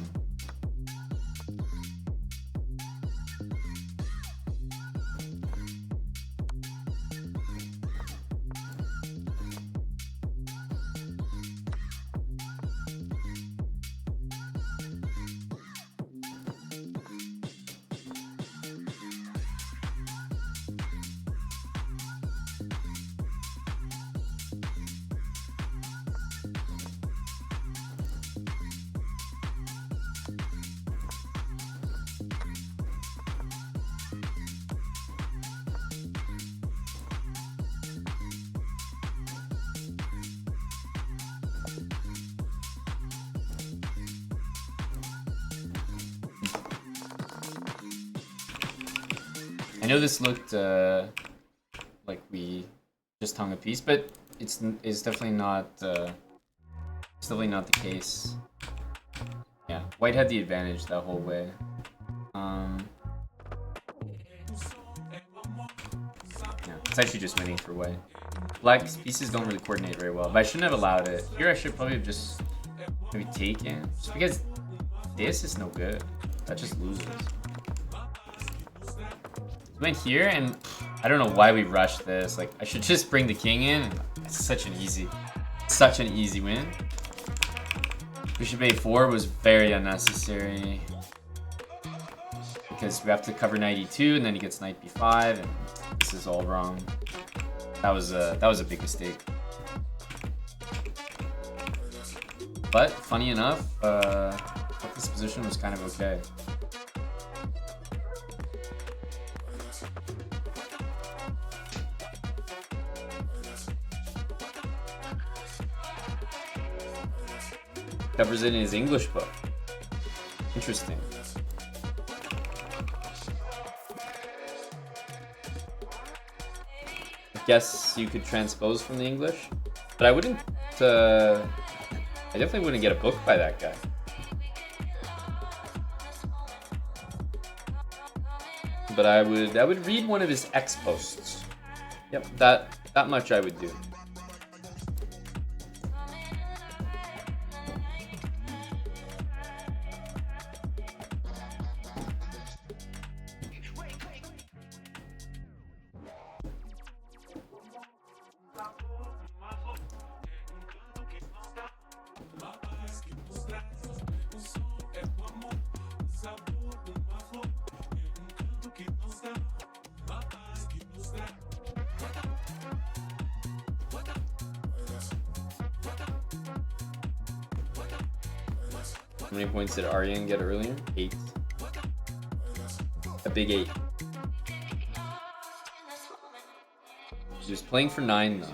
I know this looked like we just hung a piece, but it's definitely not. It's definitely not the case. Yeah, white had the advantage that whole way. Yeah, it's actually just winning for white. Black's pieces don't really coordinate very well, but I shouldn't have allowed it. Here I should probably have just maybe taken, just because this is no good. That just loses. Went here, and I don't know why we rushed this. Like, I should just bring the king in. And it's such an easy win. Bishop a4 was very unnecessary because we have to cover knight e2, and then he gets knight b5, and this is all wrong. That was a big mistake. But funny enough, this position was kind of okay. Covers it in his English book. Interesting. I guess you could transpose from the English, but I wouldn't. I definitely wouldn't get a book by that guy. But I would read one of his X posts. Yep, that much I would do. How many points did Aryan get earlier? 8. A big 8. He was playing for 9 though.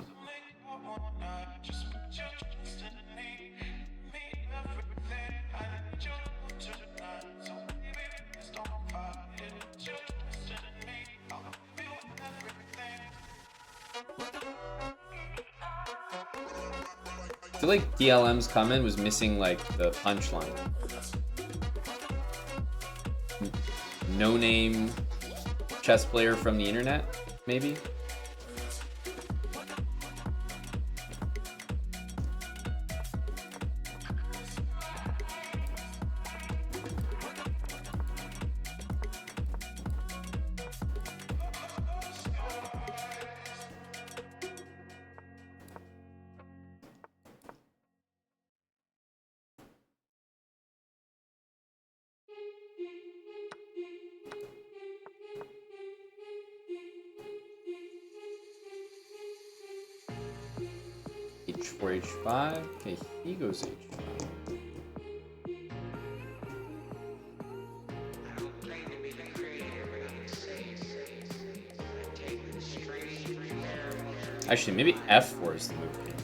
I feel like DLM's comment was missing like the punchline. No name chess player from the internet, maybe? H4, H5. Okay, he goes H5. Actually, maybe F4 is the move here.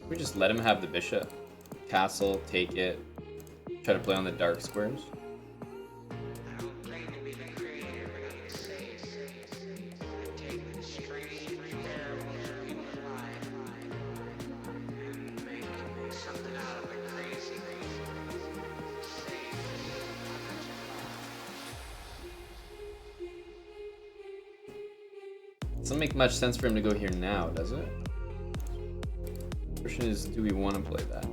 We just let him have the bishop. Castle, take it. Try to play on the dark squares. Doesn't make much sense for him to go here now, does it? Question is, do we want to play that?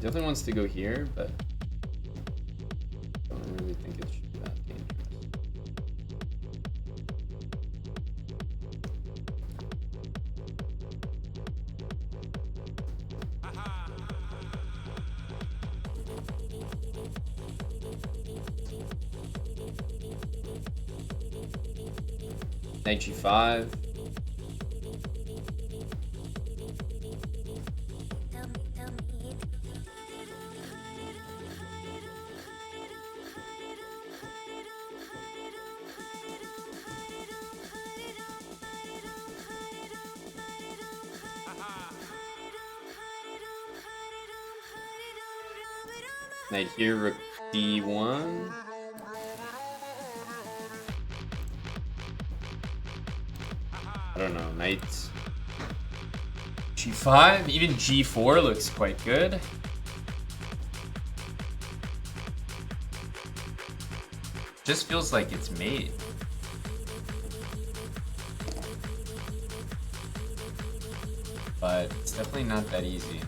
definitely wants to go here, but I don't really think it should be that dangerous. Knight g5. Knight here, rook d1. I don't know, knight g5, even g4 looks quite good. Just feels like it's mate. But it's definitely not that easy.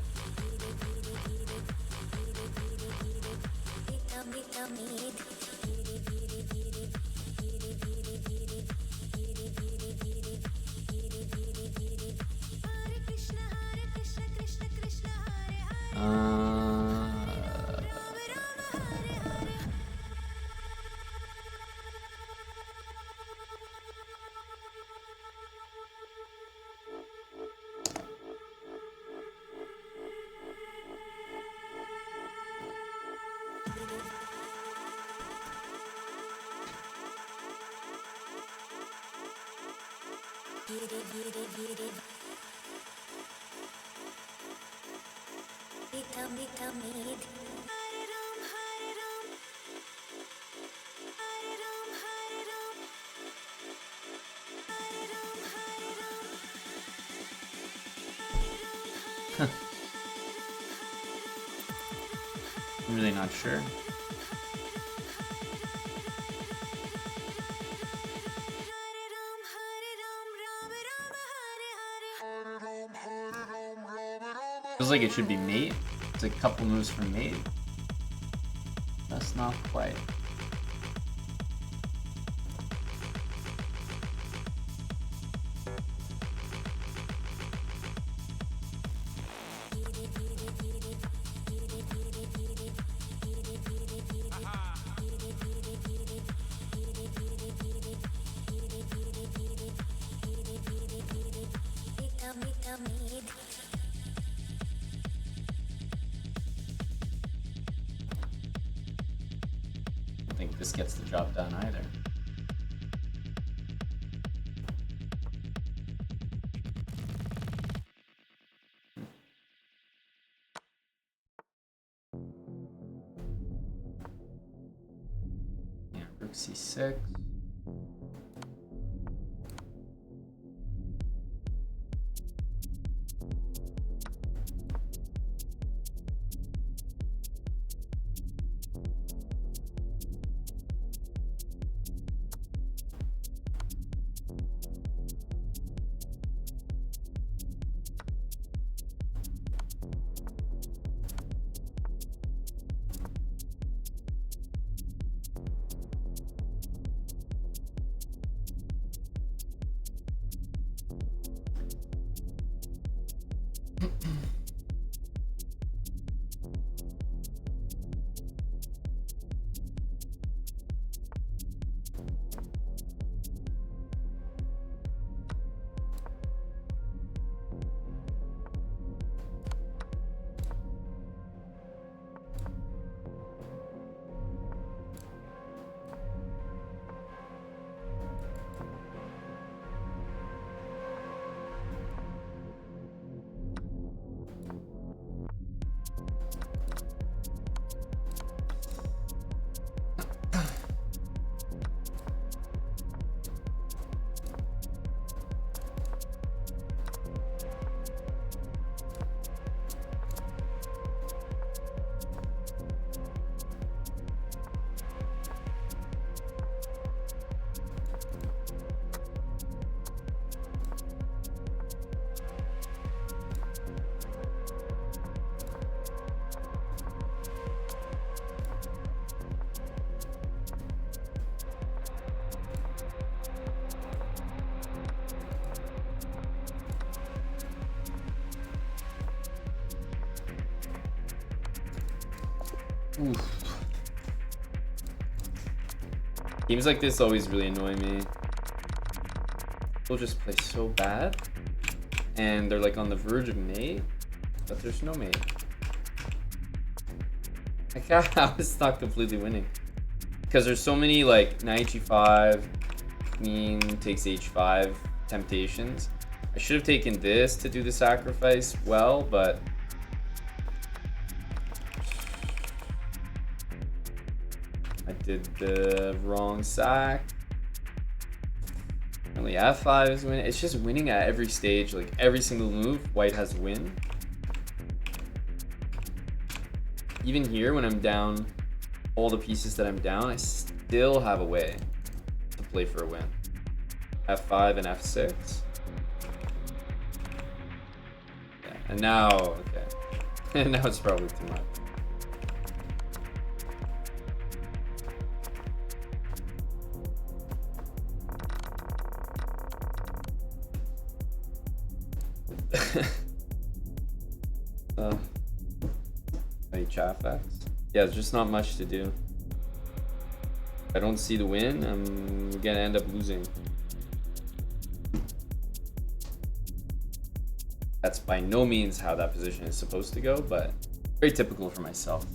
I'm really not sure. Feels like it should be mate. It's a couple moves from mate. That's not quite. I don't think this gets the job done either. Yeah, rook c6. Oof. Games like this always really annoy me. People just play so bad, and they're like on the verge of mate, but there's no mate. Like, how is not completely winning? Because there's so many like knight g5, queen takes h5 temptations. I should have taken this to do the sacrifice well, but I did the wrong sack. Only f5 is winning. It's just winning at every stage, like every single move, white has to win. Even here, when I'm down all the pieces that I'm down, I still have a way to play for a win. f5 and f6. Yeah, and now, okay. And now it's probably too much. Any chat facts? Yeah, there's just not much to do. If I don't see the win, I'm gonna end up losing. That's by no means how that position is supposed to go, but very typical for myself.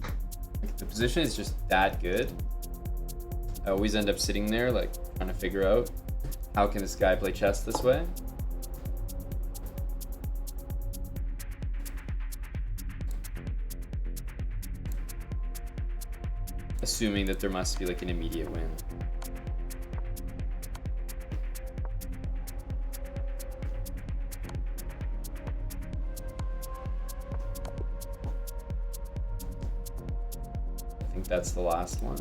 Like, the position is just that good. I always end up sitting there, like, trying to figure out how can this guy play chess this way. Assuming that there must be like an immediate win. I think that's the last one.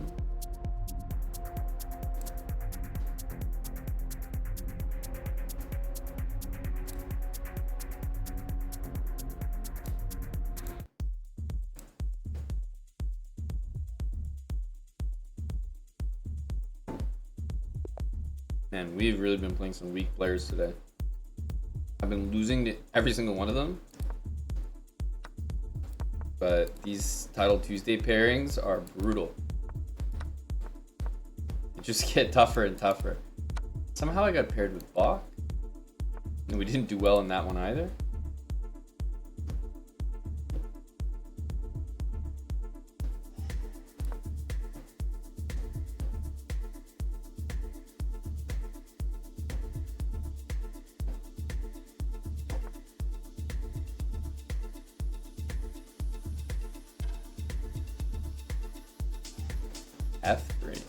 Man, we've really been playing some weak players today. I've been losing to every single one of them. But these Title Tuesday pairings are brutal. They just get tougher and tougher. Somehow I got paired with Bach. And we didn't do well in that one either. F3.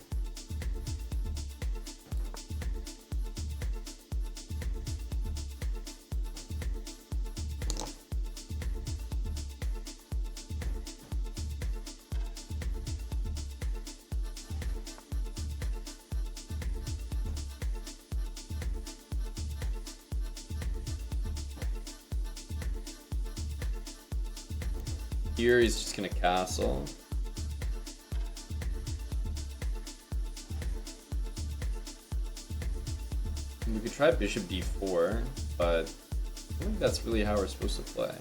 Here he's just gonna castle. We could try bishop d4, but I don't think that's really how we're supposed to play.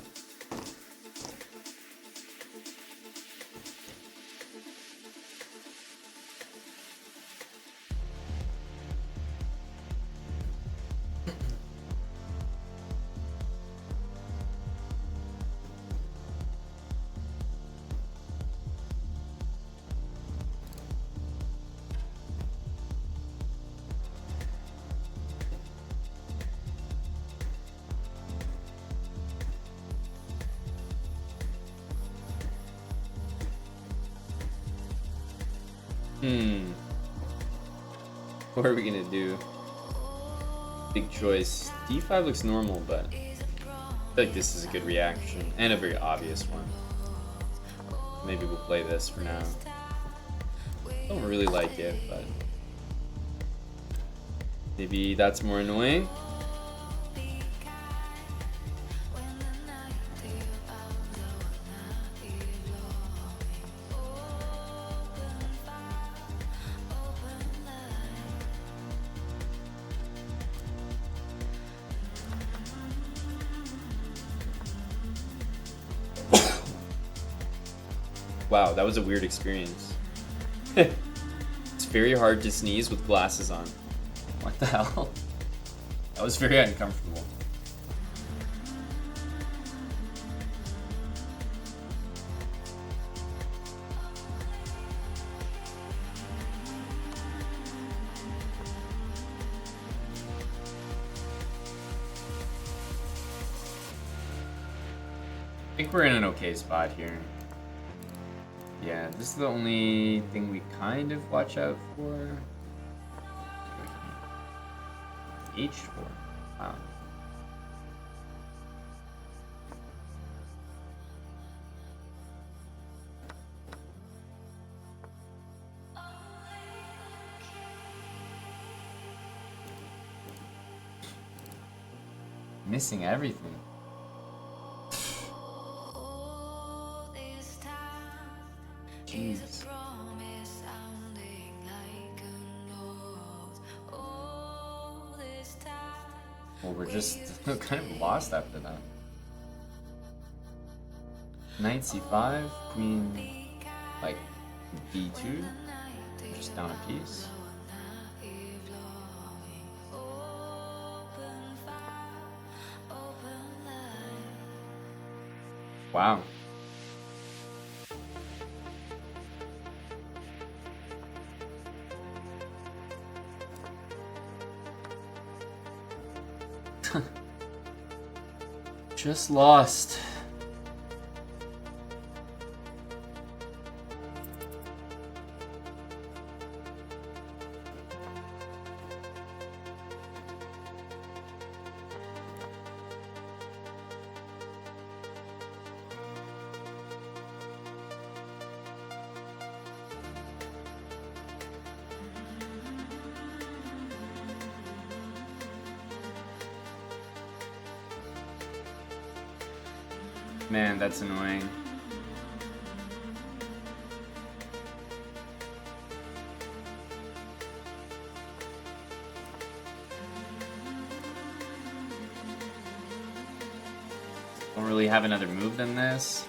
What are we gonna do? Big choice. D5 looks normal, but I feel like this is a good reaction and a very obvious one. Maybe we'll play this for now. Don't really like it, but maybe that's more annoying. Wow, that was a weird experience. It's very hard to sneeze with glasses on. What the hell? That was very uncomfortable. I think we're in an okay spot here. Yeah, this is the only thing we kind of watch out for. H4. Wow. Missing everything. Jeez. Well, we're just kind of lost after that. Knight c5, queen, like, d2, just down a piece. Wow. Just lost. Man, that's annoying. Don't really have another move than this.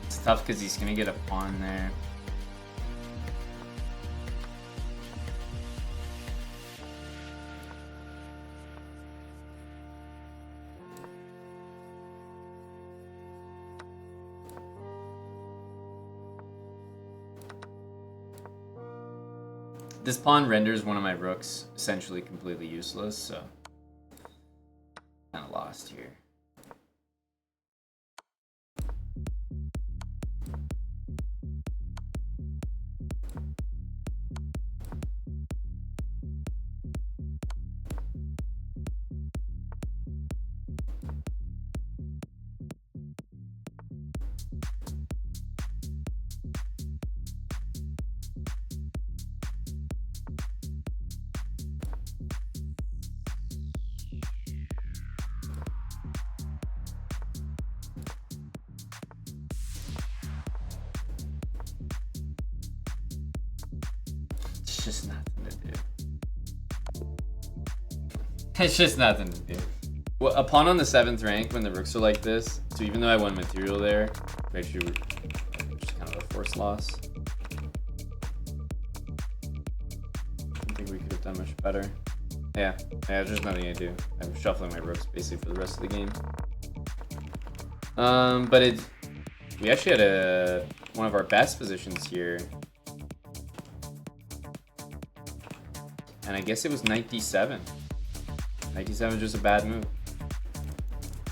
It's tough because he's gonna get a pawn there. This pawn renders one of my rooks essentially completely useless, so kind of lost here. It's just nothing to do. It's just nothing to do. Well, a pawn on the 7th rank when the rooks are like this. So even though I won material there, make sure just kind of a forced loss. I think we could have done much better. Yeah, there's nothing I do. I'm shuffling my rooks basically for the rest of the game. But we actually had one of our best positions here. And I guess it was 97. 97 is just a bad move.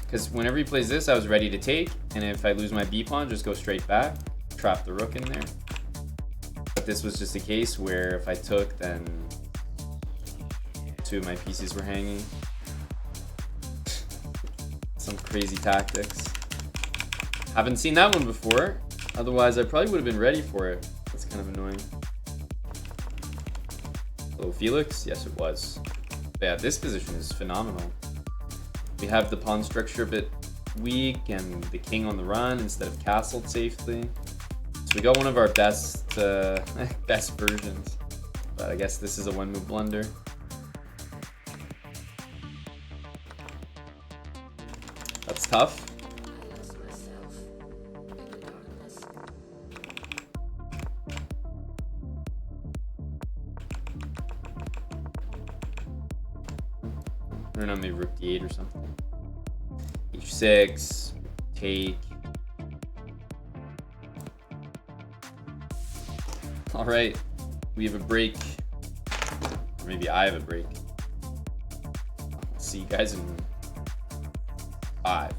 Because whenever he plays this, I was ready to take. And if I lose my B pawn, just go straight back. Trap the rook in there. But this was just a case where if I took, then 2 of my pieces were hanging. Some crazy tactics. Haven't seen that one before. Otherwise, I probably would have been ready for it. That's kind of annoying. Hello, Felix? Yes, it was. But yeah, this position is phenomenal. We have the pawn structure a bit weak and the king on the run instead of castled safely. So we got one of our best best versions. But I guess this is a 1-move blunder. That's tough. I don't know, maybe rook d8 or something. h6, take. All right, we have a break. Or maybe I have a break. See you guys in 5.